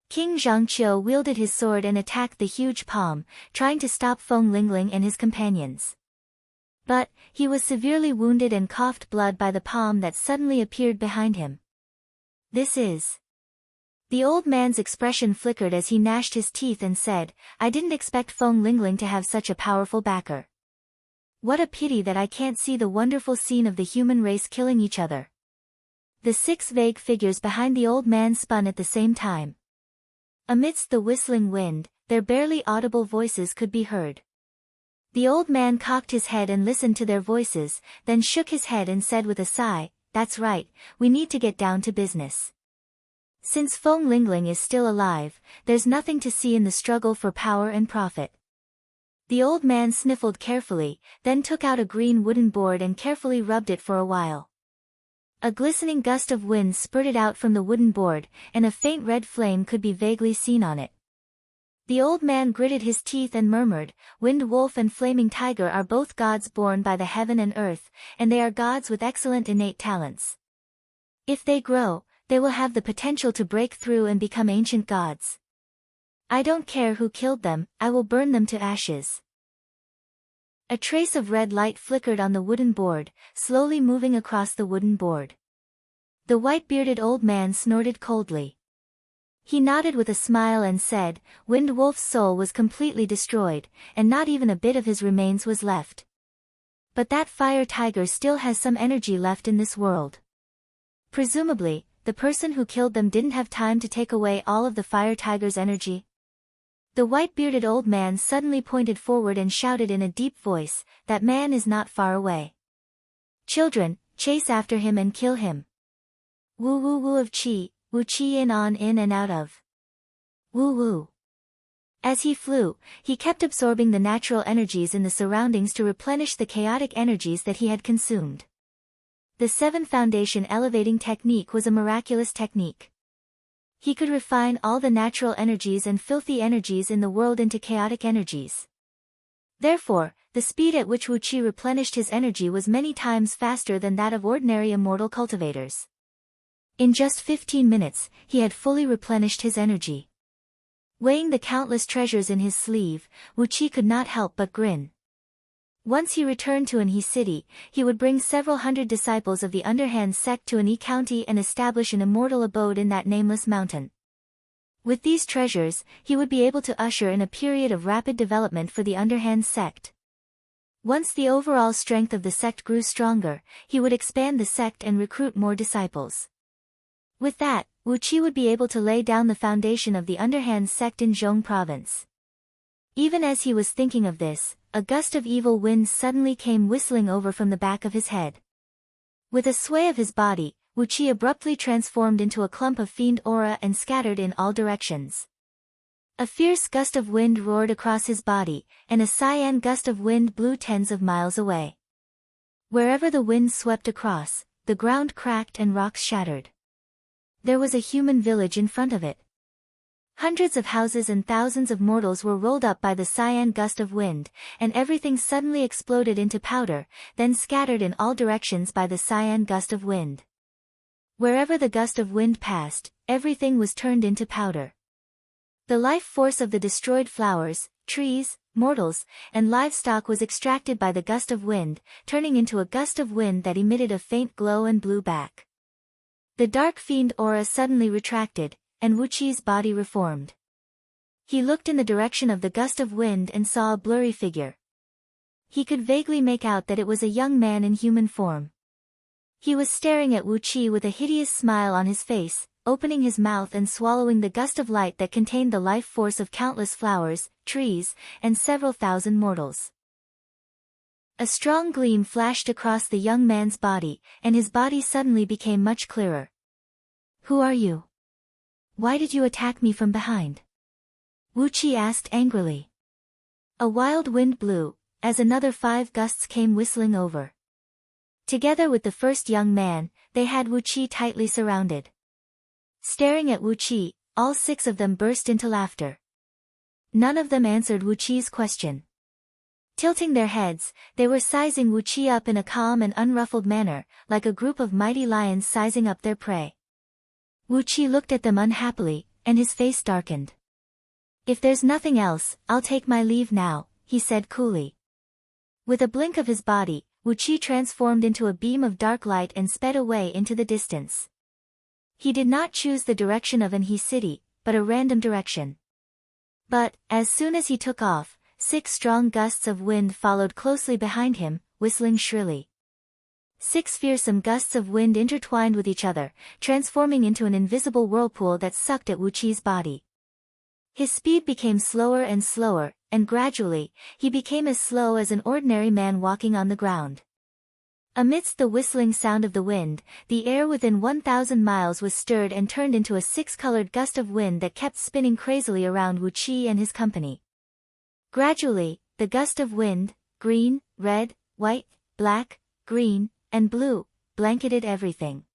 King Zhangqiu wielded his sword and attacked the huge palm, trying to stop Feng Lingling and his companions. But, he was severely wounded and coughed blood by the palm that suddenly appeared behind him. This is... The old man's expression flickered as he gnashed his teeth and said, "I didn't expect Feng Lingling to have such a powerful backer. What a pity that I can't see the wonderful scene of the human race killing each other." The 6 vague figures behind the old man spun at the same time. Amidst the whistling wind, their barely audible voices could be heard. The old man cocked his head and listened to their voices, then shook his head and said with a sigh, "That's right, we need to get down to business. Since Feng Lingling is still alive, there's nothing to see in the struggle for power and profit." The old man sniffled carefully, then took out a green wooden board and carefully rubbed it for a while. A glistening gust of wind spurted out from the wooden board, and a faint red flame could be vaguely seen on it. The old man gritted his teeth and murmured, "Wind Wolf and Flaming Tiger are both gods born by the heaven and earth, and they are gods with excellent innate talents. If they grow, they will have the potential to break through and become ancient gods. I don't care who killed them, I will burn them to ashes." A trace of red light flickered on the wooden board, slowly moving across the wooden board. The white-bearded old man snorted coldly. He nodded with a smile and said, "Wind Wolf's soul was completely destroyed, and not even a bit of his remains was left. But that fire tiger still has some energy left in this world. Presumably, the person who killed them didn't have time to take away all of the fire tiger's energy." The white-bearded old man suddenly pointed forward and shouted in a deep voice, "That man is not far away. Children, chase after him and kill him. Woo woo woo of chi, woo chi in on in and out of. Woo woo." As he flew, he kept absorbing the natural energies in the surroundings to replenish the chaotic energies that he had consumed. The 7 foundation elevating technique was a miraculous technique. He could refine all the natural energies and filthy energies in the world into chaotic energies. Therefore, the speed at which Wu Qi replenished his energy was many times faster than that of ordinary immortal cultivators. In just 15 minutes, he had fully replenished his energy. Weighing the countless treasures in his sleeve, Wu Qi could not help but grin. Once he returned to Anhe city, he would bring several hundred disciples of the underhand sect to Anhe county and establish an immortal abode in that nameless mountain. With these treasures, he would be able to usher in a period of rapid development for the underhand sect. Once the overall strength of the sect grew stronger, he would expand the sect and recruit more disciples. With that, Wu Qi would be able to lay down the foundation of the underhand sect in Zhong province. Even as he was thinking of this, a gust of evil wind suddenly came whistling over from the back of his head. With a sway of his body, Wu Qi abruptly transformed into a clump of fiend aura and scattered in all directions. A fierce gust of wind roared across his body, and a cyan gust of wind blew tens of miles away. Wherever the wind swept across, the ground cracked and rocks shattered. There was a human village in front of it. Hundreds of houses and thousands of mortals were rolled up by the cyan gust of wind, and everything suddenly exploded into powder, then scattered in all directions by the cyan gust of wind. Wherever the gust of wind passed, everything was turned into powder. The life force of the destroyed flowers, trees, mortals, and livestock was extracted by the gust of wind, turning into a gust of wind that emitted a faint glow and blew back. The dark fiend aura suddenly retracted, and Wu Qi's body reformed. He looked in the direction of the gust of wind and saw a blurry figure. He could vaguely make out that it was a young man in human form. He was staring at Wu Qi with a hideous smile on his face, opening his mouth and swallowing the gust of light that contained the life force of countless flowers, trees, and several thousand mortals. A strong gleam flashed across the young man's body, and his body suddenly became much clearer. "Who are you? Why did you attack me from behind?" Wu Qi asked angrily. A wild wind blew, as another 5 gusts came whistling over. Together with the first young man, they had Wu Qi tightly surrounded. Staring at Wu Qi, all 6 of them burst into laughter. None of them answered Wu Qi's question. Tilting their heads, they were sizing Wu Qi up in a calm and unruffled manner, like a group of mighty lions sizing up their prey. Wu Qi looked at them unhappily, and his face darkened. "If there's nothing else, I'll take my leave now," he said coolly. With a blink of his body, Wu Qi transformed into a beam of dark light and sped away into the distance. He did not choose the direction of Anhe City, but a random direction. But, as soon as he took off, 6 strong gusts of wind followed closely behind him, whistling shrilly. 6 fearsome gusts of wind intertwined with each other, transforming into an invisible whirlpool that sucked at Wu Qi's body. His speed became slower and slower, and gradually, he became as slow as an ordinary man walking on the ground. Amidst the whistling sound of the wind, the air within 1,000 miles was stirred and turned into a 6-colored gust of wind that kept spinning crazily around Wu Qi and his company. Gradually, the gust of wind, green, red, white, black, green, and blue, blanketed everything.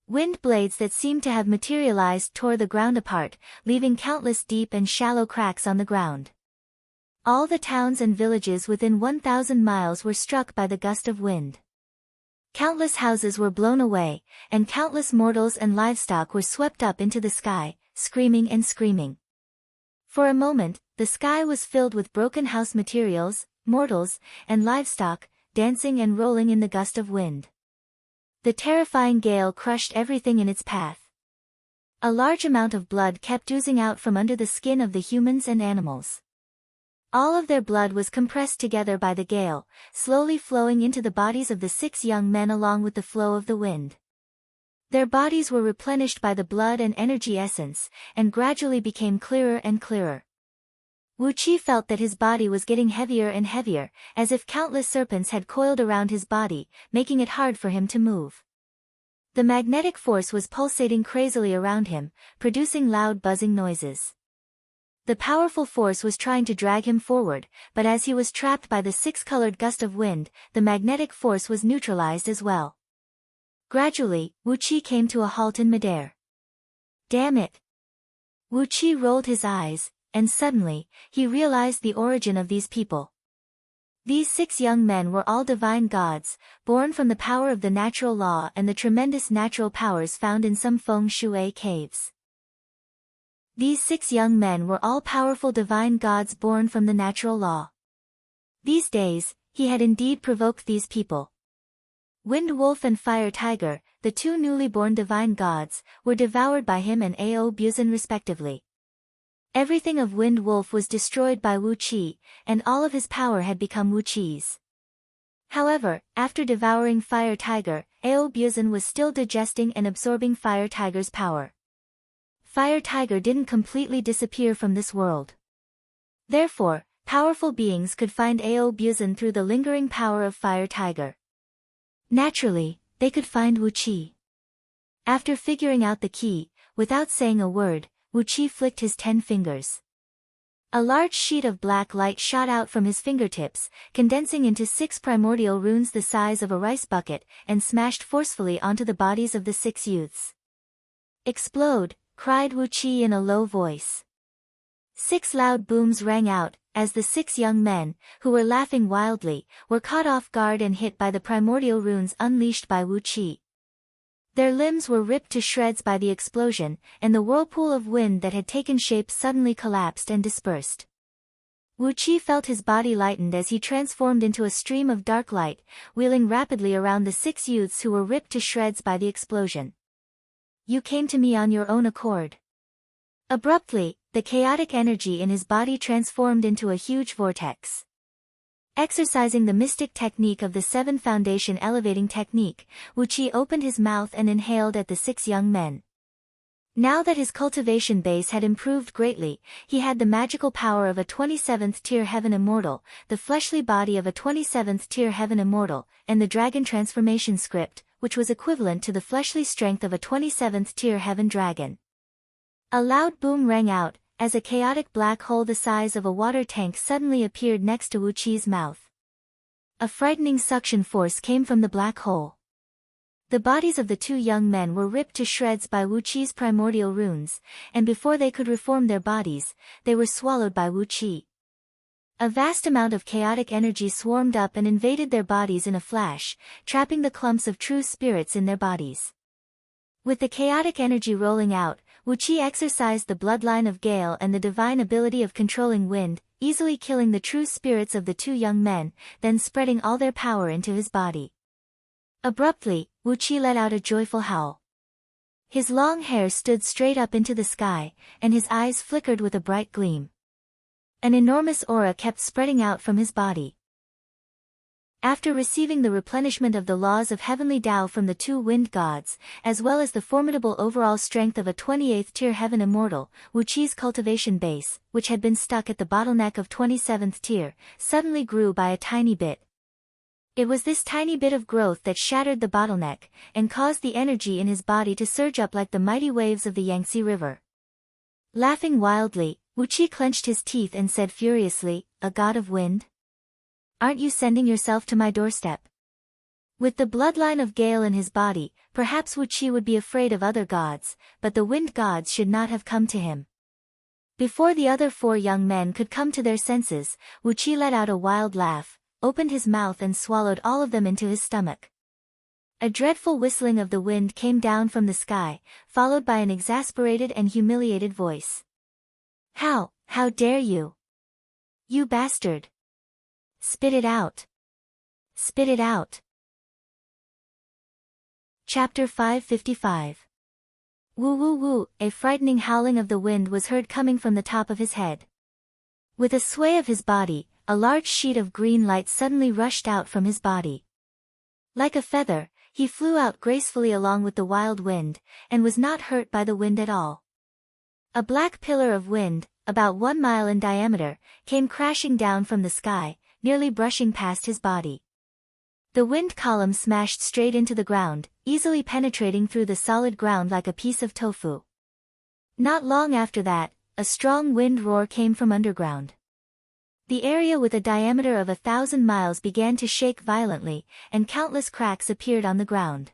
Wind blades that seemed to have materialized tore the ground apart, leaving countless deep and shallow cracks on the ground. All the towns and villages within 1,000 miles were struck by the gust of wind. Countless houses were blown away, and countless mortals and livestock were swept up into the sky, screaming and screaming. For a moment, the sky was filled with broken house materials, mortals, and livestock, dancing and rolling in the gust of wind. The terrifying gale crushed everything in its path. A large amount of blood kept oozing out from under the skin of the humans and animals. All of their blood was compressed together by the gale, slowly flowing into the bodies of the 6 young men along with the flow of the wind. Their bodies were replenished by the blood and energy essence, and gradually became clearer and clearer. Wu Qi felt that his body was getting heavier and heavier, as if countless serpents had coiled around his body, making it hard for him to move. The magnetic force was pulsating crazily around him, producing loud buzzing noises. The powerful force was trying to drag him forward, but as he was trapped by the 6-colored gust of wind, the magnetic force was neutralized as well. Gradually, Wu Qi came to a halt in midair. "Damn it!" Wu Qi rolled his eyes, and suddenly, he realized the origin of these people. These 6 young men were all divine gods, born from the power of the natural law and the tremendous natural powers found in some feng shui caves. These 6 young men were all powerful divine gods born from the natural law. These days, he had indeed provoked these people. Wind Wolf and Fire Tiger, the 2 newly born divine gods, were devoured by him and Ao Buzan respectively. Everything of Wind Wolf was destroyed by Wu Qi, and all of his power had become Wu Qi's. However, after devouring Fire Tiger, Ao Buzan was still digesting and absorbing Fire Tiger's power. Fire Tiger didn't completely disappear from this world. Therefore, powerful beings could find Ao Buzan through the lingering power of Fire Tiger. Naturally, they could find Wu Qi. After figuring out the key, without saying a word, Wu Qi flicked his 10 fingers. A large sheet of black light shot out from his fingertips, condensing into 6 primordial runes the size of a rice bucket, and smashed forcefully onto the bodies of the 6 youths. "Explode!" cried Wu Qi in a low voice. 6 loud booms rang out, as the 6 young men, who were laughing wildly, were caught off guard and hit by the primordial runes unleashed by Wu Qi. Their limbs were ripped to shreds by the explosion, and the whirlpool of wind that had taken shape suddenly collapsed and dispersed. Wu Qi felt his body lightened as he transformed into a stream of dark light, wheeling rapidly around the 6 youths who were ripped to shreds by the explosion. "You came to me on your own accord." Abruptly, the chaotic energy in his body transformed into a huge vortex. Exercising the mystic technique of the 7 foundation elevating technique, Wuqi opened his mouth and inhaled at the 6 young men. Now that his cultivation base had improved greatly, he had the magical power of a 27th tier heaven immortal, the fleshly body of a 27th tier heaven immortal, and the dragon transformation script, which was equivalent to the fleshly strength of a 27th tier heaven dragon. A loud boom rang out, as a chaotic black hole the size of a water tank suddenly appeared next to Wuqi's mouth. A frightening suction force came from the black hole. The bodies of the 2 young men were ripped to shreds by Wuqi's primordial runes, and before they could reform their bodies, they were swallowed by Wuqi. A vast amount of chaotic energy swarmed up and invaded their bodies in a flash, trapping the clumps of true spirits in their bodies. With the chaotic energy rolling out, Wuqi exercised the bloodline of Gale and the divine ability of controlling wind, easily killing the true spirits of the 2 young men, then spreading all their power into his body. Abruptly, Wuqi let out a joyful howl. His long hair stood straight up into the sky, and his eyes flickered with a bright gleam. An enormous aura kept spreading out from his body. After receiving the replenishment of the laws of heavenly Tao from the 2 wind gods, as well as the formidable overall strength of a 28th tier heaven immortal, Wuqi's cultivation base, which had been stuck at the bottleneck of 27th tier, suddenly grew by a tiny bit. It was this tiny bit of growth that shattered the bottleneck, and caused the energy in his body to surge up like the mighty waves of the Yangtze River. Laughing wildly, Wuqi clenched his teeth and said furiously, "A god of wind? Aren't you sending yourself to my doorstep?" With the bloodline of Gale in his body, perhaps Wuqi would be afraid of other gods, but the wind gods should not have come to him. Before the other 4 young men could come to their senses, Wuqi let out a wild laugh, opened his mouth and swallowed all of them into his stomach. A dreadful whistling of the wind came down from the sky, followed by an exasperated and humiliated voice. How dare you? You bastard! Spit it out! Spit it out! Chapter 555. Woo woo woo, a frightening howling of the wind was heard coming from the top of his head. With a sway of his body, a large sheet of green light suddenly rushed out from his body. Like a feather, he flew out gracefully along with the wild wind, and was not hurt by the wind at all. A black pillar of wind, about 1 mile in diameter, came crashing down from the sky, nearly brushing past his body. The wind column smashed straight into the ground, easily penetrating through the solid ground like a piece of tofu. Not long after that, a strong wind roar came from underground. The area with a diameter of 1,000 miles began to shake violently, and countless cracks appeared on the ground.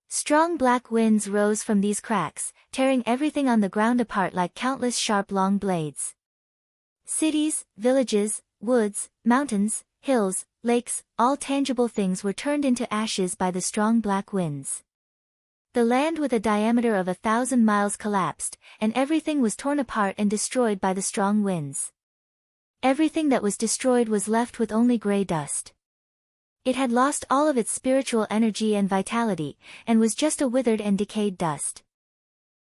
Strong black winds rose from these cracks, tearing everything on the ground apart like countless sharp long blades. Cities, villages, woods, mountains, hills, lakes, all tangible things were turned into ashes by the strong black winds. The land with a diameter of 1,000 miles collapsed, and everything was torn apart and destroyed by the strong winds. Everything that was destroyed was left with only gray dust. It had lost all of its spiritual energy and vitality, and was just a withered and decayed dust.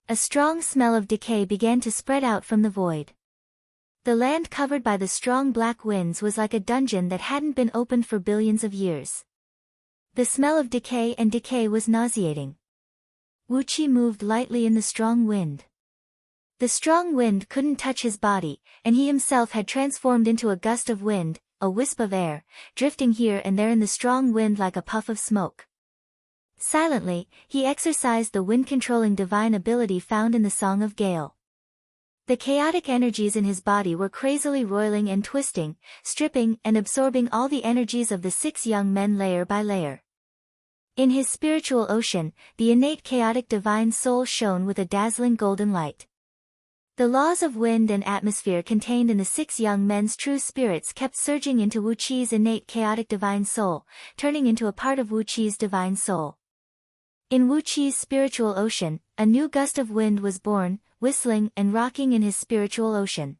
A strong smell of decay began to spread out from the void. The land covered by the strong black winds was like a dungeon that hadn't been opened for billions of years. The smell of decay was nauseating. Wuqi moved lightly in the strong wind. The strong wind couldn't touch his body, and he himself had transformed into a gust of wind, a wisp of air, drifting here and there in the strong wind like a puff of smoke. Silently, he exercised the wind-controlling divine ability found in the Song of Gale. The chaotic energies in his body were crazily roiling and twisting, stripping and absorbing all the energies of the 6 young men layer by layer. In his spiritual ocean, the innate chaotic divine soul shone with a dazzling golden light. The laws of wind and atmosphere contained in the 6 young men's true spirits kept surging into Wuqi's innate chaotic divine soul, turning into a part of Wuqi's divine soul. In Wuqi's spiritual ocean, a new gust of wind was born, whistling and rocking in his spiritual ocean.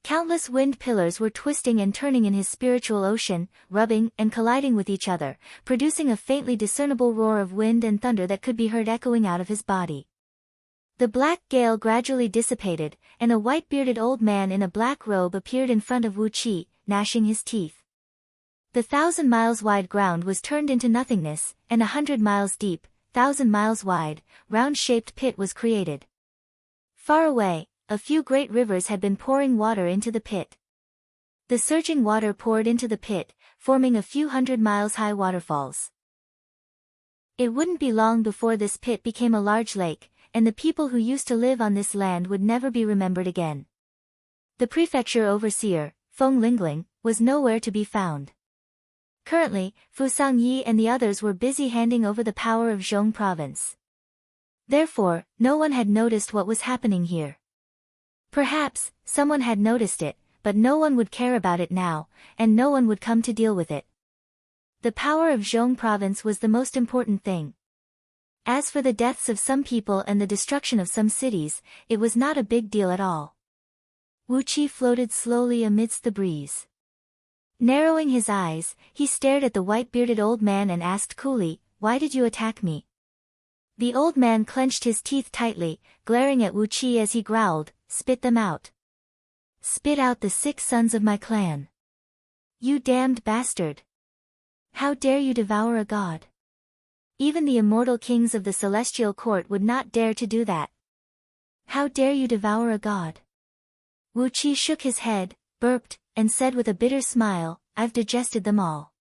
Countless wind pillars were twisting and turning in his spiritual ocean, rubbing and colliding with each other, producing a faintly discernible roar of wind and thunder that could be heard echoing out of his body. The black gale gradually dissipated, and a white-bearded old man in a black robe appeared in front of Wu Qi, gnashing his teeth. The 1,000 miles wide ground was turned into nothingness, and 100 miles deep, 1,000 miles wide, round-shaped pit was created. Far away, a few great rivers had been pouring water into the pit. The surging water poured into the pit, forming a few 100 miles high waterfalls. It wouldn't be long before this pit became a large lake, and the people who used to live on this land would never be remembered again. The prefecture overseer, Feng Lingling, was nowhere to be found. Currently, Fu Sangyi and the others were busy handing over the power of Zhong province. Therefore, no one had noticed what was happening here. Perhaps, someone had noticed it, but no one would care about it now, and no one would come to deal with it. The power of Zhong province was the most important thing. As for the deaths of some people and the destruction of some cities, it was not a big deal at all. Wu Qi floated slowly amidst the breeze. Narrowing his eyes, he stared at the white-bearded old man and asked coolly, "Why did you attack me?" The old man clenched his teeth tightly, glaring at Wu Qi as he growled, "Spit them out. Spit out the 6 sons of my clan. You damned bastard. How dare you devour a god? Even the immortal kings of the celestial court would not dare to do that. How dare you devour a god?" Wu Qi shook his head, burped, and said with a bitter smile, "I've digested them all.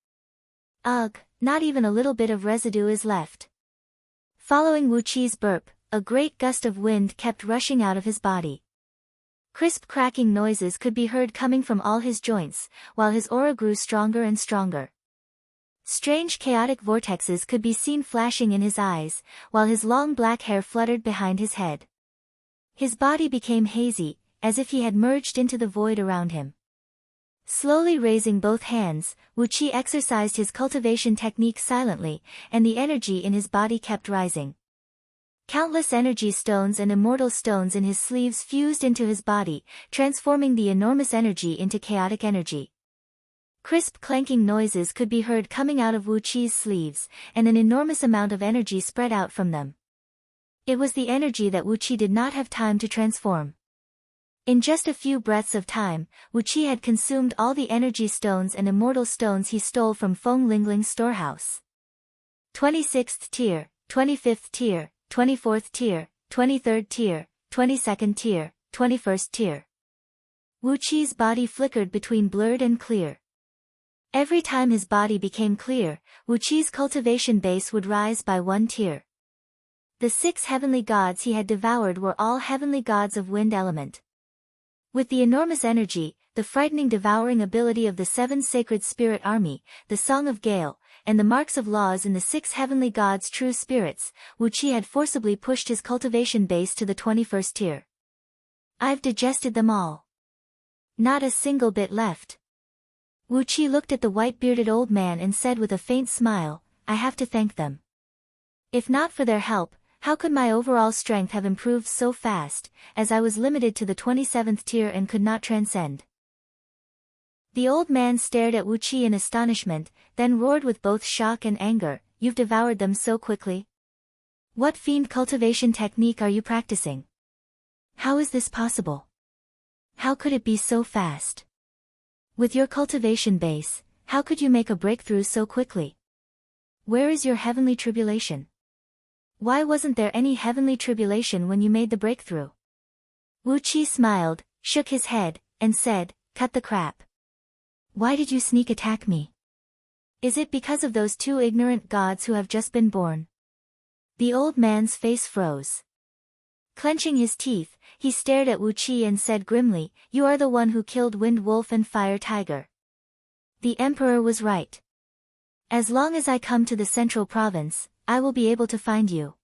Ugh, not even a little bit of residue is left." Following Wu Qi's burp, a great gust of wind kept rushing out of his body. Crisp cracking noises could be heard coming from all his joints, while his aura grew stronger and stronger. Strange chaotic vortexes could be seen flashing in his eyes, while his long black hair fluttered behind his head. His body became hazy, as if he had merged into the void around him. Slowly raising both hands, Wu Qi exercised his cultivation technique silently, and the energy in his body kept rising. Countless energy stones and immortal stones in his sleeves fused into his body, transforming the enormous energy into chaotic energy. Crisp clanking noises could be heard coming out of Wu Qi's sleeves, and an enormous amount of energy spread out from them. It was the energy that Wu Qi did not have time to transform. In just a few breaths of time, Wu Qi had consumed all the energy stones and immortal stones he stole from Feng Lingling's storehouse. 26th tier, 25th tier, 24th tier, 23rd tier, 22nd tier, 21st tier. Wu Qi's body flickered between blurred and clear. Every time his body became clear, Wu Qi's cultivation base would rise by 1 tier. The 6 heavenly gods he had devoured were all heavenly gods of wind element. With the enormous energy, the frightening devouring ability of the 7 sacred spirit army, the Song of Gale, and the marks of laws in the 6 heavenly gods' true spirits, Wu Qi had forcibly pushed his cultivation base to the 21st tier. "I've digested them all. Not a single bit left." Wu Qi looked at the white-bearded old man and said with a faint smile, "I have to thank them. If not for their help, how could my overall strength have improved so fast, as I was limited to the 27th tier and could not transcend?" The old man stared at Wu Qi in astonishment, then roared with both shock and anger, "You've devoured them so quickly? What fiend cultivation technique are you practicing? How is this possible? How could it be so fast? With your cultivation base, how could you make a breakthrough so quickly? Where is your heavenly tribulation? Why wasn't there any heavenly tribulation when you made the breakthrough?" Wu Qi smiled, shook his head, and said, "Cut the crap. Why did you sneak attack me? Is it because of those 2 ignorant gods who have just been born?" The old man's face froze. Clenching his teeth, he stared at Wu Qi and said grimly, "You are the one who killed Wind Wolf and Fire Tiger. The Emperor was right. As long as I come to the central province, I will be able to find you.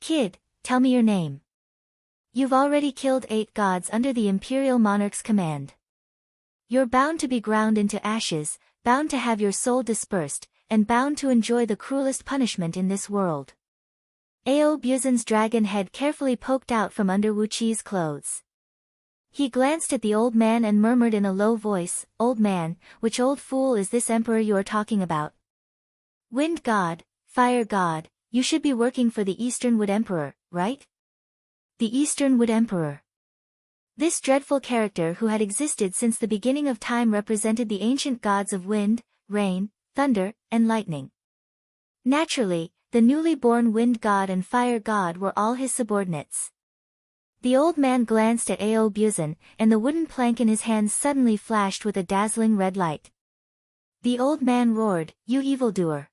Kid, tell me your name. You've already killed 8 gods under the Imperial Monarch's command. You're bound to be ground into ashes, bound to have your soul dispersed, and bound to enjoy the cruelest punishment in this world." Ao Buzan's dragon head carefully poked out from under Wu Qi's clothes. He glanced at the old man and murmured in a low voice, "Old man, which old fool is this emperor you are talking about? Wind god, fire god, you should be working for the Eastern Wood Emperor, right? The Eastern Wood Emperor. This dreadful character who had existed since the beginning of time represented the ancient gods of wind, rain, thunder, and lightning. Naturally, the newly born wind god and fire god were all his subordinates. The old man glanced at Ao Buzan, and the wooden plank in his hands suddenly flashed with a dazzling red light. The old man roared, "You evildoer!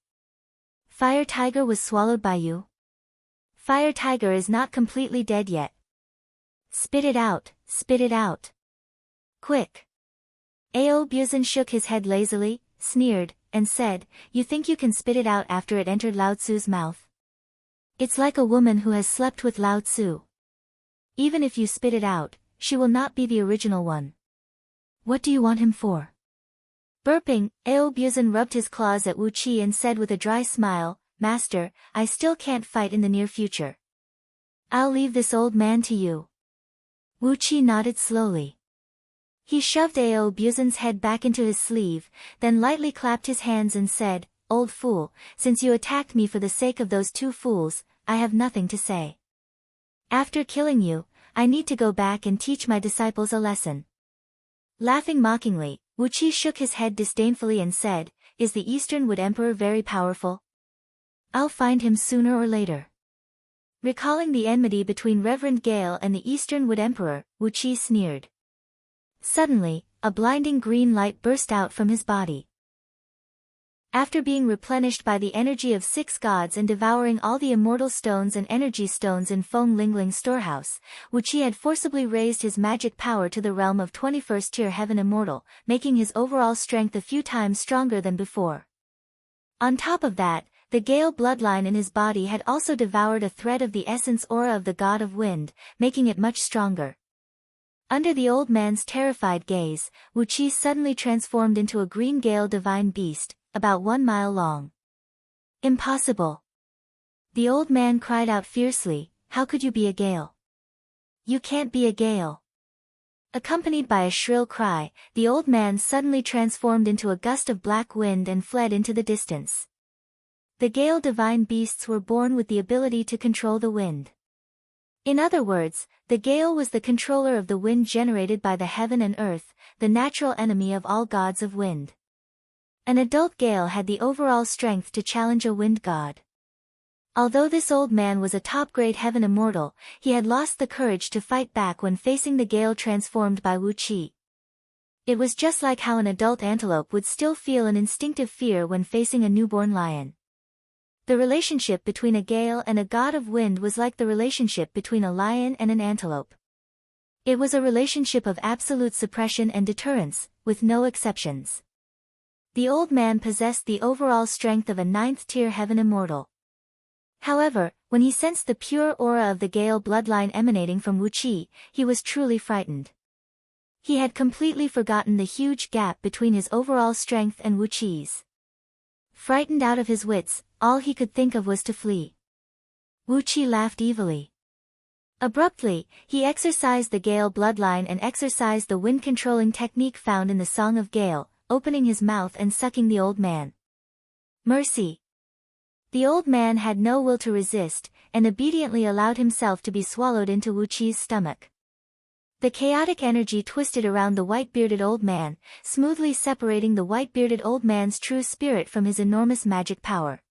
Fire Tiger was swallowed by you? Fire Tiger is not completely dead yet. Spit it out, spit it out. Quick!" Ao Buzan shook his head lazily, sneered, and said, "You think you can spit it out after it entered Lao Tzu's mouth? It's like a woman who has slept with Lao Tzu. Even if you spit it out, she will not be the original one. What do you want him for?" Burping, Ao Buzan rubbed his claws at Wu Qi and said with a dry smile, "Master, I still can't fight in the near future. I'll leave this old man to you." Wu Qi nodded slowly. He shoved Ao Buzan's head back into his sleeve, then lightly clapped his hands and said, "Old fool, since you attacked me for the sake of those two fools, I have nothing to say. After killing you, I need to go back and teach my disciples a lesson." Laughing mockingly, Wu Qi shook his head disdainfully and said, "Is the Eastern Wood Emperor very powerful? I'll find him sooner or later." Recalling the enmity between Reverend Gale and the Eastern Wood Emperor, Wu Qi sneered. Suddenly, a blinding green light burst out from his body. After being replenished by the energy of 6 gods and devouring all the immortal stones and energy stones in Feng Lingling's storehouse, Wu Qi had forcibly raised his magic power to the realm of 21st tier heaven immortal, making his overall strength a few times stronger than before. On top of that, the Gale bloodline in his body had also devoured a thread of the essence aura of the god of wind, making it much stronger. Under the old man's terrified gaze, Wu Qi suddenly transformed into a green Gale divine beast, about 1 mile long. "Impossible!" The old man cried out fiercely, "How could you be a Gale? You can't be a Gale!" Accompanied by a shrill cry, the old man suddenly transformed into a gust of black wind and fled into the distance. The Gale divine beasts were born with the ability to control the wind. In other words, the Gale was the controller of the wind generated by the heaven and earth, the natural enemy of all gods of wind. An adult Gale had the overall strength to challenge a wind god. Although this old man was a top-grade heaven immortal, he had lost the courage to fight back when facing the Gale transformed by Wu Qi. It was just like how an adult antelope would still feel an instinctive fear when facing a newborn lion. The relationship between a Gale and a god of wind was like the relationship between a lion and an antelope. It was a relationship of absolute suppression and deterrence, with no exceptions. The old man possessed the overall strength of a 9th-tier heaven immortal. However, when he sensed the pure aura of the Gale bloodline emanating from Wu Qi, he was truly frightened. He had completely forgotten the huge gap between his overall strength and Wu Qi's. Frightened out of his wits, all he could think of was to flee. Wu Qi laughed evilly. Abruptly, he exercised the Gale bloodline and exercised the wind-controlling technique found in the Song of Gale, opening his mouth and sucking the old man. Mercy! The old man had no will to resist, and obediently allowed himself to be swallowed into Wu Qi's stomach. The chaotic energy twisted around the white-bearded old man, smoothly separating the white-bearded old man's true spirit from his enormous magic power.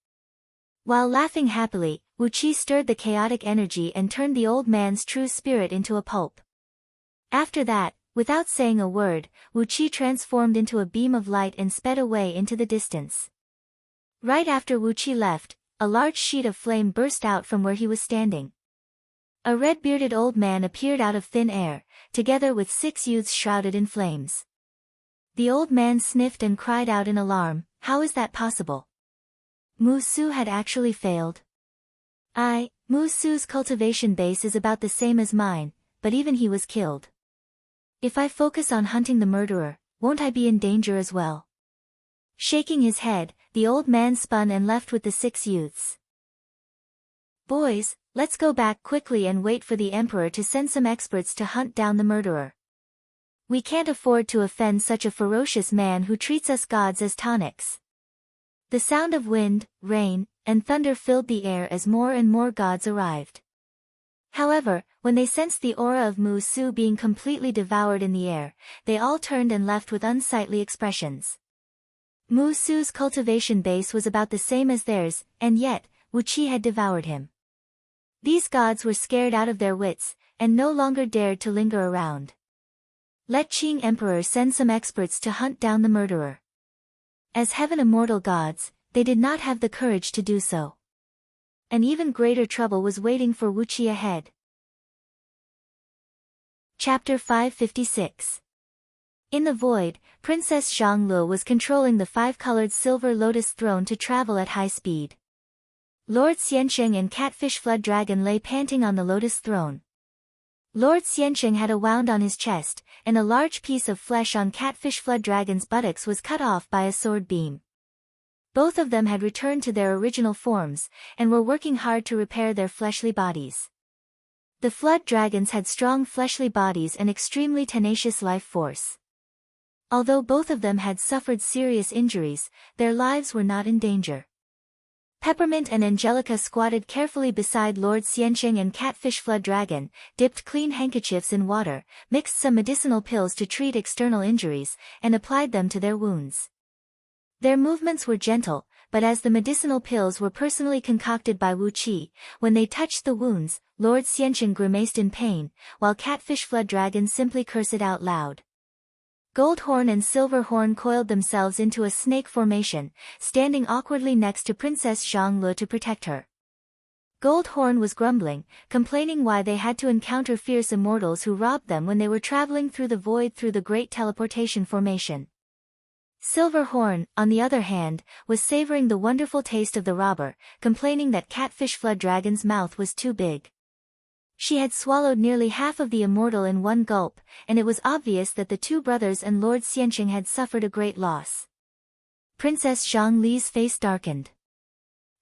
While laughing happily, Wu Qi stirred the chaotic energy and turned the old man's true spirit into a pulp. After that, without saying a word, Wu Qi transformed into a beam of light and sped away into the distance. Right after Wu Qi left, a large sheet of flame burst out from where he was standing. A red-bearded old man appeared out of thin air, together with 6 youths shrouded in flames. The old man sniffed and cried out in alarm, "How is that possible? Mu Su had actually failed. Mu Su's cultivation base is about the same as mine, but even he was killed. If I focus on hunting the murderer, won't I be in danger as well?" Shaking his head, the old man spun and left with the 6 youths. "Boys, let's go back quickly and wait for the emperor to send some experts to hunt down the murderer. We can't afford to offend such a ferocious man who treats us gods as tonics." The sound of wind, rain, and thunder filled the air as more and more gods arrived. However, when they sensed the aura of Mu Su being completely devoured in the air, they all turned and left with unsightly expressions. Mu Su's cultivation base was about the same as theirs, and yet, Wu Qi had devoured him. These gods were scared out of their wits, and no longer dared to linger around. Let Qing Emperor send some experts to hunt down the murderer. As heaven immortal gods, they did not have the courage to do so. An even greater trouble was waiting for Wu Qi ahead. Chapter 556. In the void, Princess Zhanglu was controlling the five-colored silver lotus throne to travel at high speed. Lord Xiansheng and Catfish Flood Dragon lay panting on the lotus throne. Lord Xiansheng had a wound on his chest, and a large piece of flesh on Catfish Flood Dragon's buttocks was cut off by a sword beam. Both of them had returned to their original forms, and were working hard to repair their fleshly bodies. The flood dragons had strong fleshly bodies and extremely tenacious life force. Although both of them had suffered serious injuries, their lives were not in danger. Peppermint and Angelica squatted carefully beside Lord Xiansheng and Catfish Flood Dragon, dipped clean handkerchiefs in water, mixed some medicinal pills to treat external injuries, and applied them to their wounds. Their movements were gentle, but as the medicinal pills were personally concocted by Wu Qi, when they touched the wounds, Lord Xiansheng grimaced in pain, while Catfish Flood Dragon simply cursed out loud. Gold Horn and Silver Horn coiled themselves into a snake formation, standing awkwardly next to Princess Zhanglu to protect her. Gold Horn was grumbling, complaining why they had to encounter fierce immortals who robbed them when they were traveling through the void through the Great Teleportation Formation. Silver Horn, on the other hand, was savoring the wonderful taste of the robber, complaining that Catfish Flood Dragon's mouth was too big. She had swallowed nearly half of the immortal in one gulp, and it was obvious that the two brothers and Lord Xiansheng had suffered a great loss. Princess Zhongli's face darkened.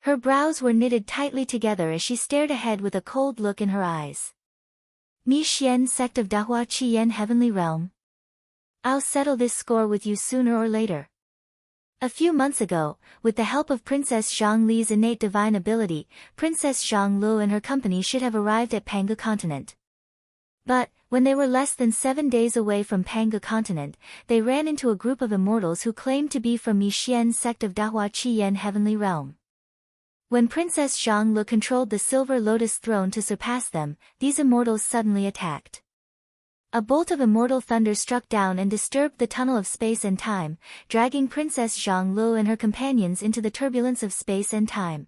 Her brows were knitted tightly together as she stared ahead with a cold look in her eyes. Mi Xian sect of Dahua Qiyan Heavenly Realm. I'll settle this score with you sooner or later. A few months ago, with the help of Princess Zhongli's innate divine ability, Princess Zhanglu and her company should have arrived at Panga Continent. But, when they were less than 7 days away from Panga Continent, they ran into a group of immortals who claimed to be from Mixian's sect of Dahua Qiyan Heavenly Realm. When Princess Zhanglu controlled the Silver Lotus throne to surpass them, these immortals suddenly attacked. A bolt of immortal thunder struck down and disturbed the tunnel of space and time, dragging Princess Zhanglu and her companions into the turbulence of space and time.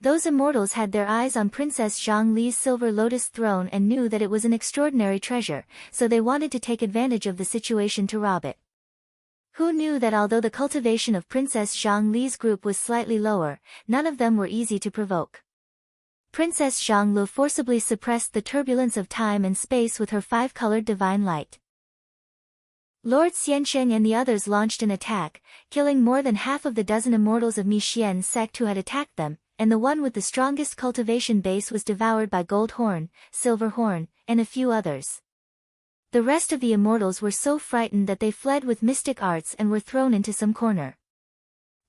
Those immortals had their eyes on Princess Zhongli's Silver Lotus throne and knew that it was an extraordinary treasure, so they wanted to take advantage of the situation to rob it. Who knew that although the cultivation of Princess Zhongli's group was slightly lower, none of them were easy to provoke. Princess Zhanglu forcibly suppressed the turbulence of time and space with her five-colored divine light. Lord Xiansheng and the others launched an attack, killing more than half of the dozen immortals of Mixian's sect who had attacked them, and the one with the strongest cultivation base was devoured by Gold Horn, Silver Horn, and a few others. The rest of the immortals were so frightened that they fled with mystic arts and were thrown into some corner.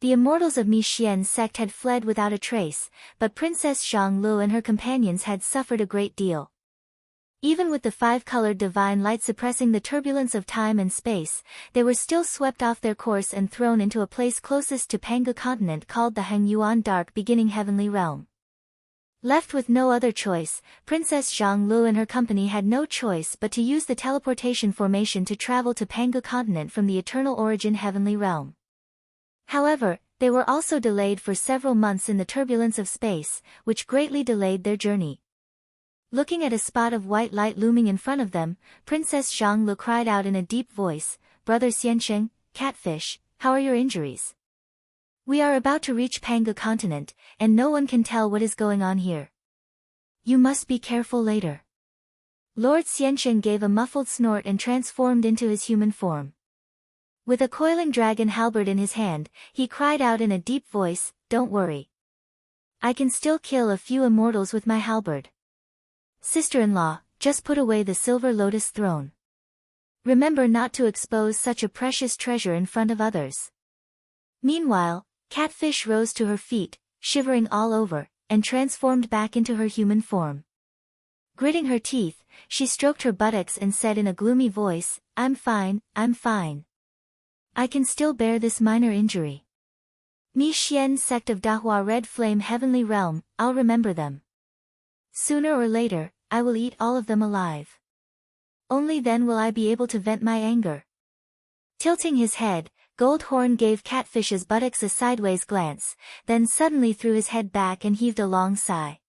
The immortals of Mixian's sect had fled without a trace, but Princess Zhanglu and her companions had suffered a great deal. Even with the five-colored divine light suppressing the turbulence of time and space, they were still swept off their course and thrown into a place closest to Panga Continent called the Hengyuan Dark Beginning Heavenly Realm. Left with no other choice, Princess Zhanglu and her company had no choice but to use the teleportation formation to travel to Panga Continent from the Eternal Origin Heavenly Realm. However, they were also delayed for several months in the turbulence of space, which greatly delayed their journey. Looking at a spot of white light looming in front of them, Princess Zhanglu cried out in a deep voice, "Brother Xiansheng, Catfish, how are your injuries? We are about to reach Panga Continent, and no one can tell what is going on here. You must be careful later." Lord Xiansheng gave a muffled snort and transformed into his human form. With a coiling dragon halberd in his hand, he cried out in a deep voice, "Don't worry. I can still kill a few immortals with my halberd. Sister-in-law, just put away the Silver Lotus throne. Remember not to expose such a precious treasure in front of others." Meanwhile, Catfish rose to her feet, shivering all over, and transformed back into her human form. Gritting her teeth, she stroked her buttocks and said in a gloomy voice, I'm fine, I'm fine. I can still bear this minor injury. Mi Xian sect of Dahua Red Flame Heavenly Realm, I'll remember them. Sooner or later, I will eat all of them alive. Only then will I be able to vent my anger. Tilting his head, Goldhorn gave Catfish's buttocks a sideways glance, then suddenly threw his head back and heaved a long sigh.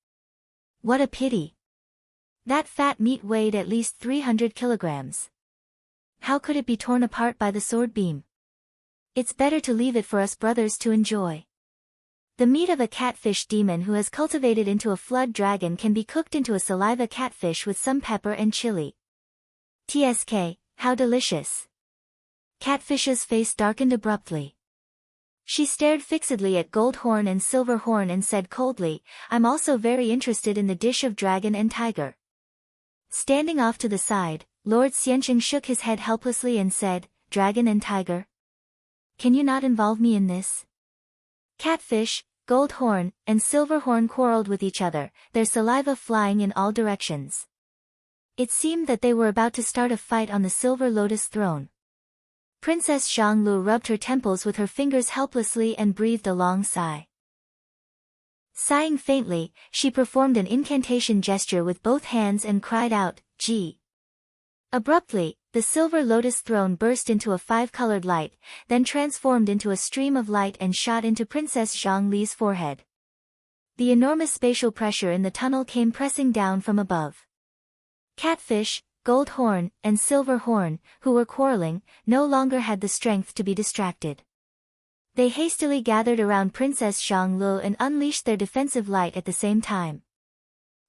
What a pity. That fat meat weighed at least 300 kilograms. How could it be torn apart by the sword beam? It's better to leave it for us brothers to enjoy. The meat of a catfish demon who has cultivated into a flood dragon can be cooked into a saliva catfish with some pepper and chili. TSK, how delicious. Catfish's face darkened abruptly. She stared fixedly at Goldhorn and Silverhorn and said coldly, I'm also very interested in the dish of dragon and tiger. Standing off to the side, Lord Xiansheng shook his head helplessly and said, Dragon and tiger? Can you not involve me in this? Catfish, Goldhorn, and Silverhorn quarreled with each other, their saliva flying in all directions. It seemed that they were about to start a fight on the Silver Lotus throne. Princess Zhanglu rubbed her temples with her fingers helplessly and breathed a long sigh. Sighing faintly, she performed an incantation gesture with both hands and cried out, Ji. Abruptly, the Silver Lotus throne burst into a five-colored light, then transformed into a stream of light and shot into Princess Zhongli's forehead. The enormous spatial pressure in the tunnel came pressing down from above. Catfish, Goldhorn, and Silverhorn, who were quarreling, no longer had the strength to be distracted. They hastily gathered around Princess Zhonglu and unleashed their defensive light at the same time.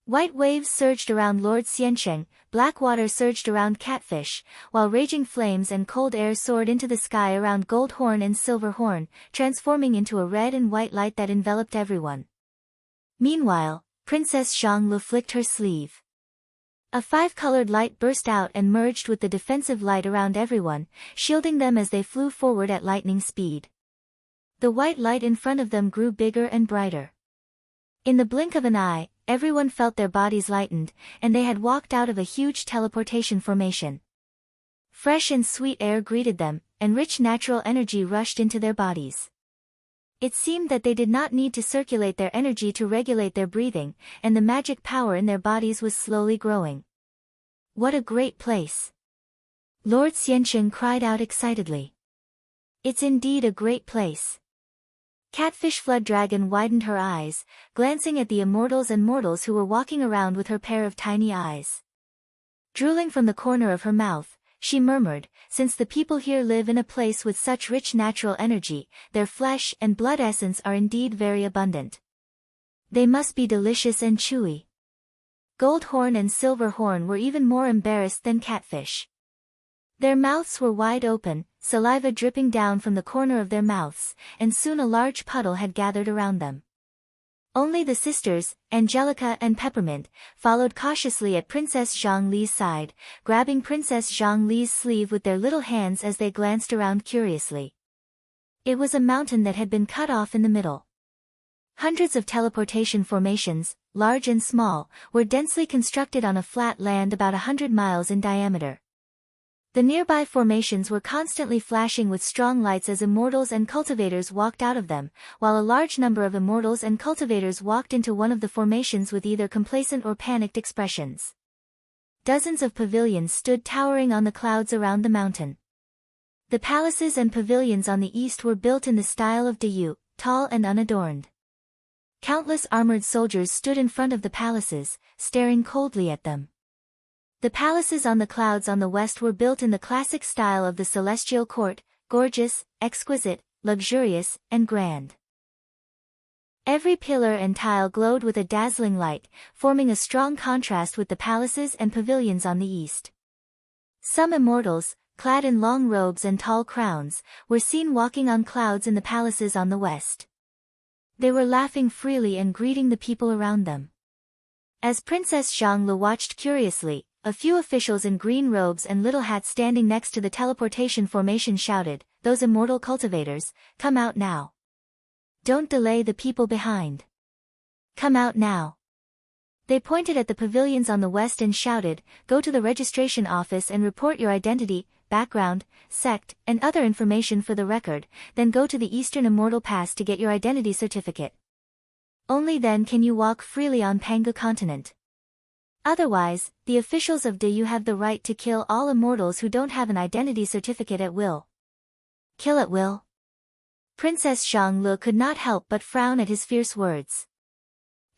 White waves surged around Lord Xiansheng, black water surged around Catfish, while raging flames and cold air soared into the sky around Goldhorn and Silverhorn, transforming into a red and white light that enveloped everyone. Meanwhile, Princess Zhonglu flicked her sleeve. A five-colored light burst out and merged with the defensive light around everyone, shielding them as they flew forward at lightning speed. The white light in front of them grew bigger and brighter. In the blink of an eye, everyone felt their bodies lightened, and they had walked out of a huge teleportation formation. Fresh and sweet air greeted them, and rich natural energy rushed into their bodies. It seemed that they did not need to circulate their energy to regulate their breathing, and the magic power in their bodies was slowly growing. What a great place! Lord Xiansheng cried out excitedly. It's indeed a great place. Catfish Flood Dragon widened her eyes, glancing at the immortals and mortals who were walking around with her pair of tiny eyes. Drooling from the corner of her mouth, she murmured, since the people here live in a place with such rich natural energy, their flesh and blood essence are indeed very abundant. They must be delicious and chewy. Goldhorn and Silverhorn were even more embarrassed than Catfish. Their mouths were wide open, saliva dripping down from the corner of their mouths, and soon a large puddle had gathered around them. Only the sisters, Angelica and Peppermint, followed cautiously at Princess Zhongli's side, grabbing Princess Zhongli's sleeve with their little hands as they glanced around curiously. It was a mountain that had been cut off in the middle. Hundreds of teleportation formations, large and small, were densely constructed on a flat land about 100 miles in diameter. The nearby formations were constantly flashing with strong lights as immortals and cultivators walked out of them, while a large number of immortals and cultivators walked into one of the formations with either complacent or panicked expressions. Dozens of pavilions stood towering on the clouds around the mountain. The palaces and pavilions on the east were built in the style of Dayu, tall and unadorned. Countless armored soldiers stood in front of the palaces, staring coldly at them. The palaces on the clouds on the west were built in the classic style of the celestial court, gorgeous, exquisite, luxurious, and grand. Every pillar and tile glowed with a dazzling light, forming a strong contrast with the palaces and pavilions on the east. Some immortals, clad in long robes and tall crowns, were seen walking on clouds in the palaces on the west. They were laughing freely and greeting the people around them. As Princess Zhonglu watched curiously, a few officials in green robes and little hats standing next to the teleportation formation shouted, "Those immortal cultivators, come out now. Don't delay the people behind. Come out now." They pointed at the pavilions on the west and shouted, "Go to the registration office and report your identity, background, sect, and other information for the record, then go to the Eastern Immortal Pass to get your identity certificate. Only then can you walk freely on Pangu continent. Otherwise, the officials of Dayu have the right to kill all immortals who don't have an identity certificate at will." Kill at will? Princess Xianglu could not help but frown at his fierce words.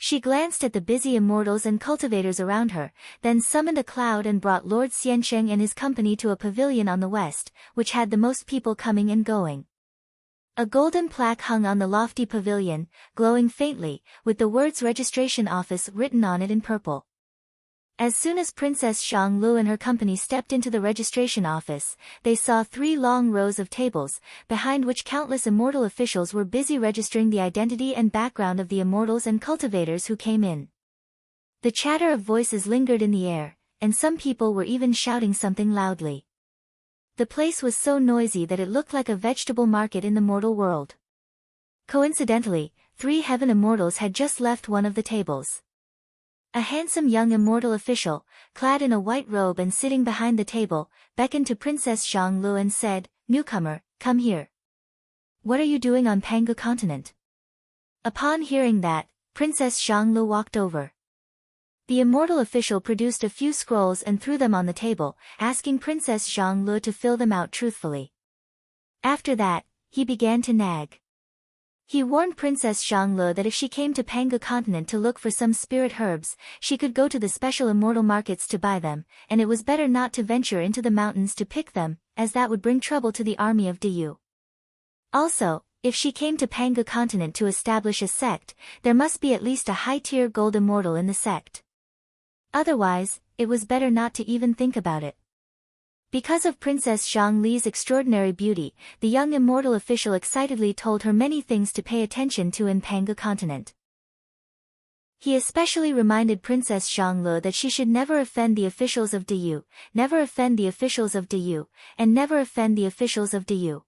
She glanced at the busy immortals and cultivators around her, then summoned a cloud and brought Lord Xiansheng and his company to a pavilion on the west, which had the most people coming and going. A golden plaque hung on the lofty pavilion, glowing faintly, with the words "Registration Office" written on it in purple. As soon as Princess Xianglu and her company stepped into the registration office, they saw 3 long rows of tables, behind which countless immortal officials were busy registering the identity and background of the immortals and cultivators who came in. The chatter of voices lingered in the air, and some people were even shouting something loudly. The place was so noisy that it looked like a vegetable market in the mortal world. Coincidentally, 3 heaven immortals had just left one of the tables. A handsome young immortal official, clad in a white robe and sitting behind the table, beckoned to Princess Xianglu and said, "Newcomer, come here. What are you doing on Pangu continent?" Upon hearing that, Princess Xianglu walked over. The immortal official produced a few scrolls and threw them on the table, asking Princess Xianglu to fill them out truthfully. After that, he began to nag. He warned Princess Xianglu that if she came to Pangu continent to look for some spirit herbs, she could go to the special immortal markets to buy them, and it was better not to venture into the mountains to pick them, as that would bring trouble to the army of Dayu. Also, if she came to Pangu continent to establish a sect, there must be at least a high-tier gold immortal in the sect. Otherwise, it was better not to even think about it. Because of Princess Xiangli's extraordinary beauty, the young immortal official excitedly told her many things to pay attention to in Pangu continent. He especially reminded Princess Xianglu that she should never offend the officials of Dayu, never offend the officials of Dayu, and never offend the officials of Dayu.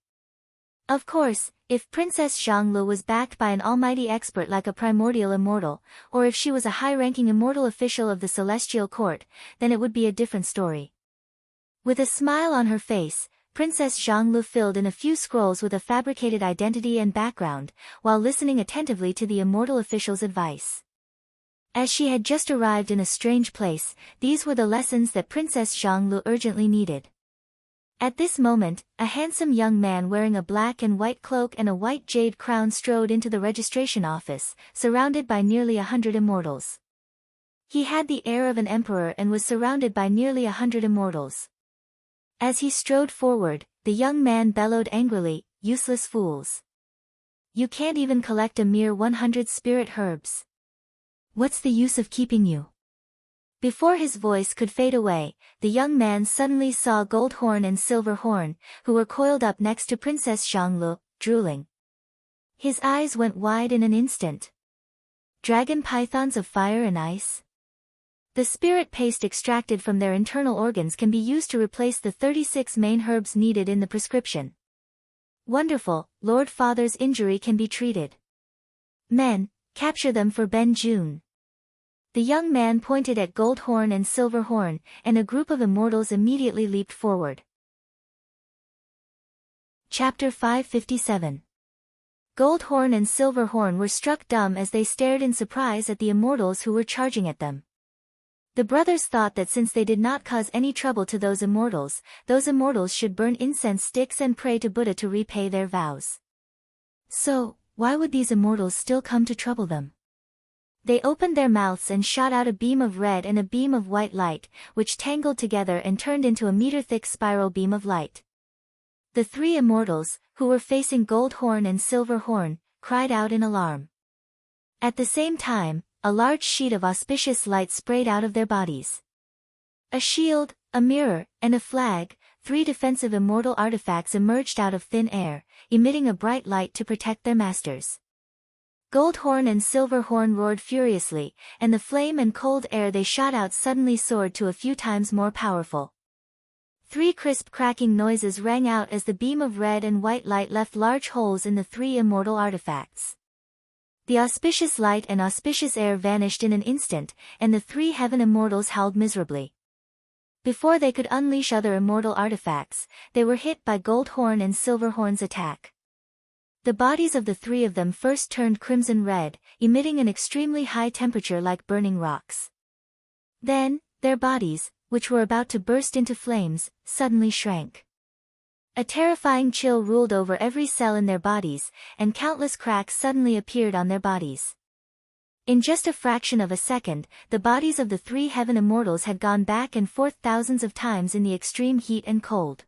Of course, if Princess Xianglu was backed by an almighty expert like a primordial immortal, or if she was a high-ranking immortal official of the celestial court, then it would be a different story. With a smile on her face, Princess Xianglu filled in a few scrolls with a fabricated identity and background, while listening attentively to the immortal official's advice. As she had just arrived in a strange place, these were the lessons that Princess Xianglu urgently needed. At this moment, a handsome young man wearing a black and white cloak and a white jade crown strode into the registration office, surrounded by nearly 100 immortals. He had the air of an emperor and was surrounded by nearly 100 immortals. As he strode forward, the young man bellowed angrily, "Useless fools. You can't even collect a mere 100 spirit herbs. What's the use of keeping you?" Before his voice could fade away, the young man suddenly saw Gold Horn and Silver Horn, who were coiled up next to Princess Xianglu, drooling. His eyes went wide in an instant. Dragon pythons of fire and ice? The spirit paste extracted from their internal organs can be used to replace the 36 main herbs needed in the prescription. Wonderful, Lord Father's injury can be treated. Men, capture them for Ben Jun. The young man pointed at Gold Horn and Silver Horn, and a group of immortals immediately leaped forward. Chapter 557. Gold Horn and Silver Horn were struck dumb as they stared in surprise at the immortals who were charging at them. The brothers thought that since they did not cause any trouble to those immortals should burn incense sticks and pray to Buddha to repay their vows. So, why would these immortals still come to trouble them? They opened their mouths and shot out a beam of red and a beam of white light, which tangled together and turned into a meter-thick spiral beam of light. The 3 immortals, who were facing Gold Horn and Silver Horn, cried out in alarm. At the same time, a large sheet of auspicious light sprayed out of their bodies. A shield, a mirror, and a flag, 3 defensive immortal artifacts emerged out of thin air, emitting a bright light to protect their masters. Gold Horn and Silver Horn roared furiously, and the flame and cold air they shot out suddenly soared to a few times more powerful. 3 crisp cracking noises rang out as the beam of red and white light left large holes in the 3 immortal artifacts. The auspicious light and auspicious air vanished in an instant, and the three heaven immortals howled miserably. Before they could unleash other immortal artifacts, they were hit by Goldhorn and Silverhorn's attack. The bodies of the three of them first turned crimson red, emitting an extremely high temperature like burning rocks. Then, their bodies, which were about to burst into flames, suddenly shrank. A terrifying chill ruled over every cell in their bodies, and countless cracks suddenly appeared on their bodies. In just a fraction of a second, the bodies of the three heaven immortals had gone back and forth thousands of times in the extreme heat and cold.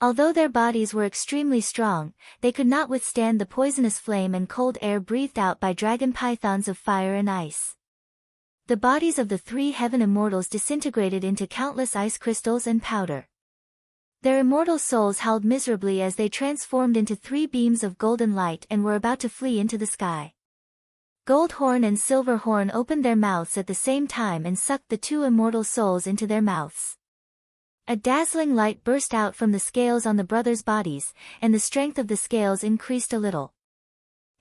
Although their bodies were extremely strong, they could not withstand the poisonous flame and cold air breathed out by dragon pythons of fire and ice. The bodies of the three heaven immortals disintegrated into countless ice crystals and powder. Their immortal souls howled miserably as they transformed into three beams of golden light and were about to flee into the sky. Goldhorn and Silverhorn opened their mouths at the same time and sucked the two immortal souls into their mouths. A dazzling light burst out from the scales on the brothers' bodies, and the strength of the scales increased a little.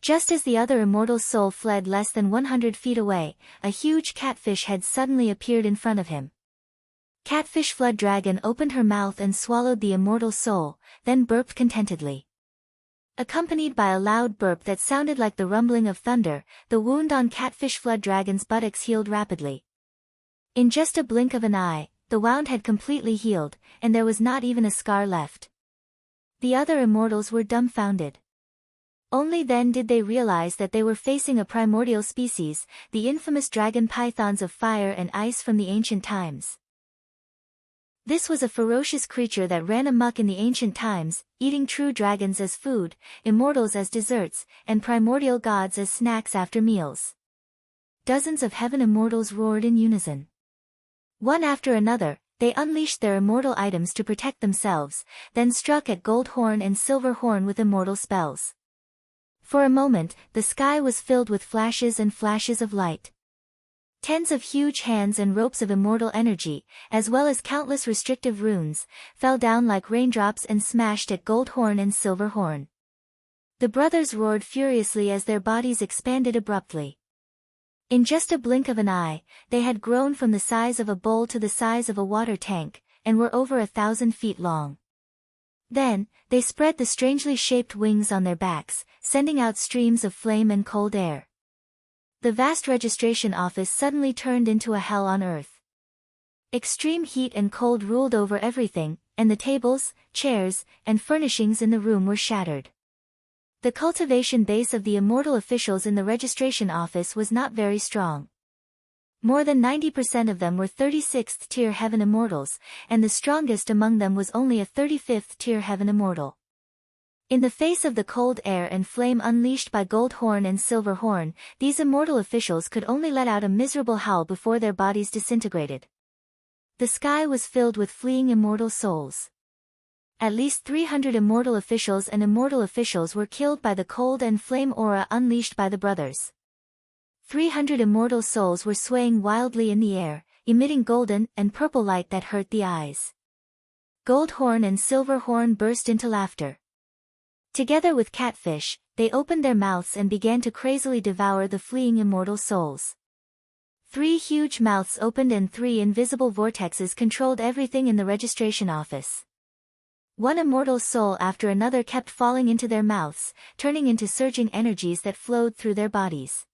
Just as the other immortal soul fled less than 100 feet away, a huge catfish head suddenly appeared in front of him. Catfish Flood Dragon opened her mouth and swallowed the immortal soul, then burped contentedly. Accompanied by a loud burp that sounded like the rumbling of thunder, the wound on Catfish Flood Dragon's buttocks healed rapidly. In just a blink of an eye, the wound had completely healed, and there was not even a scar left. The other immortals were dumbfounded. Only then did they realize that they were facing a primordial species, the infamous dragon pythons of fire and ice from the ancient times. This was a ferocious creature that ran amok in the ancient times, eating true dragons as food, immortals as desserts, and primordial gods as snacks after meals. Dozens of heaven immortals roared in unison. One after another, they unleashed their immortal items to protect themselves, then struck at Goldhorn and Silverhorn with immortal spells. For a moment, the sky was filled with flashes and flashes of light. Tens of huge hands and ropes of immortal energy, as well as countless restrictive runes, fell down like raindrops and smashed at Goldhorn and Silverhorn. The brothers roared furiously as their bodies expanded abruptly. In just a blink of an eye, they had grown from the size of a bowl to the size of a water tank, and were over 1,000 feet long. Then, they spread the strangely shaped wings on their backs, sending out streams of flame and cold air. The vast registration office suddenly turned into a hell on earth. Extreme heat and cold ruled over everything, and the tables, chairs, and furnishings in the room were shattered. The cultivation base of the immortal officials in the registration office was not very strong. More than 90% of them were 36th tier heaven immortals, and the strongest among them was only a 35th tier heaven immortal. In the face of the cold air and flame unleashed by Goldhorn and Silverhorn, these immortal officials could only let out a miserable howl before their bodies disintegrated. The sky was filled with fleeing immortal souls. At least 300 immortal officials and immortal officials were killed by the cold and flame aura unleashed by the brothers. 300 immortal souls were swaying wildly in the air, emitting golden and purple light that hurt the eyes. Goldhorn and Silverhorn burst into laughter. Together with Catfish, they opened their mouths and began to crazily devour the fleeing immortal souls. 3 huge mouths opened and 3 invisible vortexes controlled everything in the registration office. One immortal soul after another kept falling into their mouths, turning into surging energies that flowed through their bodies.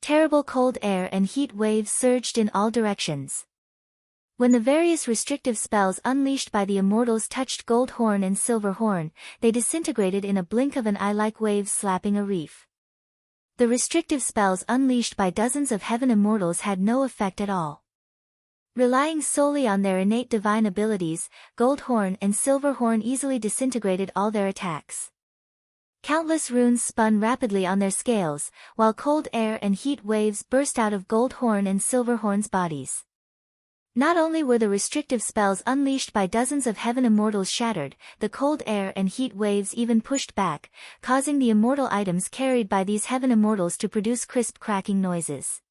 Terrible cold air and heat waves surged in all directions. When the various restrictive spells unleashed by the immortals touched Goldhorn and Silverhorn, they disintegrated in a blink of an eye like waves slapping a reef. The restrictive spells unleashed by dozens of heaven immortals had no effect at all. Relying solely on their innate divine abilities, Goldhorn and Silverhorn easily disintegrated all their attacks. Countless runes spun rapidly on their scales, while cold air and heat waves burst out of Goldhorn and Silverhorn's bodies. Not only were the restrictive spells unleashed by dozens of heaven immortals shattered, the cold air and heat waves even pushed back, causing the immortal items carried by these heaven immortals to produce crisp cracking noises.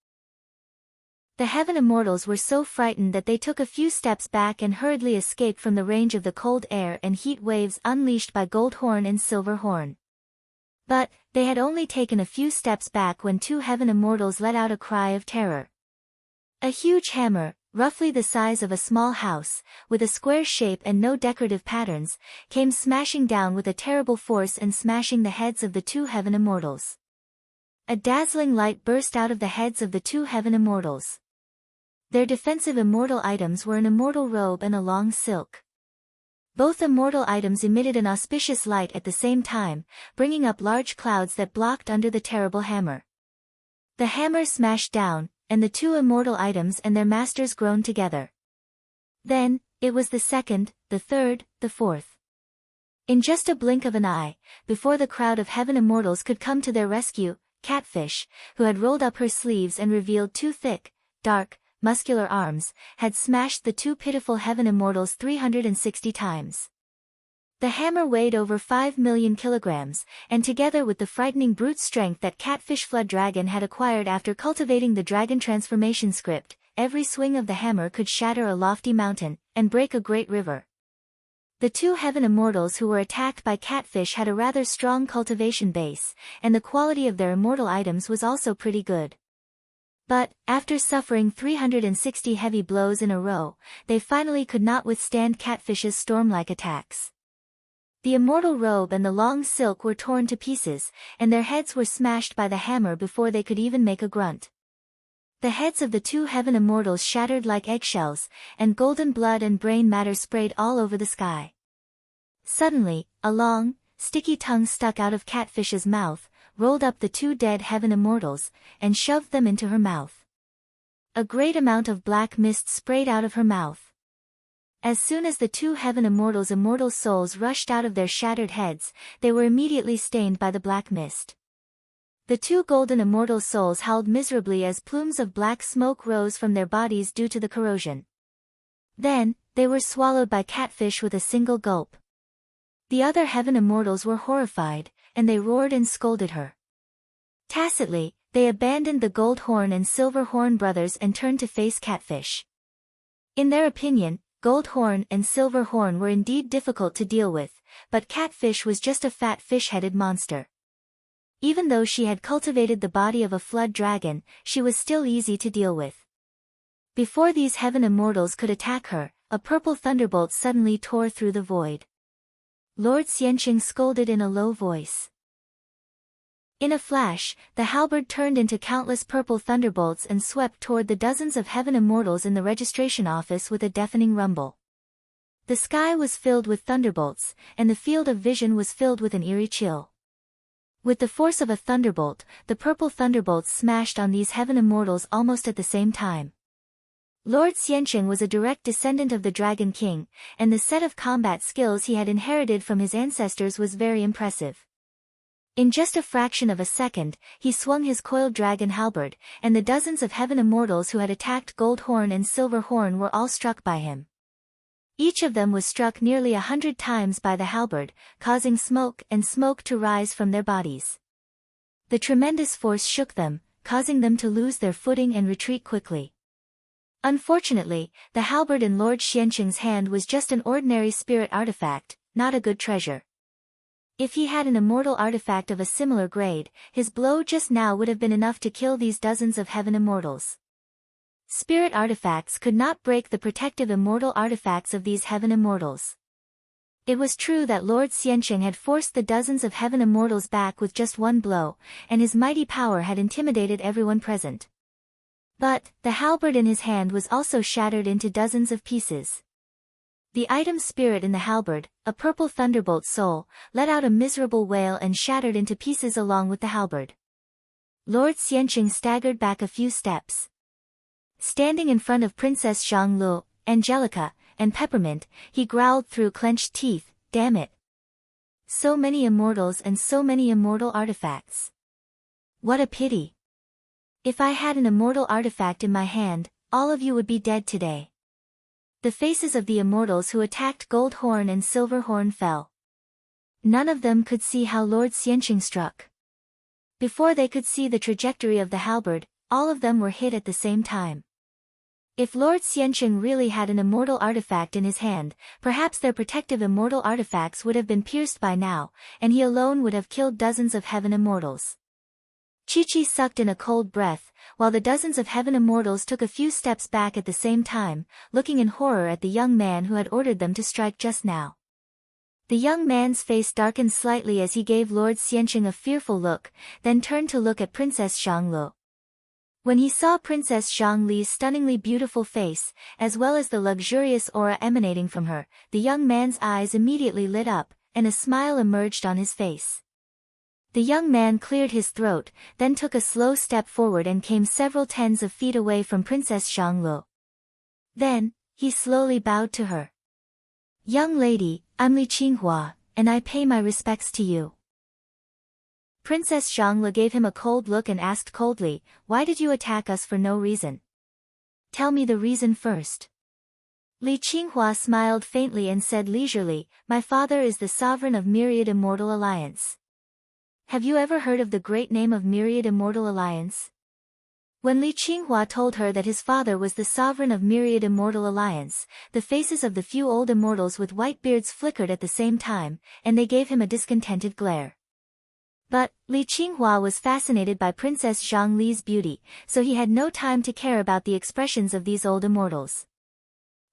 The heaven immortals were so frightened that they took a few steps back and hurriedly escaped from the range of the cold air and heat waves unleashed by Goldhorn and Silverhorn. But, they had only taken a few steps back when two heaven immortals let out a cry of terror. A huge hammer, roughly the size of a small house, with a square shape and no decorative patterns, came smashing down with a terrible force and smashing the heads of the two heaven immortals. A dazzling light burst out of the heads of the two heaven immortals. Their defensive immortal items were an immortal robe and a long silk. Both immortal items emitted an auspicious light at the same time, bringing up large clouds that blocked under the terrible hammer. The hammer smashed down, and the two immortal items and their masters groaned together. Then, it was the second, the third, the fourth. In just a blink of an eye, before the crowd of heaven immortals could come to their rescue, Catfish, who had rolled up her sleeves and revealed two thick, dark, muscular arms, had smashed the two pitiful heaven immortals 360 times. The hammer weighed over 5 million kilograms, and together with the frightening brute strength that Catfish Flood Dragon had acquired after cultivating the dragon transformation script, every swing of the hammer could shatter a lofty mountain, and break a great river. The two heaven immortals who were attacked by Catfish had a rather strong cultivation base, and the quality of their immortal items was also pretty good. But, after suffering 360 heavy blows in a row, they finally could not withstand Catfish's storm-like attacks. The immortal robe and the long silk were torn to pieces, and their heads were smashed by the hammer before they could even make a grunt. The heads of the two heaven immortals shattered like eggshells, and golden blood and brain matter sprayed all over the sky. Suddenly, a long, sticky tongue stuck out of Catfish's mouth, rolled up the two dead heaven immortals, and shoved them into her mouth. A great amount of black mist sprayed out of her mouth. As soon as the two heaven immortals' immortal souls rushed out of their shattered heads, they were immediately stained by the black mist. The two golden immortal souls howled miserably as plumes of black smoke rose from their bodies due to the corrosion. Then, they were swallowed by Catfish with a single gulp. The other heaven immortals were horrified, and they roared and scolded her. Tacitly, they abandoned the Gold Horn and Silver Horn brothers and turned to face Catfish. In their opinion, Gold Horn and Silver Horn were indeed difficult to deal with, but Catfish was just a fat fish-headed monster. Even though she had cultivated the body of a flood dragon, she was still easy to deal with. Before these heaven immortals could attack her, a purple thunderbolt suddenly tore through the void. Lord Xianqing scolded in a low voice. In a flash, the halberd turned into countless purple thunderbolts and swept toward the dozens of heaven immortals in the registration office with a deafening rumble. The sky was filled with thunderbolts, and the field of vision was filled with an eerie chill. With the force of a thunderbolt, the purple thunderbolts smashed on these heaven immortals almost at the same time. Lord Xianqing was a direct descendant of the Dragon King, and the set of combat skills he had inherited from his ancestors was very impressive. In just a fraction of a second, he swung his coiled dragon halberd, and the dozens of heaven immortals who had attacked Gold Horn and Silver Horn were all struck by him. Each of them was struck nearly 100 times by the halberd, causing smoke to rise from their bodies. The tremendous force shook them, causing them to lose their footing and retreat quickly. Unfortunately, the halberd in Lord Xianqing's hand was just an ordinary spirit artifact, not a good treasure. If he had an immortal artifact of a similar grade, his blow just now would have been enough to kill these dozens of heaven immortals. Spirit artifacts could not break the protective immortal artifacts of these heaven immortals. It was true that Lord Xianqing had forced the dozens of heaven immortals back with just one blow, and his mighty power had intimidated everyone present. But, the halberd in his hand was also shattered into dozens of pieces. The item spirit in the halberd, a purple thunderbolt soul, let out a miserable wail and shattered into pieces along with the halberd. Lord Xianqing staggered back a few steps. Standing in front of Princess Zhanglu, Angelica, and Peppermint, he growled through clenched teeth, "Damn it! So many immortals and so many immortal artifacts. What a pity! If I had an immortal artifact in my hand, all of you would be dead today." The faces of the immortals who attacked Gold Horn and Silver Horn fell. None of them could see how Lord Xianqing struck. Before they could see the trajectory of the halberd, all of them were hit at the same time. If Lord Xiansheng really had an immortal artifact in his hand, perhaps their protective immortal artifacts would have been pierced by now, and he alone would have killed dozens of heaven immortals. Chi-Chi sucked in a cold breath, while the dozens of heaven immortals took a few steps back at the same time, looking in horror at the young man who had ordered them to strike just now. The young man's face darkened slightly as he gave Lord Xiansheng a fearful look, then turned to look at Princess Xianglu. When he saw Princess Xiangli's stunningly beautiful face, as well as the luxurious aura emanating from her, the young man's eyes immediately lit up, and a smile emerged on his face. The young man cleared his throat, then took a slow step forward and came several tens of feet away from Princess Xianglu. Then, he slowly bowed to her. "Young lady, I'm Li Qinghua, and I pay my respects to you." Princess Xianglu gave him a cold look and asked coldly, "Why did you attack us for no reason? Tell me the reason first." Li Qinghua smiled faintly and said leisurely, "My father is the sovereign of Myriad Immortal Alliance." "Have you ever heard of the great name of Myriad Immortal Alliance?" When Li Qinghua told her that his father was the sovereign of Myriad Immortal Alliance, the faces of the few old immortals with white beards flickered at the same time, and they gave him a discontented glare. But, Li Qinghua was fascinated by Princess Xiangli's beauty, so he had no time to care about the expressions of these old immortals.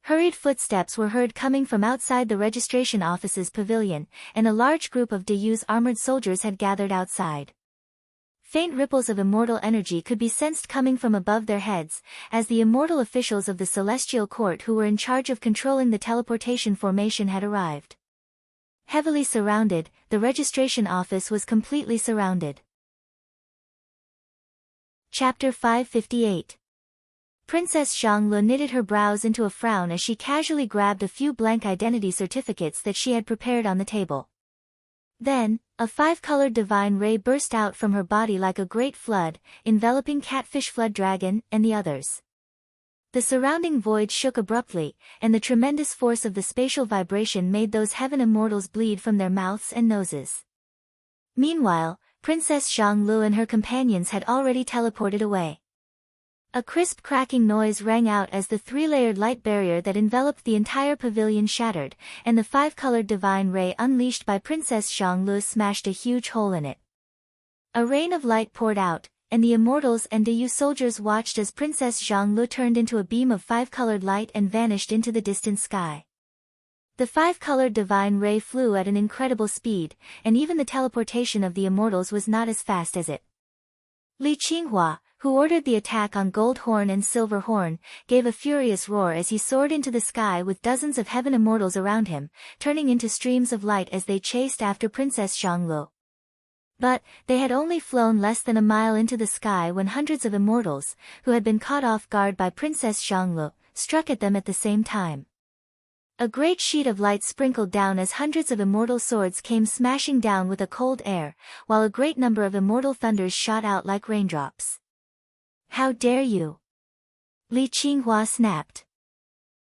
Hurried footsteps were heard coming from outside the registration office's pavilion, and a large group of Deyu's armored soldiers had gathered outside. Faint ripples of immortal energy could be sensed coming from above their heads, as the immortal officials of the Celestial Court who were in charge of controlling the teleportation formation had arrived. Heavily surrounded, the registration office was completely surrounded. Chapter 558. Princess Xianglu knitted her brows into a frown as she casually grabbed a few blank identity certificates that she had prepared on the table. Then, a five-colored divine ray burst out from her body like a great flood, enveloping Catfish Flood Dragon and the others. The surrounding void shook abruptly, and the tremendous force of the spatial vibration made those heaven immortals bleed from their mouths and noses. Meanwhile, Princess Xianglu and her companions had already teleported away. A crisp cracking noise rang out as the three-layered light barrier that enveloped the entire pavilion shattered, and the five-colored divine ray unleashed by Princess Xianglu smashed a huge hole in it. A rain of light poured out, and the immortals and Deyu soldiers watched as Princess Xianglu turned into a beam of five-colored light and vanished into the distant sky. The five-colored divine ray flew at an incredible speed, and even the teleportation of the immortals was not as fast as it. Li Qinghua, who ordered the attack on Gold Horn and Silver Horn, gave a furious roar as he soared into the sky with dozens of heaven immortals around him, turning into streams of light as they chased after Princess Xianglu. But, they had only flown less than a mile into the sky when hundreds of immortals, who had been caught off guard by Princess Xianglu, struck at them at the same time. A great sheet of light sprinkled down as hundreds of immortal swords came smashing down with a cold air, while a great number of immortal thunders shot out like raindrops. "How dare you?" Li Qinghua snapped.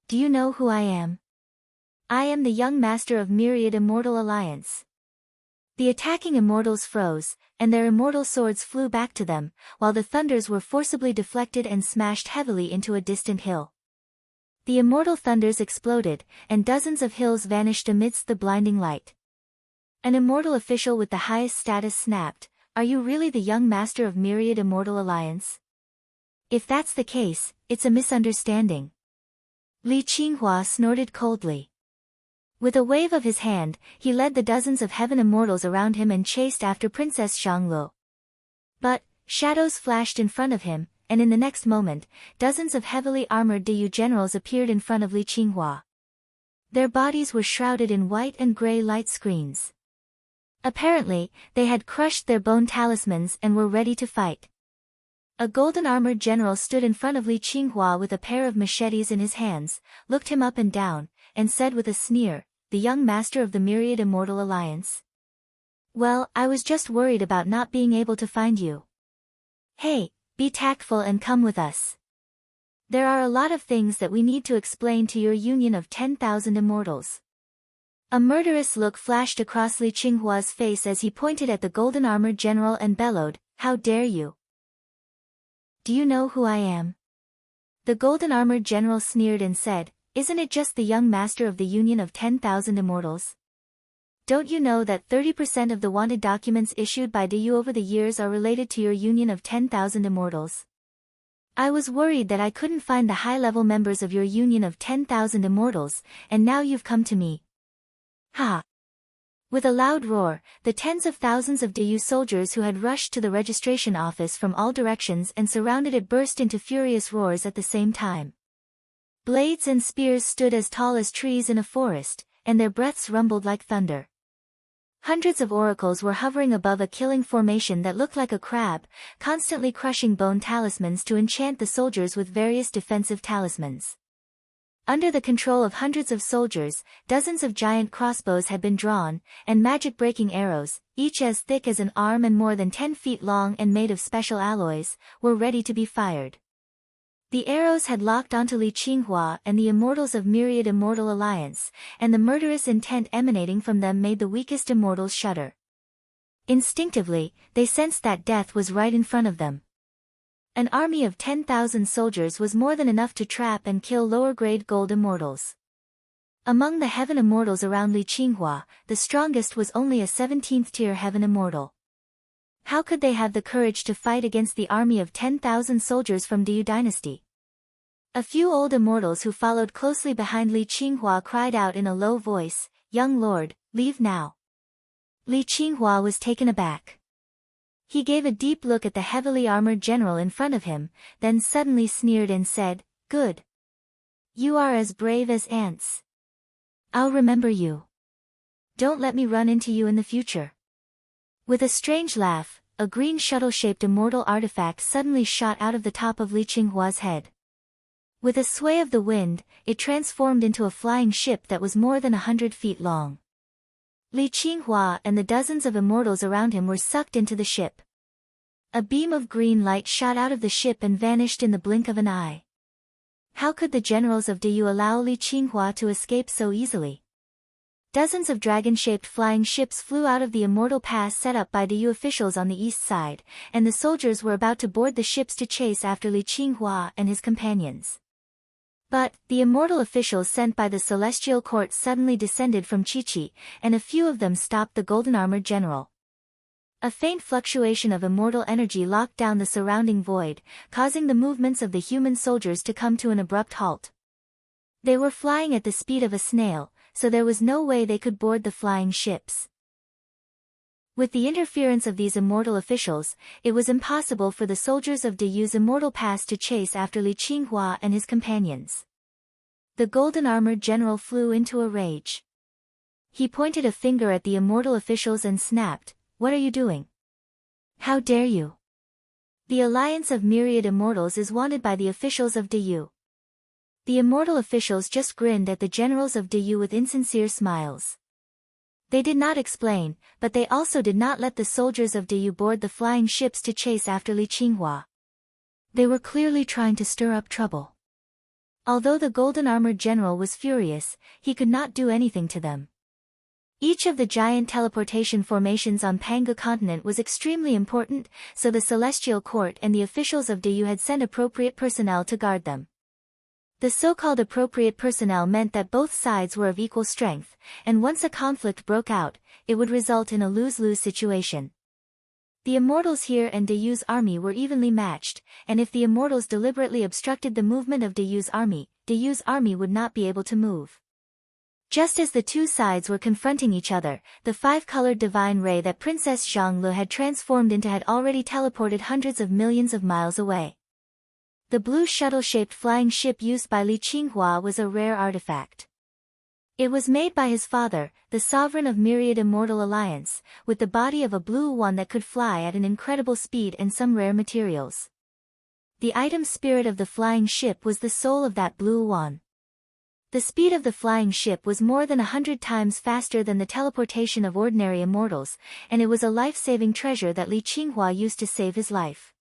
"Do you know who I am? I am the young master of Myriad Immortal Alliance." The attacking immortals froze, and their immortal swords flew back to them, while the thunders were forcibly deflected and smashed heavily into a distant hill. The immortal thunders exploded, and dozens of hills vanished amidst the blinding light. An immortal official with the highest status snapped, "Are you really the young master of Myriad Immortal Alliance? If that's the case, it's a misunderstanding." Li Qinghua snorted coldly. With a wave of his hand, he led the dozens of heaven immortals around him and chased after Princess Xianglu. But, shadows flashed in front of him, and in the next moment, dozens of heavily armored Deyu generals appeared in front of Li Qinghua. Their bodies were shrouded in white and gray light screens. Apparently, they had crushed their bone talismans and were ready to fight. A golden-armored general stood in front of Li Qinghua with a pair of machetes in his hands, looked him up and down, and said with a sneer, "The young master of the Myriad Immortal Alliance? Well, I was just worried about not being able to find you. Hey, be tactful and come with us. There are a lot of things that we need to explain to your union of 10,000 immortals." A murderous look flashed across Li Qinghua's face as he pointed at the golden-armored general and bellowed, "How dare you? Do you know who I am?" The golden-armored general sneered and said, "Isn't it just the young master of the Union of 10,000 Immortals? Don't you know that 30% of the wanted documents issued by DU over the years are related to your Union of 10,000 Immortals? I was worried that I couldn't find the high-level members of your Union of 10,000 Immortals, and now you've come to me. Ha!" With a loud roar, the tens of thousands of DU soldiers who had rushed to the registration office from all directions and surrounded it burst into furious roars at the same time. Blades and spears stood as tall as trees in a forest, and their breaths rumbled like thunder. Hundreds of oracles were hovering above a killing formation that looked like a crab, constantly crushing bone talismans to enchant the soldiers with various defensive talismans. Under the control of hundreds of soldiers, dozens of giant crossbows had been drawn, and magic-breaking arrows, each as thick as an arm and more than 10 feet long and made of special alloys, were ready to be fired. The arrows had locked onto Li Qinghua and the immortals of Myriad Immortal Alliance, and the murderous intent emanating from them made the weakest immortals shudder. Instinctively, they sensed that death was right in front of them. An army of 10,000 soldiers was more than enough to trap and kill lower-grade gold immortals. Among the heaven immortals around Li Qinghua, the strongest was only a 17th-tier heaven immortal. How could they have the courage to fight against the army of 10,000 soldiers from Diu dynasty? A few old immortals who followed closely behind Li Qinghua cried out in a low voice, "Young lord, leave now." Li Qinghua was taken aback. He gave a deep look at the heavily armored general in front of him, then suddenly sneered and said, "Good. You are as brave as ants. I'll remember you. Don't let me run into you in the future." With a strange laugh, a green shuttle-shaped immortal artifact suddenly shot out of the top of Li Qinghua's head. With a sway of the wind, it transformed into a flying ship that was more than 100 feet long. Li Qinghua and the dozens of immortals around him were sucked into the ship. A beam of green light shot out of the ship and vanished in the blink of an eye. How could the generals of Diyu allow Li Qinghua to escape so easily? Dozens of dragon-shaped flying ships flew out of the immortal pass set up by Diyu officials on the east side, and the soldiers were about to board the ships to chase after Li Qinghua and his companions. But, the immortal officials sent by the celestial court suddenly descended from Chi-Chi, and a few of them stopped the golden-armored general. A faint fluctuation of immortal energy locked down the surrounding void, causing the movements of the human soldiers to come to an abrupt halt. They were flying at the speed of a snail, so there was no way they could board the flying ships. With the interference of these immortal officials, it was impossible for the soldiers of Diyu's immortal pass to chase after Li Qinghua and his companions. The golden-armored general flew into a rage. He pointed a finger at the immortal officials and snapped, "What are you doing? How dare you? The alliance of myriad immortals is wanted by the officials of Diyu." The immortal officials just grinned at the generals of Diyu with insincere smiles. They did not explain, but they also did not let the soldiers of Diyu board the flying ships to chase after Li Qinghua. They were clearly trying to stir up trouble. Although the golden-armored general was furious, he could not do anything to them. Each of the giant teleportation formations on Pangu continent was extremely important, so the Celestial Court and the officials of Diyu had sent appropriate personnel to guard them. The so-called appropriate personnel meant that both sides were of equal strength, and once a conflict broke out, it would result in a lose-lose situation. The immortals here and Diyu's army were evenly matched, and if the immortals deliberately obstructed the movement of Diyu's army would not be able to move. Just as the two sides were confronting each other, the five-colored divine ray that Princess Zhanglu had transformed into had already teleported hundreds of millions of miles away. The blue shuttle-shaped flying ship used by Li Qinghua was a rare artifact. It was made by his father, the sovereign of Myriad Immortal Alliance, with the body of a blue one that could fly at an incredible speed and some rare materials. The item spirit of the flying ship was the soul of that blue one. The speed of the flying ship was more than 100 times faster than the teleportation of ordinary immortals, and it was a life-saving treasure that Li Qinghua used to save his life.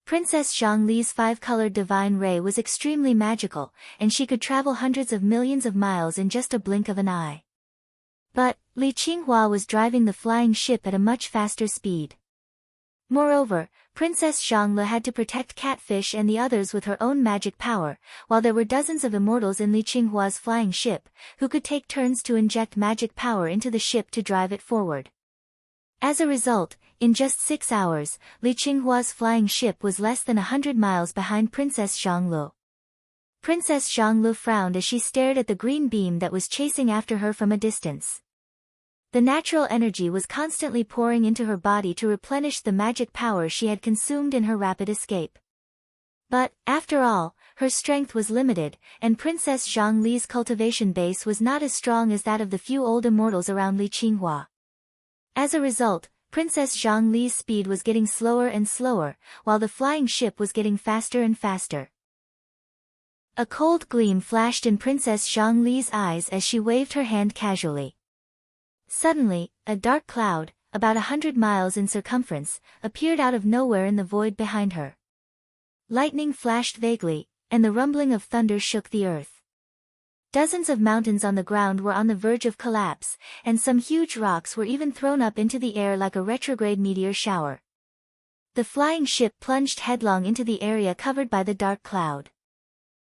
Princess Zhongli's five-colored divine ray was extremely magical, and she could travel hundreds of millions of miles in just a blink of an eye. But, Li Qinghua was driving the flying ship at a much faster speed. Moreover, Princess Zhangli had to protect Catfish and the others with her own magic power, while there were dozens of immortals in Li Qinghua's flying ship, who could take turns to inject magic power into the ship to drive it forward. As a result, in just 6 hours, Li Qinghua's flying ship was less than 100 miles behind Princess Zhangli. Princess Zhangli frowned as she stared at the green beam that was chasing after her from a distance. The natural energy was constantly pouring into her body to replenish the magic power she had consumed in her rapid escape. But, after all, her strength was limited, and Princess Zhangli's cultivation base was not as strong as that of the few old immortals around Li Qinghua. As a result, Princess Zhangli's speed was getting slower and slower, while the flying ship was getting faster and faster. A cold gleam flashed in Princess Zhangli's eyes as she waved her hand casually. Suddenly, a dark cloud, about 100 miles in circumference, appeared out of nowhere in the void behind her. Lightning flashed vaguely, and the rumbling of thunder shook the earth. Dozens of mountains on the ground were on the verge of collapse, and some huge rocks were even thrown up into the air like a retrograde meteor shower. The flying ship plunged headlong into the area covered by the dark cloud.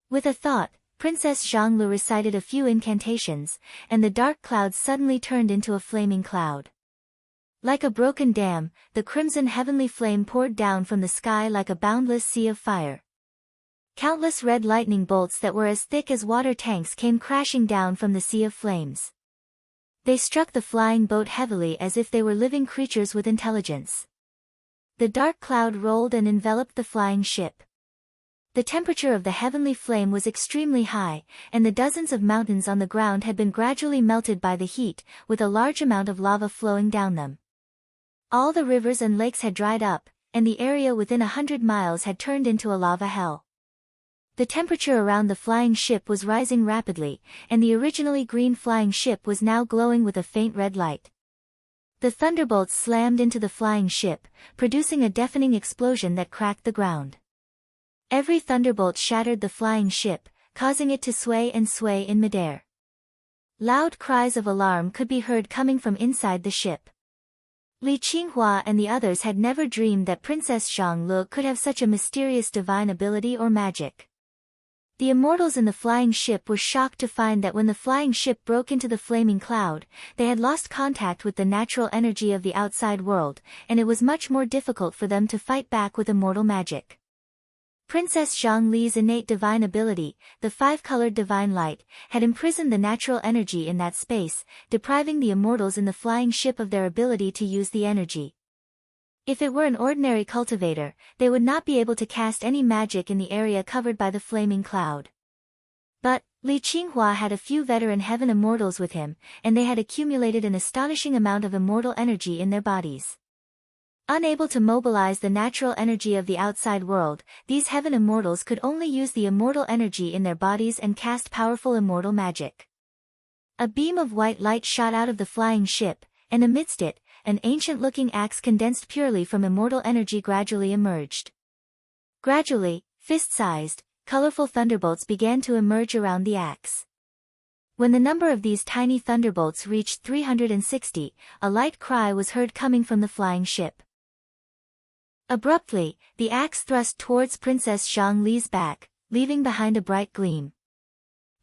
With a thought, Princess Zhangli recited a few incantations, and the dark cloud suddenly turned into a flaming cloud. Like a broken dam, the crimson heavenly flame poured down from the sky like a boundless sea of fire. Countless red lightning bolts that were as thick as water tanks came crashing down from the sea of flames. They struck the flying boat heavily as if they were living creatures with intelligence. The dark cloud rolled and enveloped the flying ship. The temperature of the heavenly flame was extremely high, and the dozens of mountains on the ground had been gradually melted by the heat, with a large amount of lava flowing down them. All the rivers and lakes had dried up, and the area within 100 miles had turned into a lava hell. The temperature around the flying ship was rising rapidly, and the originally green flying ship was now glowing with a faint red light. The thunderbolts slammed into the flying ship, producing a deafening explosion that cracked the ground. Every thunderbolt shattered the flying ship, causing it to sway and sway in midair. Loud cries of alarm could be heard coming from inside the ship. Li Qinghua and the others had never dreamed that Princess Zhangli could have such a mysterious divine ability or magic. The immortals in the flying ship were shocked to find that when the flying ship broke into the flaming cloud, they had lost contact with the natural energy of the outside world, and it was much more difficult for them to fight back with immortal magic. Princess Zhangli's innate divine ability, the five-colored divine light, had imprisoned the natural energy in that space, depriving the immortals in the flying ship of their ability to use the energy. If it were an ordinary cultivator, they would not be able to cast any magic in the area covered by the flaming cloud. But, Li Qinghua had a few veteran heaven immortals with him, and they had accumulated an astonishing amount of immortal energy in their bodies. Unable to mobilize the natural energy of the outside world, these heaven immortals could only use the immortal energy in their bodies and cast powerful immortal magic. A beam of white light shot out of the flying ship, and amidst it, an ancient-looking axe condensed purely from immortal energy gradually emerged. Gradually, fist-sized, colorful thunderbolts began to emerge around the axe. When the number of these tiny thunderbolts reached 360, a light cry was heard coming from the flying ship. Abruptly, the axe thrust towards Princess Zhangli's back, leaving behind a bright gleam.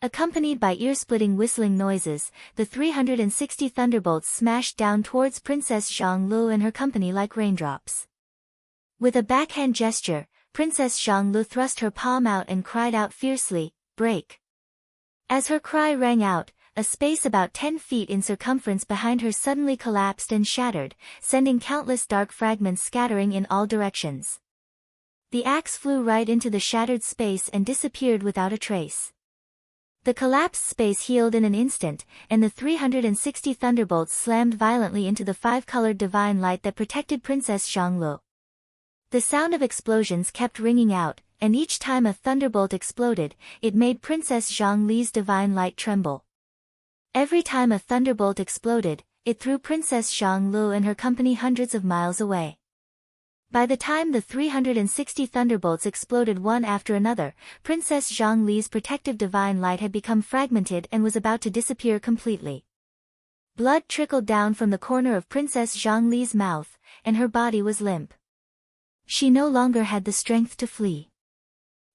Accompanied by ear-splitting whistling noises, the 360 thunderbolts smashed down towards Princess Zhangli and her company like raindrops. With a backhand gesture, Princess Zhangli thrust her palm out and cried out fiercely, "Break!" As her cry rang out, a space about 10 feet in circumference behind her suddenly collapsed and shattered, sending countless dark fragments scattering in all directions. The axe flew right into the shattered space and disappeared without a trace. The collapsed space healed in an instant, and the 360 thunderbolts slammed violently into the five-colored divine light that protected Princess Zhangli. The sound of explosions kept ringing out, and each time a thunderbolt exploded, it made Princess Zhangli's divine light tremble. Every time a thunderbolt exploded, it threw Princess Zhangli and her company hundreds of miles away. By the time the 360 thunderbolts exploded one after another, Princess Zhangli's protective divine light had become fragmented and was about to disappear completely. Blood trickled down from the corner of Princess Zhangli's mouth, and her body was limp. She no longer had the strength to flee.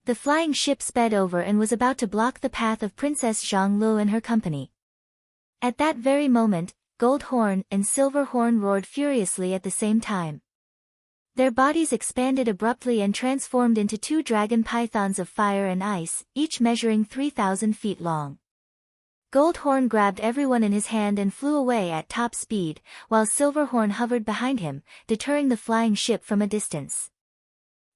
The flying ship sped over and was about to block the path of Princess Zhang and her company. At that very moment, Gold Horn and Silver Horn roared furiously at the same time. Their bodies expanded abruptly and transformed into two dragon pythons of fire and ice, each measuring 3,000 feet long. Gold Horn grabbed everyone in his hand and flew away at top speed, while Silver Horn hovered behind him, deterring the flying ship from a distance.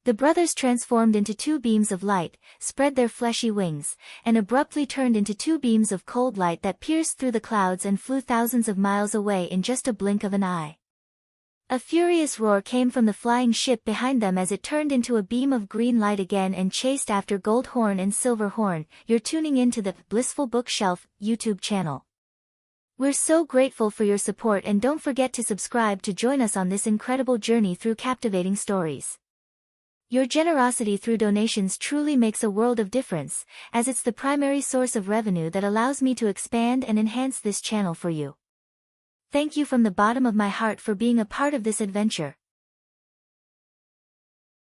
The brothers transformed into two beams of light, spread their fleshy wings, and abruptly turned into two beams of cold light that pierced through the clouds and flew thousands of miles away in just a blink of an eye. A furious roar came from the flying ship behind them as it turned into a beam of green light again and chased after Gold Horn and Silver Horn. You're tuning in to the Blissful Bookshelf YouTube channel. We're so grateful for your support, and don't forget to subscribe to join us on this incredible journey through captivating stories. Your generosity through donations truly makes a world of difference, as it's the primary source of revenue that allows me to expand and enhance this channel for you. Thank you from the bottom of my heart for being a part of this adventure.